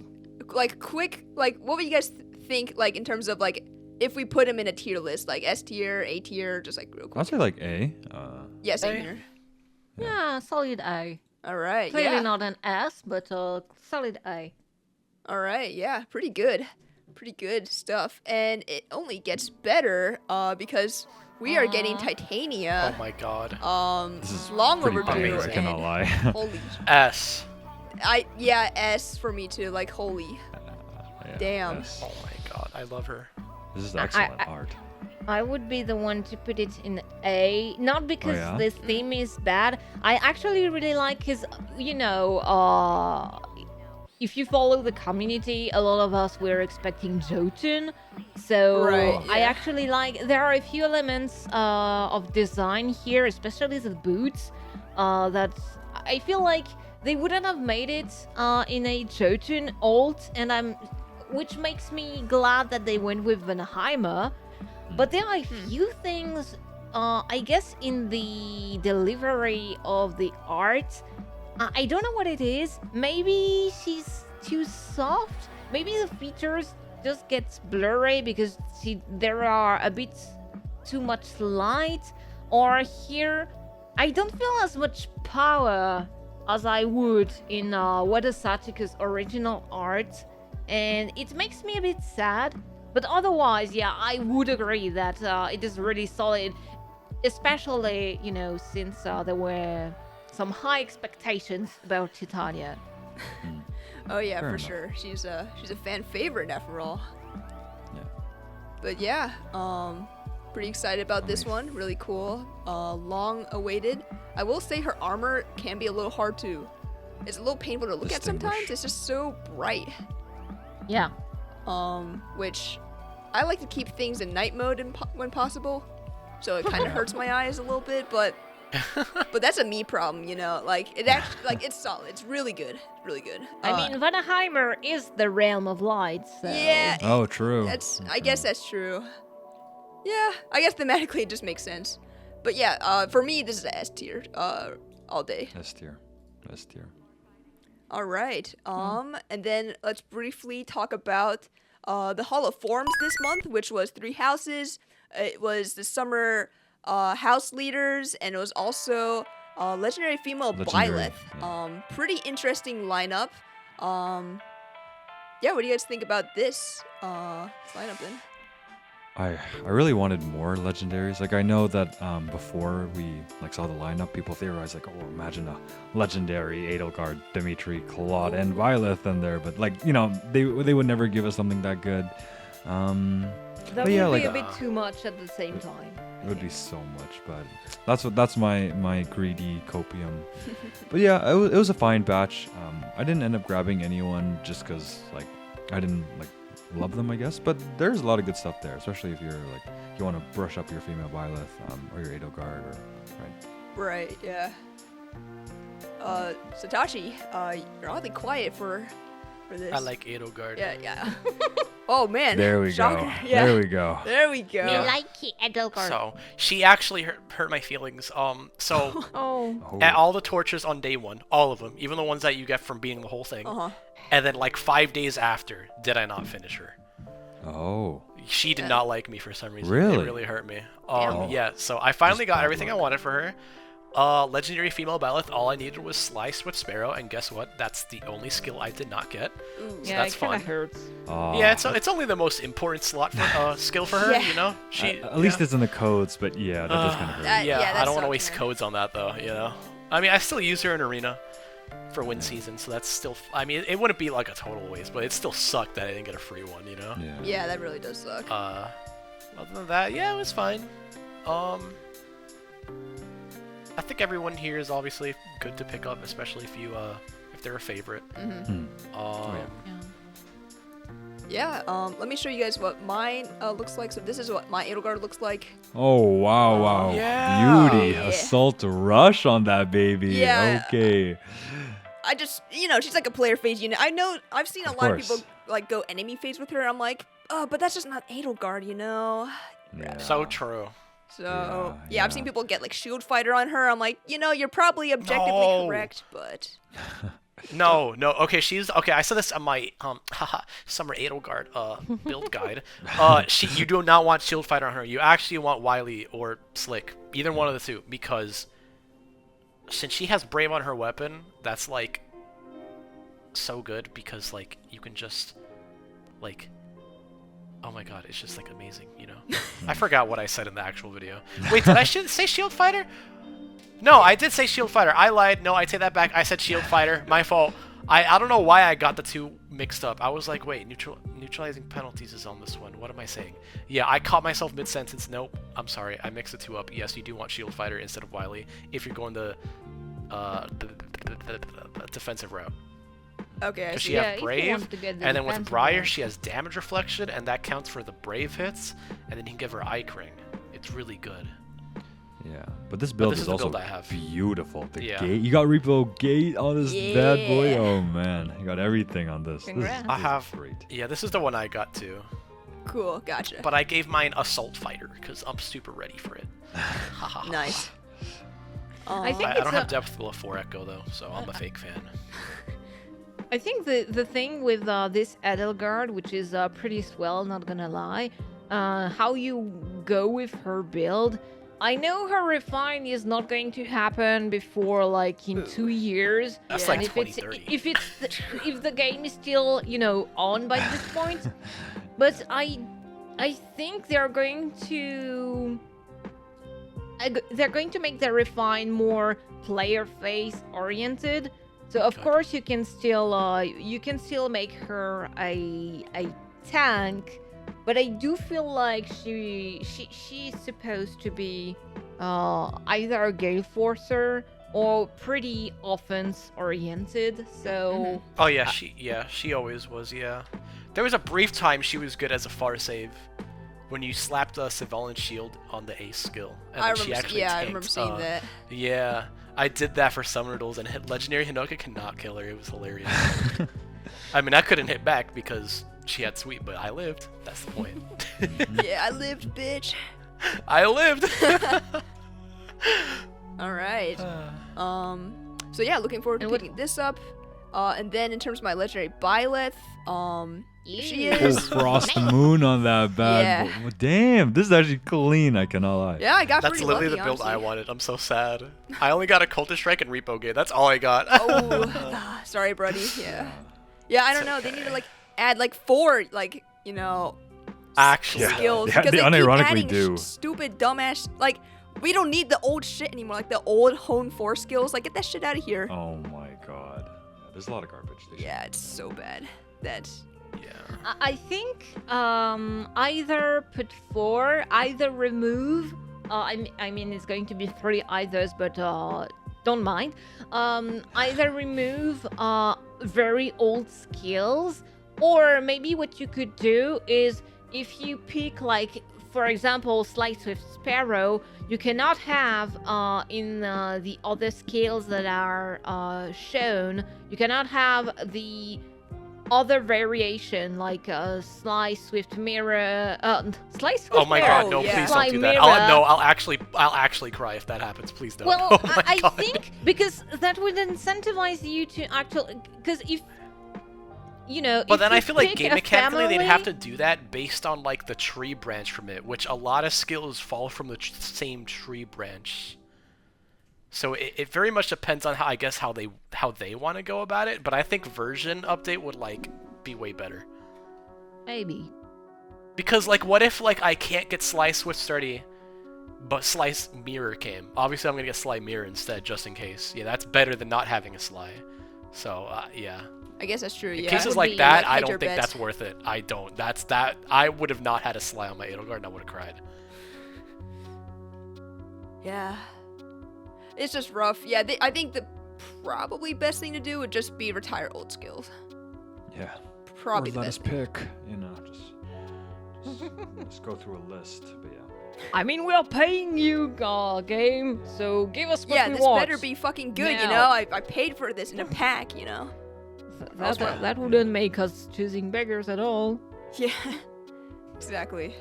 [SPEAKER 1] Like quick, like what would you guys think, like in terms of like if we put him in a tier list, like S tier, A tier, just like real
[SPEAKER 2] I'll
[SPEAKER 1] quick?
[SPEAKER 2] say like A.
[SPEAKER 1] Yeah, same
[SPEAKER 3] A.
[SPEAKER 1] here.
[SPEAKER 4] Yeah, solid A.
[SPEAKER 1] All right,
[SPEAKER 4] Clearly
[SPEAKER 1] yeah.
[SPEAKER 4] not an S, but solid A.
[SPEAKER 1] All right, yeah, pretty good stuff, and it only gets better because we are getting Titania.
[SPEAKER 3] Oh my god.
[SPEAKER 2] This is
[SPEAKER 1] Long
[SPEAKER 2] pretty
[SPEAKER 1] overdue.
[SPEAKER 2] big, I cannot
[SPEAKER 1] and
[SPEAKER 2] lie.
[SPEAKER 1] Holy,
[SPEAKER 3] S.
[SPEAKER 1] S for me too. Like holy,
[SPEAKER 2] Yeah,
[SPEAKER 1] Damn.
[SPEAKER 2] yes.
[SPEAKER 3] Oh my god. I love her.
[SPEAKER 2] This is excellent
[SPEAKER 4] I-
[SPEAKER 2] art.
[SPEAKER 4] I would be the one to put it in A, not because
[SPEAKER 2] yeah?
[SPEAKER 4] the theme is bad. I actually really like his, if you follow the community, a lot of us were expecting Jotun. So
[SPEAKER 1] Right,
[SPEAKER 4] I
[SPEAKER 1] yeah.
[SPEAKER 4] actually like, there are a few elements of design here, especially the boots, that I feel like they wouldn't have made it in a Jotun alt, and which makes me glad that they went with Vanheimer. But there are a few things I guess in the delivery of the art, I don't know what it is. Maybe she's too soft. Maybe the features just gets blurry because there are a bit too much light. Or here, I don't feel as much power as I would in Wada Sachika's original art, and it makes me a bit sad. But otherwise, yeah, I would agree that it is really solid, especially, since there were some high expectations about Titania.
[SPEAKER 1] Oh yeah,
[SPEAKER 2] Fair
[SPEAKER 1] for
[SPEAKER 2] enough.
[SPEAKER 1] sure. She's a fan favorite after all.
[SPEAKER 2] Yeah.
[SPEAKER 1] But yeah, pretty excited about this
[SPEAKER 2] Amazing.
[SPEAKER 1] one. Really cool. Long awaited. I will say her armor can be a little hard to. It's a little painful to look at sometimes.
[SPEAKER 2] Distinguish.
[SPEAKER 1] It's just so bright.
[SPEAKER 4] Yeah.
[SPEAKER 1] Which I like to keep things in night mode when possible. So it kind of hurts my eyes a little bit, but that's a me problem, Like it actually, like it's solid. It's really good. Really good.
[SPEAKER 4] I mean, Vanaheimer is the realm of light, so...
[SPEAKER 1] yeah.
[SPEAKER 2] Oh, true.
[SPEAKER 1] I guess that's true. Yeah, I guess thematically it just makes sense. But yeah, for me this is a S tier. All day.
[SPEAKER 2] S tier. S tier.
[SPEAKER 1] All right. And then let's briefly talk about the Hall of Forms this month, which was 3 houses. It was the summer house leaders, and it was also legendary female
[SPEAKER 2] Legendary,
[SPEAKER 1] Byleth.
[SPEAKER 2] yeah.
[SPEAKER 1] Pretty interesting lineup. Yeah, what do you guys think about this lineup then?
[SPEAKER 2] I really wanted more legendaries. Like I know that before we saw the lineup, people theorized oh, imagine a legendary Edelgard, Dimitri, Claude, and Violet in there. But they would never give us something that good.
[SPEAKER 4] That
[SPEAKER 2] But
[SPEAKER 4] would
[SPEAKER 2] yeah,
[SPEAKER 4] be a bit too much at the same time.
[SPEAKER 2] it would be so much. But that's my greedy copium. But yeah, it was a fine batch. I didn't end up grabbing anyone just because I didn't love them, I guess. But there's a lot of good stuff there, especially if you're you want to brush up your female Byleth or your Edelgard, or right.
[SPEAKER 1] Right, yeah. SatachI, you're oddly quiet for this.
[SPEAKER 3] I like Edelgard.
[SPEAKER 1] Yeah. Oh man.
[SPEAKER 2] There we
[SPEAKER 1] Shocker.
[SPEAKER 2] go.
[SPEAKER 1] Yeah.
[SPEAKER 2] There we go.
[SPEAKER 1] There we go.
[SPEAKER 3] Yeah.
[SPEAKER 4] like it, Edelgard.
[SPEAKER 3] So she actually hurt my feelings. So
[SPEAKER 4] Oh.
[SPEAKER 3] at all the tortures on day 1, all of them, even the ones that you get from beating the whole thing, and then 5 days after, did I not finish her?
[SPEAKER 2] Oh.
[SPEAKER 3] She did not like me for some reason.
[SPEAKER 2] Really?
[SPEAKER 3] It really hurt me.
[SPEAKER 1] Damn.
[SPEAKER 3] Yeah, so I finally
[SPEAKER 2] Just
[SPEAKER 3] got
[SPEAKER 2] bad
[SPEAKER 3] everything I
[SPEAKER 2] luck.
[SPEAKER 3] wanted for her. Legendary female Byleth, all I needed was Slice with Sparrow, and guess what? That's the only skill I did not get.
[SPEAKER 1] Ooh.
[SPEAKER 3] So
[SPEAKER 4] Yeah,
[SPEAKER 3] that's
[SPEAKER 4] it kind
[SPEAKER 3] fun.
[SPEAKER 4] of hurts.
[SPEAKER 3] Yeah, it's only the most important slot for skill for her,
[SPEAKER 1] Yeah.
[SPEAKER 3] She
[SPEAKER 2] At least it's in the codes, but yeah, that does kind of hurt.
[SPEAKER 1] That-
[SPEAKER 3] yeah,
[SPEAKER 1] yeah, that
[SPEAKER 3] I don't want to
[SPEAKER 1] sucks,
[SPEAKER 3] waste
[SPEAKER 1] man.
[SPEAKER 3] codes on that though, I mean, I still use her in arena for win season, so that's still. I mean, it wouldn't be a total waste, but it still sucked that I didn't get a free one,
[SPEAKER 2] Yeah.
[SPEAKER 1] Yeah, that really does suck.
[SPEAKER 3] Other than that, yeah, it was fine. I think everyone here is obviously good to pick up, especially if they're a favorite.
[SPEAKER 2] Hmm. Oh, yeah.
[SPEAKER 1] Yeah, let me show you guys what mine looks like. So this is what my Edelgard looks like.
[SPEAKER 2] Oh wow!
[SPEAKER 3] Yeah.
[SPEAKER 2] Beauty,
[SPEAKER 1] Yeah.
[SPEAKER 2] assault rush on that baby.
[SPEAKER 1] Yeah.
[SPEAKER 2] Okay.
[SPEAKER 1] I just, she's like a player phase unit. I know, I've seen a
[SPEAKER 2] Of
[SPEAKER 1] lot of people
[SPEAKER 2] course.
[SPEAKER 1] go enemy phase with her. I'm like, oh, but that's just not Edelgard,
[SPEAKER 2] Yeah.
[SPEAKER 3] So true.
[SPEAKER 1] So,
[SPEAKER 2] Yeah,
[SPEAKER 1] I've seen people get shield fighter on her. I'm like, you're probably objectively
[SPEAKER 3] No.
[SPEAKER 1] correct, but
[SPEAKER 3] No. Okay, I said this on my Summer Edelgard build guide. You do not want Shield Fighter on her. You actually want Wily or Slick, either one of the two, because since she has Brave on her weapon, that's so good because you can just oh my god, it's just amazing, I forgot what I said in the actual video. Wait, did I say Shield Fighter? No, I did say Shield Fighter. I lied. No, I take that back. I said Shield Fighter. My fault. I don't know why I got the two mixed up. I was like, wait, neutralizing penalties is on this one. What am I saying? Yeah, I caught myself mid-sentence. Nope. I'm sorry. I mixed the two up. Yes, you do want Shield Fighter instead of Wily if you're going the defensive route.
[SPEAKER 1] okay, I
[SPEAKER 3] Because
[SPEAKER 1] see.
[SPEAKER 3] she
[SPEAKER 4] Yeah,
[SPEAKER 3] has
[SPEAKER 4] if you
[SPEAKER 3] Brave,
[SPEAKER 4] want to get the
[SPEAKER 3] and then with
[SPEAKER 4] defensive
[SPEAKER 3] Briar,
[SPEAKER 4] route.
[SPEAKER 3] she has Damage Reflection, and that counts for the Brave hits, and then you can give her Ike Ring. It's really good.
[SPEAKER 2] Yeah, but this build
[SPEAKER 3] this
[SPEAKER 2] is
[SPEAKER 3] is the
[SPEAKER 2] also
[SPEAKER 3] build I have.
[SPEAKER 2] beautiful. The
[SPEAKER 3] Yeah.
[SPEAKER 2] gate, you got Repo Gate on this bad boy.
[SPEAKER 1] Yeah.
[SPEAKER 2] Oh man, you got everything on this.
[SPEAKER 4] Congrats.
[SPEAKER 3] I have.
[SPEAKER 2] great.
[SPEAKER 3] Yeah, this is the one I got too.
[SPEAKER 1] Cool, gotcha.
[SPEAKER 3] But I gave mine Assault Fighter because I'm super ready for it.
[SPEAKER 1] Nice.
[SPEAKER 4] I think
[SPEAKER 3] I
[SPEAKER 4] it's
[SPEAKER 3] don't have depth below 4 Echo though, so I'm a fake fan.
[SPEAKER 4] I think the thing with this Edelgard, which is pretty swell, not gonna lie, how you go with her build. I know her refine is not going to happen before like in 2 years.
[SPEAKER 3] That's
[SPEAKER 1] Yeah.
[SPEAKER 3] like
[SPEAKER 4] And if
[SPEAKER 3] 2030.
[SPEAKER 4] if the game is still on by this point, but I think they're going to make the refine more player face oriented. So of
[SPEAKER 3] Okay.
[SPEAKER 4] course you can still make her a tank, but I do feel like she's supposed to be either a Gale Forcer or pretty offense oriented. So
[SPEAKER 3] Oh yeah, she always was. Yeah, there was a brief time she was good as a far save when you slapped a Sylvanas shield on the ace skill, and
[SPEAKER 1] I
[SPEAKER 3] then she
[SPEAKER 1] remember.
[SPEAKER 3] actually
[SPEAKER 1] Yeah, I
[SPEAKER 3] tanked,
[SPEAKER 1] remember seeing that.
[SPEAKER 3] Yeah, I did that for Summoner Duels, and Legendary Hinoka cannot kill her. It was hilarious. I mean, I couldn't hit back because she had sweep, but I lived. That's the point.
[SPEAKER 1] Yeah, I lived, bitch.
[SPEAKER 3] I lived.
[SPEAKER 1] All right. So yeah, looking forward to
[SPEAKER 4] And what-
[SPEAKER 1] picking this up. And then in terms of my legendary Byleth, she
[SPEAKER 4] Ew.
[SPEAKER 2] Oh,
[SPEAKER 1] is.
[SPEAKER 2] Frost Moon on that bad.
[SPEAKER 1] Yeah.
[SPEAKER 2] boy. Damn, this is actually clean. I cannot lie.
[SPEAKER 1] Yeah, I got
[SPEAKER 3] That's
[SPEAKER 1] pretty
[SPEAKER 3] literally
[SPEAKER 1] lucky,
[SPEAKER 3] the build I
[SPEAKER 1] honestly.
[SPEAKER 3] wanted. I'm so sad. I only got a Cultist Strike and Repo Gate. That's all I got.
[SPEAKER 1] Oh, sorry, buddy. Yeah. Yeah, I don't
[SPEAKER 3] It's
[SPEAKER 1] know. They need to
[SPEAKER 3] okay.
[SPEAKER 1] like add like 4
[SPEAKER 3] Actually,
[SPEAKER 2] Yeah.
[SPEAKER 1] skills
[SPEAKER 2] Yeah,
[SPEAKER 1] because
[SPEAKER 2] they
[SPEAKER 1] they keep
[SPEAKER 2] unironically
[SPEAKER 1] adding
[SPEAKER 2] do.
[SPEAKER 1] stupid dumbass like. We don't need the old shit anymore, like the old Hone 4 skills. Like, get that shit out of here.
[SPEAKER 2] Oh my god. Yeah, there's a lot of garbage. They should-
[SPEAKER 1] Yeah, it's so bad. That's
[SPEAKER 3] yeah.
[SPEAKER 4] I think either put 4, either remove. I mean it's going to be 3 eithers, but don't mind. Either remove very old skills, or maybe what you could do is if you pick like, for example, Slice with Sparrow, you cannot have in the other skills that are shown. You cannot have the other variation like Slice Swift Mirror, Slice Swift
[SPEAKER 3] Oh my
[SPEAKER 4] Mirror.
[SPEAKER 3] god, no,
[SPEAKER 1] yeah.
[SPEAKER 3] please
[SPEAKER 4] Fly
[SPEAKER 3] don't do that.
[SPEAKER 4] mirror.
[SPEAKER 3] No, I'll actually cry if that happens. Please don't.
[SPEAKER 4] Well,
[SPEAKER 3] Oh my
[SPEAKER 4] I
[SPEAKER 3] God.
[SPEAKER 4] think because that would incentivize you to actually, because if
[SPEAKER 3] But
[SPEAKER 4] if
[SPEAKER 3] then
[SPEAKER 4] you
[SPEAKER 3] I feel like
[SPEAKER 4] pick
[SPEAKER 3] game
[SPEAKER 4] a
[SPEAKER 3] mechanically they'd have to
[SPEAKER 4] family-
[SPEAKER 3] do that based on like the tree branch from it, which a lot of skills fall from the same tree branch. So it very much depends on how they want to go about it. But I think version update would like be way better.
[SPEAKER 4] maybe.
[SPEAKER 3] Because like what if like I can't get Slice with Sturdy, but Slice Mirror came? Obviously I'm gonna get Sly Mirror instead just in case. Yeah, that's better than not having a Sly. So yeah.
[SPEAKER 1] I guess that's true.
[SPEAKER 3] In
[SPEAKER 1] Yeah.
[SPEAKER 3] cases
[SPEAKER 4] would
[SPEAKER 3] like
[SPEAKER 4] be,
[SPEAKER 3] that,
[SPEAKER 1] like,
[SPEAKER 3] I
[SPEAKER 1] hedge
[SPEAKER 3] don't
[SPEAKER 1] your
[SPEAKER 3] think
[SPEAKER 1] bets.
[SPEAKER 3] that's worth it. I don't. I would have not had a Sly on my Edelgard and I would have cried.
[SPEAKER 1] Yeah. It's just rough. Yeah, I think the probably best thing to do would just be retire old skills.
[SPEAKER 2] Yeah.
[SPEAKER 1] Probably
[SPEAKER 2] Or
[SPEAKER 1] the
[SPEAKER 2] let us
[SPEAKER 1] best.
[SPEAKER 2] pick. Just go through a list. But yeah.
[SPEAKER 4] I mean, we're paying you, game, so give us what
[SPEAKER 1] Yeah,
[SPEAKER 4] we
[SPEAKER 1] this
[SPEAKER 4] want.
[SPEAKER 1] better be fucking good, you
[SPEAKER 4] Now.
[SPEAKER 1] know? I paid for this in a pack, you know?
[SPEAKER 4] That wouldn't make us choosing beggars at all.
[SPEAKER 1] Yeah. Exactly.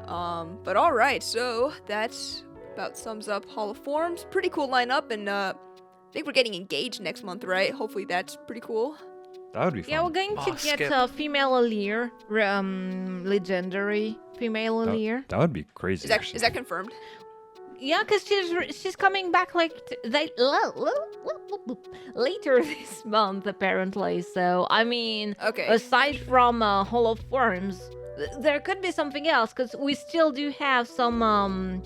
[SPEAKER 1] But alright, so that's about sums up Hall of Forms. Pretty cool lineup, and I think we're getting engaged next month, right? Hopefully that's pretty cool.
[SPEAKER 2] That would be fun.
[SPEAKER 4] Yeah, we're going to
[SPEAKER 3] Oh,
[SPEAKER 4] get
[SPEAKER 3] skip.
[SPEAKER 4] a female Allir, legendary female Allir.
[SPEAKER 2] That would be crazy.
[SPEAKER 1] Is that
[SPEAKER 2] actually.
[SPEAKER 1] is that confirmed?
[SPEAKER 4] Yeah, because she's coming back like later this month apparently. So I mean,
[SPEAKER 1] Okay.
[SPEAKER 4] aside from Hall of Forms, there could be something else because we still do have some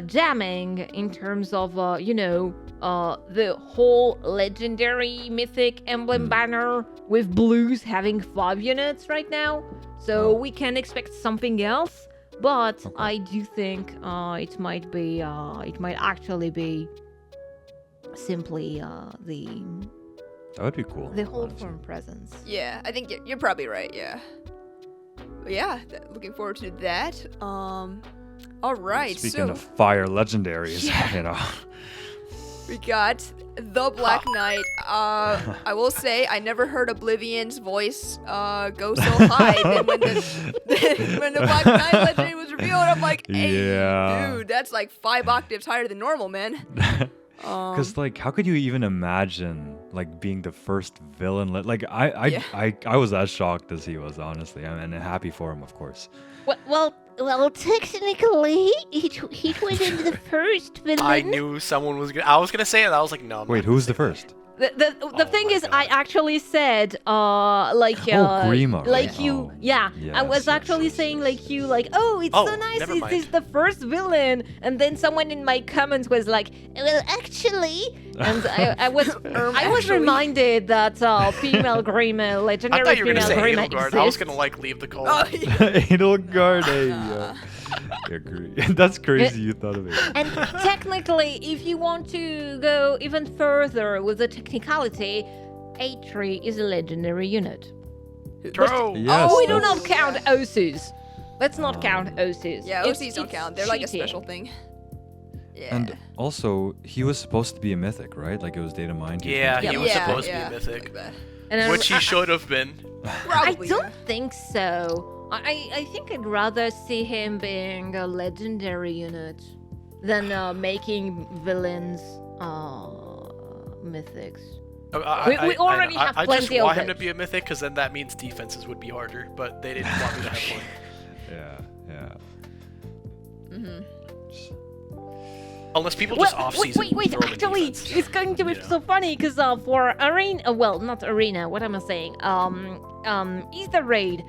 [SPEAKER 4] jamming in terms of the whole legendary mythic emblem banner with blues having 5 units right now. So we can expect something else. But
[SPEAKER 2] Okay.
[SPEAKER 4] I do think it might actually be simply
[SPEAKER 2] That would be cool.
[SPEAKER 4] the whole
[SPEAKER 2] honestly.
[SPEAKER 4] form presence.
[SPEAKER 1] Yeah, I think you're probably right, yeah. But yeah, looking forward to that. Alright,
[SPEAKER 2] Speaking
[SPEAKER 1] so...
[SPEAKER 2] of fire legendaries,
[SPEAKER 1] Yeah.
[SPEAKER 2] you know.
[SPEAKER 1] We got the Black Knight. I will say I never heard Oblivion's voice go so high than when the Black Knight legendary was revealed. I'm like, hey,
[SPEAKER 2] Yeah.
[SPEAKER 1] dude, that's like 5 octaves higher than normal, man.
[SPEAKER 2] Because like, how could you even imagine like being the first villain? I was as shocked as he was, honestly, and happy for him, of course.
[SPEAKER 4] Well, technically, he was in the first villain.
[SPEAKER 3] I knew someone was gonna. I was gonna say it. I was like, no. I'm
[SPEAKER 2] Wait,
[SPEAKER 3] not
[SPEAKER 2] who's
[SPEAKER 3] gonna
[SPEAKER 2] the
[SPEAKER 3] say
[SPEAKER 2] first?
[SPEAKER 4] The thing
[SPEAKER 3] my
[SPEAKER 4] is,
[SPEAKER 3] God.
[SPEAKER 4] I actually said,
[SPEAKER 2] Grima,
[SPEAKER 4] like
[SPEAKER 2] right?
[SPEAKER 4] you,
[SPEAKER 2] Oh,
[SPEAKER 4] yeah. I
[SPEAKER 2] yes,
[SPEAKER 4] was
[SPEAKER 2] yes,
[SPEAKER 4] actually
[SPEAKER 2] yes,
[SPEAKER 4] saying
[SPEAKER 2] yes.
[SPEAKER 4] like you, like, oh, it's
[SPEAKER 3] Oh,
[SPEAKER 4] so nice.
[SPEAKER 3] never
[SPEAKER 4] Is
[SPEAKER 3] mind.
[SPEAKER 4] this the first villain? And then someone in my comments was like, well, actually, and I was
[SPEAKER 1] Actually.
[SPEAKER 4] reminded that female Grima,
[SPEAKER 3] I
[SPEAKER 4] legendary
[SPEAKER 3] thought you were gonna
[SPEAKER 4] female
[SPEAKER 3] say
[SPEAKER 4] Grima
[SPEAKER 3] Edelgard. I was
[SPEAKER 4] exists.
[SPEAKER 3] gonna like leave the call.
[SPEAKER 1] Oh, yeah.
[SPEAKER 2] Edelgard, hey, I agree. That's crazy you thought of it.
[SPEAKER 4] And technically, if you want to go even further with the technicality, A3 is a legendary unit.
[SPEAKER 3] True.
[SPEAKER 2] Yes,
[SPEAKER 4] Oh, we do
[SPEAKER 2] that's-
[SPEAKER 4] not count OCs. Let's not count OCs.
[SPEAKER 1] Yeah,
[SPEAKER 4] It's-
[SPEAKER 1] OCs don't
[SPEAKER 4] it's
[SPEAKER 1] count. They're like a
[SPEAKER 4] cheating.
[SPEAKER 1] special thing. Yeah.
[SPEAKER 2] And also, he was supposed to be a mythic, right? Like it was data mined. he was
[SPEAKER 3] Yeah,
[SPEAKER 2] meant to
[SPEAKER 3] he
[SPEAKER 2] be-
[SPEAKER 3] was
[SPEAKER 1] yeah,
[SPEAKER 3] supposed to be
[SPEAKER 1] yeah,
[SPEAKER 3] a mythic.
[SPEAKER 1] like that.
[SPEAKER 4] And
[SPEAKER 3] Which he should have been.
[SPEAKER 1] Probably.
[SPEAKER 4] I don't think so. I think I'd rather see him being a legendary unit than making villains mythics. We already have
[SPEAKER 3] I
[SPEAKER 4] plenty
[SPEAKER 3] just
[SPEAKER 4] of
[SPEAKER 3] want him
[SPEAKER 4] it.
[SPEAKER 3] to be a mythic because then that means defenses would be harder, but they didn't want me to have one.
[SPEAKER 2] Yeah.
[SPEAKER 1] Mm-hmm.
[SPEAKER 3] Unless people just off-season
[SPEAKER 4] Wait,
[SPEAKER 3] throw him in
[SPEAKER 4] actually,
[SPEAKER 3] defense.
[SPEAKER 4] it's going to be
[SPEAKER 3] Yeah.
[SPEAKER 4] so funny because for arena, well, not arena, what am I saying? Ether raid,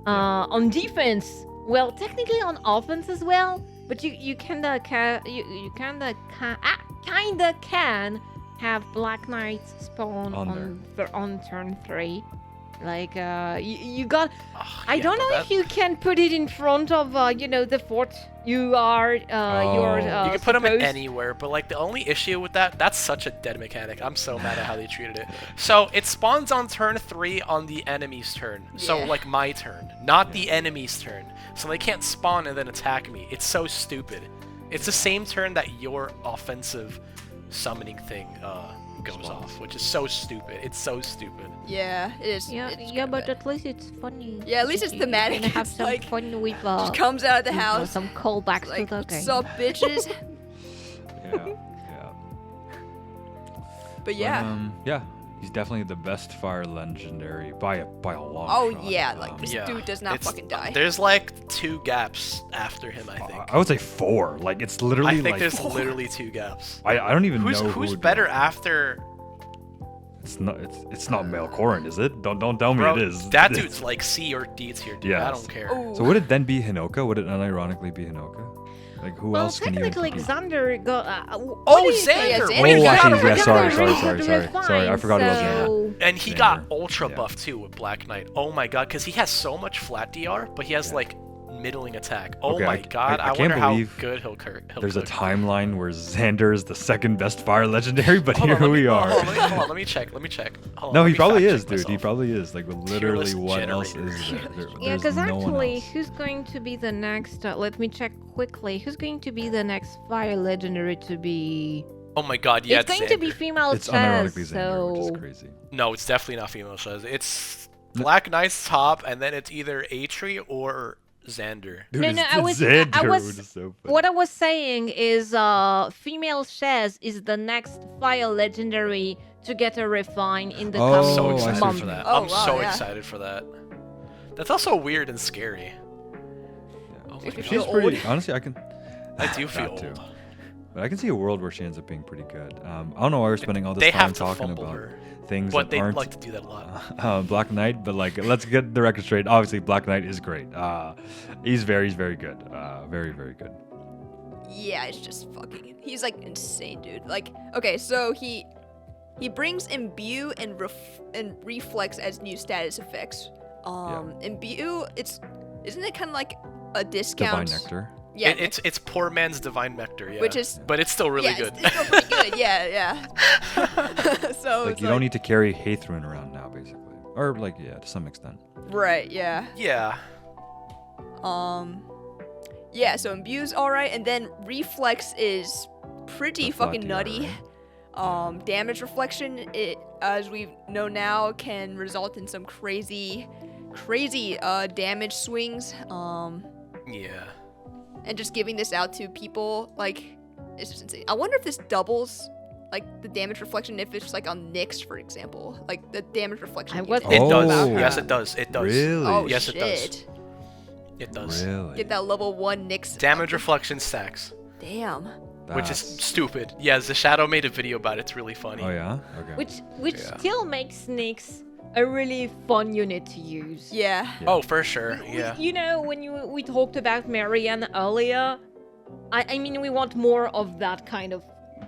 [SPEAKER 4] on defense, well, technically on offense as well, but you kinda can have Black Knights spawn on turn 3. Like you got. I don't know if you can put it in front of the fort you are.
[SPEAKER 3] You can put them
[SPEAKER 4] supposed-
[SPEAKER 3] anywhere, but like the only issue with that's such a dead mechanic. I'm so mad at how they treated it. So it spawns on turn 3 on the enemy's turn. So
[SPEAKER 1] Yeah.
[SPEAKER 3] like my turn, not the enemy's turn. So they can't spawn and then attack me. It's so stupid. It's the same turn that your offensive summoning thing goes off, which is so stupid. It's so stupid.
[SPEAKER 1] Yeah, it is.
[SPEAKER 4] Yeah,
[SPEAKER 1] it's
[SPEAKER 4] yeah,
[SPEAKER 1] kinda
[SPEAKER 4] but
[SPEAKER 1] bad.
[SPEAKER 4] at least it's funny.
[SPEAKER 1] Yeah, at least it's
[SPEAKER 4] You're
[SPEAKER 1] thematic.
[SPEAKER 4] gonna have
[SPEAKER 1] It's
[SPEAKER 4] some
[SPEAKER 1] like,
[SPEAKER 4] fun with
[SPEAKER 1] just comes out of the
[SPEAKER 4] with,
[SPEAKER 1] house.
[SPEAKER 4] some callbacks
[SPEAKER 1] Like,
[SPEAKER 4] to the
[SPEAKER 1] what's
[SPEAKER 4] game.
[SPEAKER 1] up, bitches?
[SPEAKER 2] Yeah.
[SPEAKER 1] But yeah.
[SPEAKER 2] Yeah, he's definitely the best fire legendary by a long
[SPEAKER 1] Oh
[SPEAKER 2] shot.
[SPEAKER 1] yeah, like this
[SPEAKER 3] Yeah,
[SPEAKER 1] dude does not
[SPEAKER 3] it's-
[SPEAKER 1] fucking die.
[SPEAKER 3] There's like 2 gaps after him, I think.
[SPEAKER 2] I would say 4. Like it's literally
[SPEAKER 3] I think
[SPEAKER 2] like
[SPEAKER 3] there's literally 2 gaps.
[SPEAKER 2] I don't even know
[SPEAKER 3] Who's
[SPEAKER 2] who would
[SPEAKER 3] better
[SPEAKER 2] be-
[SPEAKER 3] after?
[SPEAKER 2] It's not Male Corin, is it? Don't tell me
[SPEAKER 3] Bro,
[SPEAKER 2] it is.
[SPEAKER 3] that dude's like C or D tier, dude. I
[SPEAKER 2] Yes.
[SPEAKER 3] don't care.
[SPEAKER 1] Ooh.
[SPEAKER 2] So would it then be Hinoka? Would it unironically be Hinoka? Like who
[SPEAKER 4] Well,
[SPEAKER 2] else can you?
[SPEAKER 4] technically,
[SPEAKER 2] compete?
[SPEAKER 4] Xander got.
[SPEAKER 3] Oh,
[SPEAKER 1] Yeah,
[SPEAKER 3] Xander!
[SPEAKER 1] Xander.
[SPEAKER 3] Wait,
[SPEAKER 2] Oh,
[SPEAKER 3] he
[SPEAKER 2] actually,
[SPEAKER 3] got,
[SPEAKER 2] yeah, sorry,
[SPEAKER 4] Xander
[SPEAKER 2] sorry. I forgot about
[SPEAKER 4] so...
[SPEAKER 3] and he got
[SPEAKER 2] Xander,
[SPEAKER 3] ultra
[SPEAKER 2] yeah.
[SPEAKER 3] buff too with Black Knight. Oh my god, because he has so much flat DR, but he has like middling attack. Oh
[SPEAKER 2] Okay,
[SPEAKER 3] my god,
[SPEAKER 2] I
[SPEAKER 3] I,
[SPEAKER 2] can't
[SPEAKER 3] wonder how
[SPEAKER 2] believe
[SPEAKER 3] good he'll
[SPEAKER 2] There's a
[SPEAKER 3] cook.
[SPEAKER 2] timeline where Xander is the second best fire legendary, but
[SPEAKER 3] Hold
[SPEAKER 2] here
[SPEAKER 3] on, let me-
[SPEAKER 2] we are.
[SPEAKER 3] Hold on, let me check. Hold on,
[SPEAKER 2] No,
[SPEAKER 3] let
[SPEAKER 2] he
[SPEAKER 3] me
[SPEAKER 2] probably
[SPEAKER 3] fact
[SPEAKER 2] is,
[SPEAKER 3] check
[SPEAKER 2] dude. He
[SPEAKER 3] myself.
[SPEAKER 2] probably is. Like literally,
[SPEAKER 3] list
[SPEAKER 2] what else
[SPEAKER 3] generator.
[SPEAKER 2] is there?
[SPEAKER 4] Yeah,
[SPEAKER 2] There's
[SPEAKER 4] because
[SPEAKER 2] no one
[SPEAKER 4] actually,
[SPEAKER 2] else.
[SPEAKER 4] who's going to be the next? Let me check quickly. Who's going to be the next fire legendary to be?
[SPEAKER 3] Oh my god, yeah,
[SPEAKER 4] it's going to be
[SPEAKER 3] Xander.
[SPEAKER 4] female
[SPEAKER 2] It's
[SPEAKER 4] Chaz,
[SPEAKER 2] unironically Xander, which
[SPEAKER 4] so
[SPEAKER 2] is crazy.
[SPEAKER 3] No, it's definitely not female Shaz. It's Black Knight's top, and then it's either Atri or Xander.
[SPEAKER 2] Dude,
[SPEAKER 4] No,
[SPEAKER 2] it's
[SPEAKER 4] no, I was-
[SPEAKER 2] Xander,
[SPEAKER 4] I was-
[SPEAKER 2] which is so funny.
[SPEAKER 4] what I was saying is, female Chaz is the next fire legendary to get a refine in the
[SPEAKER 2] Oh,
[SPEAKER 3] I'm
[SPEAKER 4] coming
[SPEAKER 3] so
[SPEAKER 2] I see
[SPEAKER 3] excited
[SPEAKER 2] what
[SPEAKER 4] month.
[SPEAKER 3] for
[SPEAKER 2] you
[SPEAKER 3] that.
[SPEAKER 1] Oh,
[SPEAKER 3] I'm
[SPEAKER 1] wow,
[SPEAKER 3] so
[SPEAKER 1] yeah.
[SPEAKER 3] excited for that. That's also weird and scary. Oh my
[SPEAKER 1] If you
[SPEAKER 3] god.
[SPEAKER 1] feel
[SPEAKER 2] She's pretty.
[SPEAKER 1] old.
[SPEAKER 2] Honestly, I
[SPEAKER 3] do feel
[SPEAKER 2] that too.
[SPEAKER 3] old.
[SPEAKER 2] But I can see a world where she ends up being pretty good. I don't know why we're spending all this
[SPEAKER 3] They
[SPEAKER 2] time
[SPEAKER 3] have to
[SPEAKER 2] talking
[SPEAKER 3] fumble
[SPEAKER 2] about
[SPEAKER 3] her,
[SPEAKER 2] things
[SPEAKER 3] but
[SPEAKER 2] that
[SPEAKER 3] they
[SPEAKER 2] aren't
[SPEAKER 3] like to do that a lot.
[SPEAKER 2] Black Knight, but like let's get the record straight. Obviously, Black Knight is great. He's very good. Very good.
[SPEAKER 1] Yeah, it's just fucking. He's like insane, dude. Like, okay, so he brings imbue and reflex as new status effects. Imbue, isn't it kind of like a discount?
[SPEAKER 2] Divine Nectar.
[SPEAKER 1] Yeah,
[SPEAKER 3] It's poor man's divine nectar, yeah.
[SPEAKER 1] Which is-
[SPEAKER 3] but it's still really
[SPEAKER 1] yeah,
[SPEAKER 3] good.
[SPEAKER 1] It's still pretty good. Yeah. So
[SPEAKER 2] Like
[SPEAKER 1] it's
[SPEAKER 2] you don't need to carry Hathrin around now, basically, or like yeah, to some extent.
[SPEAKER 1] Right. Yeah.
[SPEAKER 3] Yeah.
[SPEAKER 1] Yeah. So imbue's all right, and then reflex is pretty
[SPEAKER 2] The flat
[SPEAKER 1] fucking
[SPEAKER 2] DR,
[SPEAKER 1] nutty.
[SPEAKER 2] right?
[SPEAKER 1] Damage reflection, it, as we know now, can result in some crazy damage swings.
[SPEAKER 3] Yeah.
[SPEAKER 1] And just giving this out to people, like, it's just insane. I wonder if this doubles, like, the damage reflection if it's, like, on Nyx, for example. Like, the damage reflection.
[SPEAKER 4] I was-
[SPEAKER 3] It
[SPEAKER 2] Oh.
[SPEAKER 3] does.
[SPEAKER 2] Yeah.
[SPEAKER 3] Yes, it does. It does.
[SPEAKER 2] Really?
[SPEAKER 1] Oh,
[SPEAKER 3] Yes,
[SPEAKER 1] shit.
[SPEAKER 3] it does. It does.
[SPEAKER 2] Really?
[SPEAKER 1] Get that level 1 Nyx.
[SPEAKER 3] Damage reflection stacks,
[SPEAKER 1] Damn.
[SPEAKER 3] which is
[SPEAKER 2] That's-
[SPEAKER 3] stupid. Yeah, the Shadow made a video about it. It's really funny.
[SPEAKER 2] Oh yeah. Okay.
[SPEAKER 4] Which
[SPEAKER 3] Yeah.
[SPEAKER 4] still makes Nyx a really fun unit to use.
[SPEAKER 1] Yeah.
[SPEAKER 3] Oh, for sure. Yeah.
[SPEAKER 4] You know, when we talked about Marianne earlier, I mean, we want more of that kind of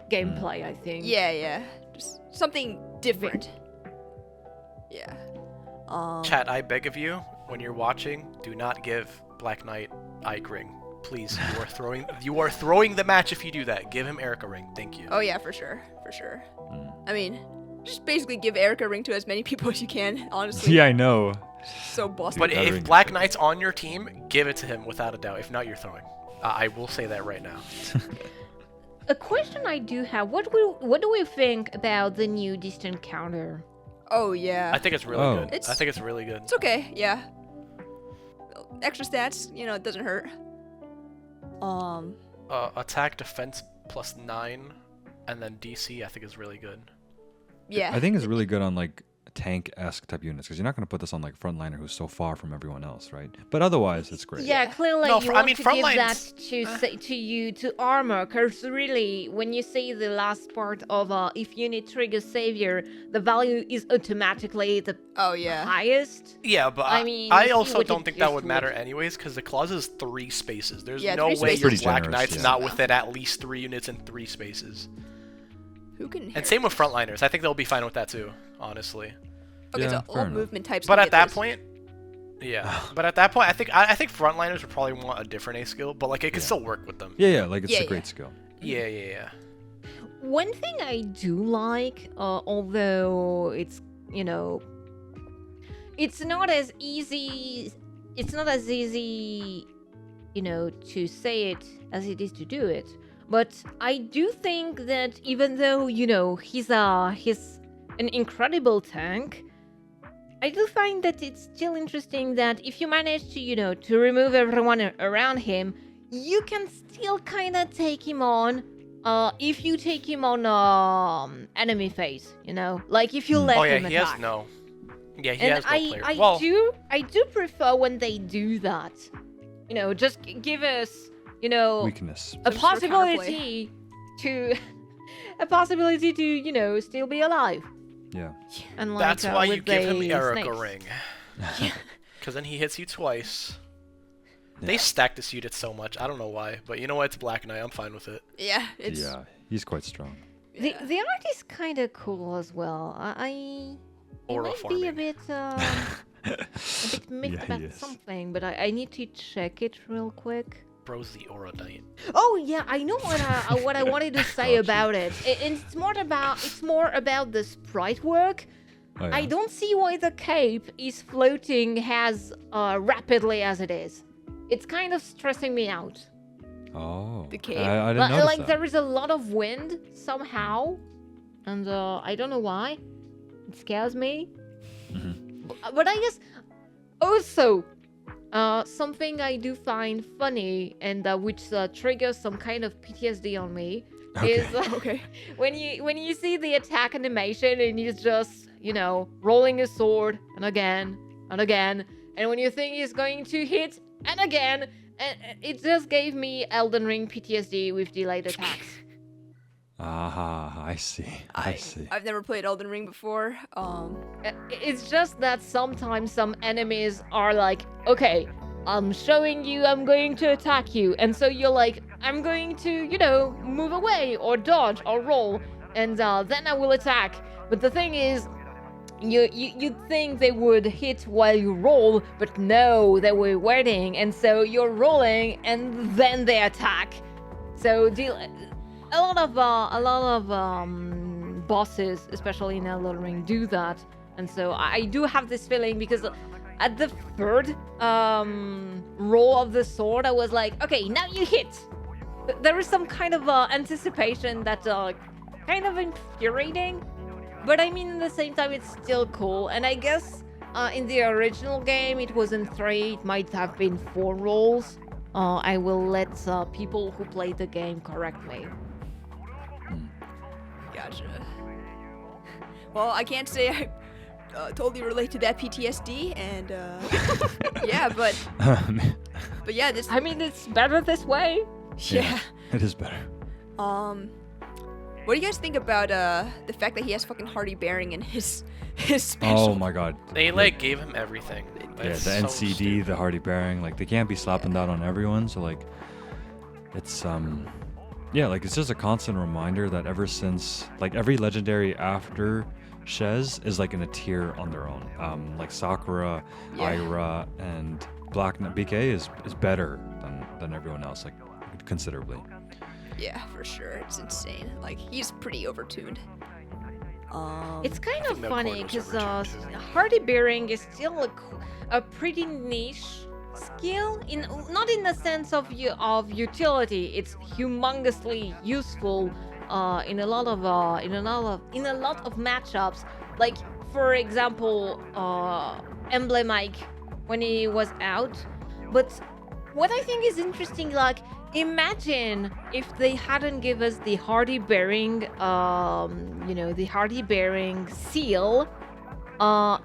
[SPEAKER 4] gameplay, I think.
[SPEAKER 1] Yeah. Just something different. Yeah.
[SPEAKER 3] Chat, I beg of you, when you're watching, do not give Black Knight Ike ring. Please, you are throwing the match if you do that. Give him Erica ring. Thank you.
[SPEAKER 1] Oh yeah, for sure. I mean, just basically give Erica a ring to as many people as you can, honestly.
[SPEAKER 2] Yeah, I know.
[SPEAKER 1] So busted.
[SPEAKER 3] But
[SPEAKER 2] that ring
[SPEAKER 3] if
[SPEAKER 2] is
[SPEAKER 3] Black
[SPEAKER 2] good.
[SPEAKER 3] Knight's on your team, give it to him without a doubt. If not, you're throwing. I will say that right now.
[SPEAKER 4] A question I do have: what do we think about the new distant counter?
[SPEAKER 1] Oh yeah.
[SPEAKER 3] I think it's really
[SPEAKER 2] Oh.
[SPEAKER 3] good. I think it's really good.
[SPEAKER 1] It's okay, yeah. Extra stats, you know, it doesn't hurt.
[SPEAKER 3] Attack, defense +9, and then DC. I think is really good.
[SPEAKER 1] Yeah.
[SPEAKER 2] I think it's really good on like tank-esque type units because you're not going to put this on like frontliner who's so far from everyone else, right? But otherwise, it's great.
[SPEAKER 4] Yeah, clearly
[SPEAKER 3] No,
[SPEAKER 4] you
[SPEAKER 3] I
[SPEAKER 4] want
[SPEAKER 3] mean,
[SPEAKER 4] to give
[SPEAKER 3] frontlines-
[SPEAKER 4] that to armor, because really, when you see the last part of if unit triggers savior, the value is automatically the
[SPEAKER 1] Oh yeah.
[SPEAKER 4] highest.
[SPEAKER 3] Yeah, but
[SPEAKER 4] I mean,
[SPEAKER 3] I
[SPEAKER 4] you see
[SPEAKER 3] also
[SPEAKER 4] what
[SPEAKER 3] don't
[SPEAKER 4] it
[SPEAKER 3] think that
[SPEAKER 4] just
[SPEAKER 3] would matter
[SPEAKER 4] would-
[SPEAKER 3] anyways, because the clause is 3 spaces. There's
[SPEAKER 1] Yeah,
[SPEAKER 3] no
[SPEAKER 1] 3
[SPEAKER 3] way
[SPEAKER 1] spaces.
[SPEAKER 3] your
[SPEAKER 2] Pretty
[SPEAKER 3] Black
[SPEAKER 2] generous,
[SPEAKER 3] Knight's
[SPEAKER 2] yeah.
[SPEAKER 3] not within at least 3 units in 3 spaces.
[SPEAKER 1] Who can
[SPEAKER 3] And same with frontliners. I think they'll be fine with that too, honestly.
[SPEAKER 1] Okay,
[SPEAKER 2] Yeah,
[SPEAKER 1] so
[SPEAKER 2] fair
[SPEAKER 1] all
[SPEAKER 2] enough.
[SPEAKER 1] movement types.
[SPEAKER 3] But
[SPEAKER 1] can
[SPEAKER 3] at
[SPEAKER 1] get
[SPEAKER 3] that
[SPEAKER 1] this.
[SPEAKER 3] point, yeah. But at that point, I think frontliners would probably want a different A skill, but like it could
[SPEAKER 2] Yeah.
[SPEAKER 3] still work with them.
[SPEAKER 2] Yeah, like it's
[SPEAKER 1] Yeah,
[SPEAKER 2] a
[SPEAKER 1] yeah.
[SPEAKER 2] great skill.
[SPEAKER 3] Yeah.
[SPEAKER 4] One thing I do like, although it's it's not as easy. It's not as easy, to say it as it is to do it. But I do think that even though he's an incredible tank, I do find that it's still interesting that if you manage to remove everyone around him, you can still kind of take him on. If you take him on enemy phase, like if you let
[SPEAKER 3] Oh yeah,
[SPEAKER 4] him
[SPEAKER 3] he
[SPEAKER 4] attack.
[SPEAKER 3] has no. Yeah, he
[SPEAKER 4] And
[SPEAKER 3] has no player.
[SPEAKER 4] I
[SPEAKER 3] Well,
[SPEAKER 4] do prefer when they do that. Just give us,
[SPEAKER 2] Weakness.
[SPEAKER 4] a
[SPEAKER 1] Some sort of
[SPEAKER 4] possibility to still be alive.
[SPEAKER 2] Yeah.
[SPEAKER 4] And like,
[SPEAKER 3] that's why you
[SPEAKER 4] with
[SPEAKER 3] give him
[SPEAKER 4] the
[SPEAKER 3] Erica
[SPEAKER 4] snakes.
[SPEAKER 3] ring. Because then he hits you twice. They stack this unit so much. I don't know why, but you know what? It's Black Knight. I'm fine with it.
[SPEAKER 1] Yeah, it's.
[SPEAKER 2] Yeah, he's quite strong.
[SPEAKER 4] The art is kind of cool as well. It
[SPEAKER 3] Aura
[SPEAKER 4] might be a
[SPEAKER 3] farming.
[SPEAKER 4] bit mixed
[SPEAKER 2] Yeah, he
[SPEAKER 4] about
[SPEAKER 2] is.
[SPEAKER 4] something, but I need to check it real quick.
[SPEAKER 3] Bro's the Aura Knight.
[SPEAKER 4] Oh yeah, I know what I wanted to say
[SPEAKER 2] Gotcha.
[SPEAKER 4] about it. It's more about the sprite work.
[SPEAKER 2] Oh, yeah.
[SPEAKER 4] I don't see why the cape is floating as rapidly as it is. It's kind of stressing me out.
[SPEAKER 2] Oh.
[SPEAKER 1] The cape?
[SPEAKER 2] I didn't notice
[SPEAKER 4] Like
[SPEAKER 2] that.
[SPEAKER 4] there is a lot of wind somehow, and I don't know why. It scares me.
[SPEAKER 2] Mhm.
[SPEAKER 4] But I guess also something I do find funny and which triggers some kind of PTSD on me is
[SPEAKER 1] Okay.
[SPEAKER 4] when you see the attack animation and he's just rolling his sword and again, and when you think he's going to hit and again, and it just gave me Elden Ring PTSD with delayed attacks.
[SPEAKER 2] Ah, I see. I see.
[SPEAKER 1] I've never played Elden Ring before.
[SPEAKER 4] It's just that sometimes some enemies are like, okay, I'm showing you I'm going to attack you, and so you're like, I'm going to, move away or dodge or roll, and then I will attack. But the thing is, you'd think they would hit while you roll, but no, they were waiting, and so you're rolling, and then they attack. So a lot of bosses, especially in Elden Ring, do that, and so I do have this feeling because at the third roll of the sword, I was like, okay, now you hit. There is some kind of anticipation that kind of infuriating. But I mean, at the same time, it's still cool. And I guess in the original game, it wasn't 3. It might have been 4 roles. I will let people who played the game correct me.
[SPEAKER 1] Gotcha. Well, I can't say I totally relate to that PTSD, and yeah, but yeah, this.
[SPEAKER 4] I mean, it's better this way.
[SPEAKER 1] Yeah.
[SPEAKER 2] It is better.
[SPEAKER 1] What do you guys think about the fact that he has fucking Hardy Bearing in his special?
[SPEAKER 2] Oh my god.
[SPEAKER 3] They like gave him everything.
[SPEAKER 2] Yeah,
[SPEAKER 3] That's
[SPEAKER 2] the
[SPEAKER 3] so
[SPEAKER 2] NCD,
[SPEAKER 3] stupid.
[SPEAKER 2] the Hardy Bearing, like they can't be slapping that on everyone. So like, it's yeah, like it's just a constant reminder that ever since like every legendary after Shez is like in a tier on their own. Like Sakura,
[SPEAKER 1] Yeah.
[SPEAKER 2] Ira, and Black Knight BK is better than everyone else, like considerably.
[SPEAKER 1] Yeah, for sure. It's insane. Like he's pretty overtuned.
[SPEAKER 4] It's kind
[SPEAKER 3] I
[SPEAKER 4] of
[SPEAKER 3] think that
[SPEAKER 4] funny
[SPEAKER 3] Cord was
[SPEAKER 4] because
[SPEAKER 3] overtuned, too.
[SPEAKER 4] Hardy Bearing is still a pretty niche skill, not in the sense of utility. It's humongously useful in a lot of matchups. Like for example, ENEMii when he was out. But what I think is interesting, like imagine if they hadn't give us the Hardy Bearing, the Hardy Bearing seal.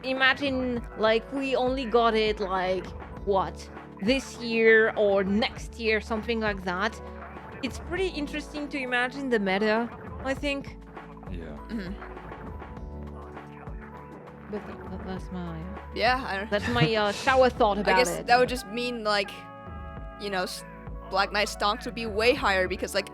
[SPEAKER 4] Imagine like we only got it like what, this year or next year, something like that. It's pretty interesting to imagine the meta, I think.
[SPEAKER 2] Yeah.
[SPEAKER 4] But that's my
[SPEAKER 1] I don't.
[SPEAKER 4] that's my shower thought about
[SPEAKER 1] I guess
[SPEAKER 4] it.
[SPEAKER 1] that would just mean like, Black Knight stonks would be way higher because like,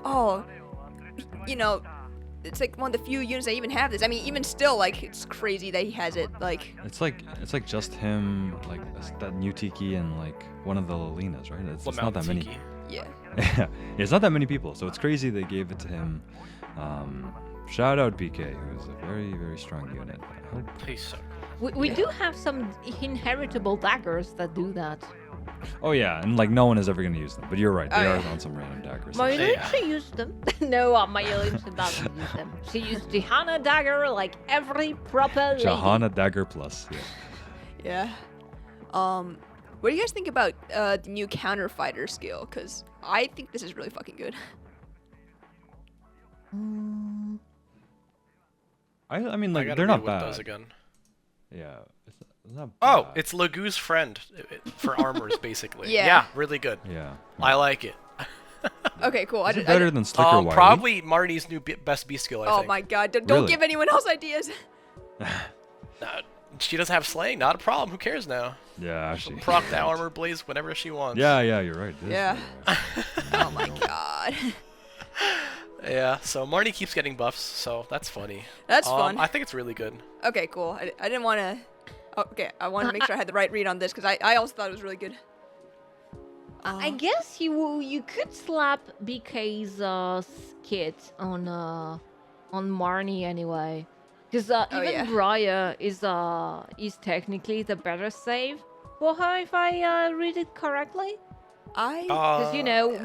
[SPEAKER 1] it's like one of the few units that even have this. I mean, even still, like, it's crazy that he has it. Like,
[SPEAKER 2] It's like just him, like that new Tiki and like one of the Lilinas, right? It's not that many.
[SPEAKER 3] Tiki.
[SPEAKER 1] yeah.
[SPEAKER 2] Yeah, it's not that many people, so it's crazy they gave it to him. Shout out BK, who's a very, very strong unit. I hope.
[SPEAKER 3] He's so
[SPEAKER 4] We do have some inheritable daggers that do that.
[SPEAKER 2] Oh yeah, and like no one is ever gonna use them, but you're right, they
[SPEAKER 1] Oh,
[SPEAKER 2] are
[SPEAKER 1] yeah.
[SPEAKER 2] on some random daggers.
[SPEAKER 4] My
[SPEAKER 3] Yeah.
[SPEAKER 4] Lynsha used them. No, my Lynsha doesn't use them. She used the Hana dagger like every proper lady.
[SPEAKER 2] Shahana Dagger Plus. Yeah.
[SPEAKER 1] Yeah. What do you guys think about the new counter fighter skill? Because I think this is really fucking good.
[SPEAKER 2] I mean,
[SPEAKER 3] I
[SPEAKER 2] like
[SPEAKER 3] gotta
[SPEAKER 2] they're
[SPEAKER 3] read
[SPEAKER 2] not
[SPEAKER 3] what it
[SPEAKER 2] bad.
[SPEAKER 3] does again.
[SPEAKER 2] Yeah. It's not
[SPEAKER 3] Oh,
[SPEAKER 2] bad.
[SPEAKER 3] it's Lagoo's friend for armors, basically.
[SPEAKER 1] Yeah.
[SPEAKER 3] Yeah, really good.
[SPEAKER 2] Yeah.
[SPEAKER 3] I like it.
[SPEAKER 1] Okay, cool.
[SPEAKER 2] Is it better than Slicker Wiley?
[SPEAKER 3] Probably Marnie's new best B skill, I
[SPEAKER 1] Oh
[SPEAKER 3] think.
[SPEAKER 1] my god, don't
[SPEAKER 2] Really?
[SPEAKER 1] give anyone else ideas.
[SPEAKER 3] She doesn't have slaying, not a problem. Who cares now?
[SPEAKER 2] Yeah,
[SPEAKER 3] She'll
[SPEAKER 2] actually.
[SPEAKER 3] proc that armor blaze whenever she wants.
[SPEAKER 2] Yeah, you're right. it is.
[SPEAKER 1] Yeah. Oh my god.
[SPEAKER 3] Yeah, so Marnie keeps getting buffs, so that's funny.
[SPEAKER 1] That's fun.
[SPEAKER 3] I think it's really good.
[SPEAKER 1] Okay, cool. I didn't want to... Okay, I wanted to make sure I had the right read on this, because I also thought it was really good.
[SPEAKER 4] I guess you could slap BK's kit on Marnie anyway, because even
[SPEAKER 1] yeah.
[SPEAKER 4] Briar is technically the better save for her if I read it correctly. Because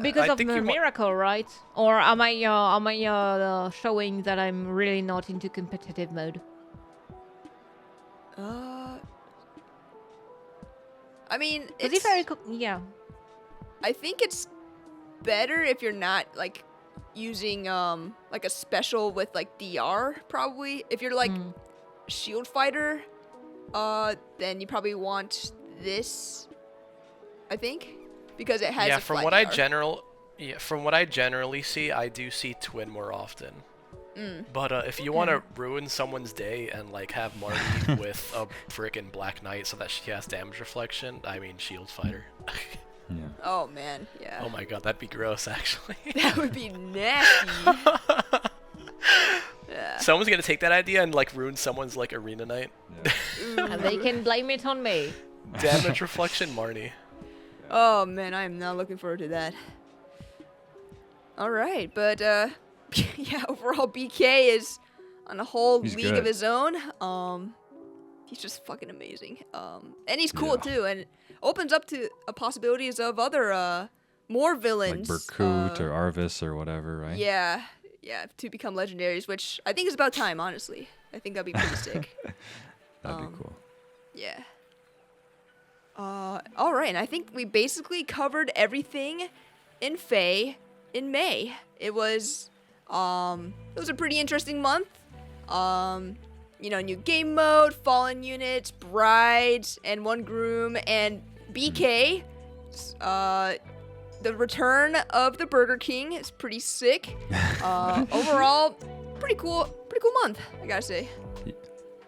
[SPEAKER 4] because
[SPEAKER 3] I
[SPEAKER 4] of
[SPEAKER 3] think
[SPEAKER 4] the
[SPEAKER 3] you wa-
[SPEAKER 4] miracle, right? Or am I showing that I'm really not into competitive mode?
[SPEAKER 1] I mean,
[SPEAKER 4] Because
[SPEAKER 1] it's...
[SPEAKER 4] yeah.
[SPEAKER 1] I think it's better if you're not like using like a special with like DR probably. If you're like shield fighter, then you probably want this. I think because it has
[SPEAKER 3] Yeah,
[SPEAKER 1] a
[SPEAKER 3] from
[SPEAKER 1] flat
[SPEAKER 3] what
[SPEAKER 1] DR.
[SPEAKER 3] from what I generally see, I do see twin more often. But if you want to ruin someone's day and like have Marty with a freaking Black Knight so that she has damage reflection, I mean shield fighter.
[SPEAKER 2] Yeah.
[SPEAKER 1] Oh man, yeah.
[SPEAKER 3] Oh my god, that'd be gross actually.
[SPEAKER 1] That would be nasty. Yeah.
[SPEAKER 3] Someone's gonna take that idea and like ruin someone's like arena night.
[SPEAKER 4] And they can blame it on me.
[SPEAKER 3] Damage reflection, Marnie.
[SPEAKER 1] Oh man, I am not looking forward to that. All right, but yeah, overall BK is on a whole
[SPEAKER 2] He's
[SPEAKER 1] league
[SPEAKER 2] good.
[SPEAKER 1] of his own. He's just fucking amazing. And he's cool
[SPEAKER 2] Yeah.
[SPEAKER 1] too, and opens up to possibilities of other more
[SPEAKER 2] Like
[SPEAKER 1] villains.
[SPEAKER 2] Berkut or Arvis or whatever, right?
[SPEAKER 1] Yeah, to become legendaries, which I think is about time, honestly. I think that'd be pretty sick.
[SPEAKER 2] That'd be cool.
[SPEAKER 1] Yeah. All right, and I think we basically covered everything in FEH in May. It was a pretty interesting month. New game mode, fallen units, brides, and one groom, and BK. The return of the Burger King is pretty sick. Overall, pretty cool month, I gotta say.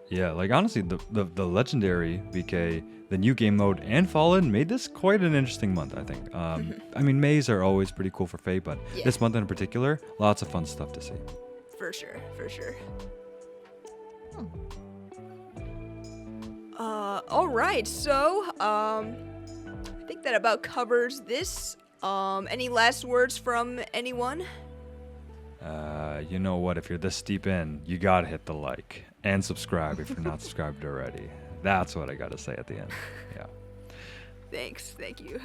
[SPEAKER 2] Yeah, like honestly, the legendary BK, the new game mode, and Fallen made this quite an interesting month, I think. I mean, Mays are always pretty cool for FEH, but this month in particular, lots of fun stuff to see.
[SPEAKER 1] For sure. All right, so I think that about covers this. Any last words from anyone?
[SPEAKER 2] You know what? If you're this deep in, you gotta hit the like and subscribe if you're not subscribed already. That's what I gotta say at the end. Yeah.
[SPEAKER 1] Thank you.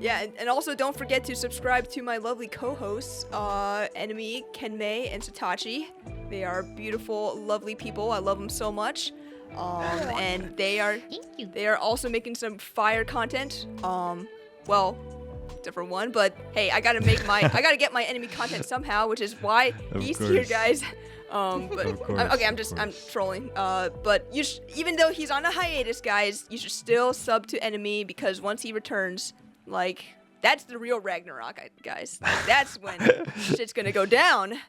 [SPEAKER 1] And also don't forget to subscribe to my lovely co-hosts, ENEMii, KenMei, and SatachI. They are beautiful, lovely people. I love them so much. And they are also making some fire content. Different one, but hey, I gotta get my ENEMii content somehow, which is why he's here, guys. I'm trolling. But even though he's on a hiatus, guys, you should still sub to ENEMii, because once he returns, that's the real Ragnarok, guys. That's when shit's gonna go down.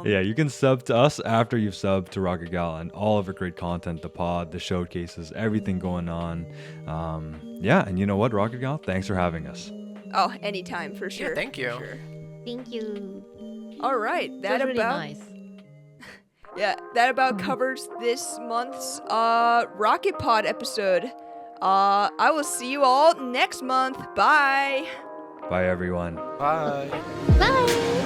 [SPEAKER 2] Yeah, you can sub to us after you've subbed to Rocket Gal and all of our great content, the pod, the showcases, everything going on. And you know what, Rocket Gal? Thanks for having us.
[SPEAKER 1] Oh, anytime, for sure.
[SPEAKER 3] Yeah, thank you.
[SPEAKER 1] Sure.
[SPEAKER 4] Thank you.
[SPEAKER 1] All right, that
[SPEAKER 4] really
[SPEAKER 1] about
[SPEAKER 4] nice.
[SPEAKER 1] Yeah, that about covers this month's RocketPod episode. I will see you all next month. Bye.
[SPEAKER 2] Bye, everyone.
[SPEAKER 3] Bye.
[SPEAKER 4] Bye.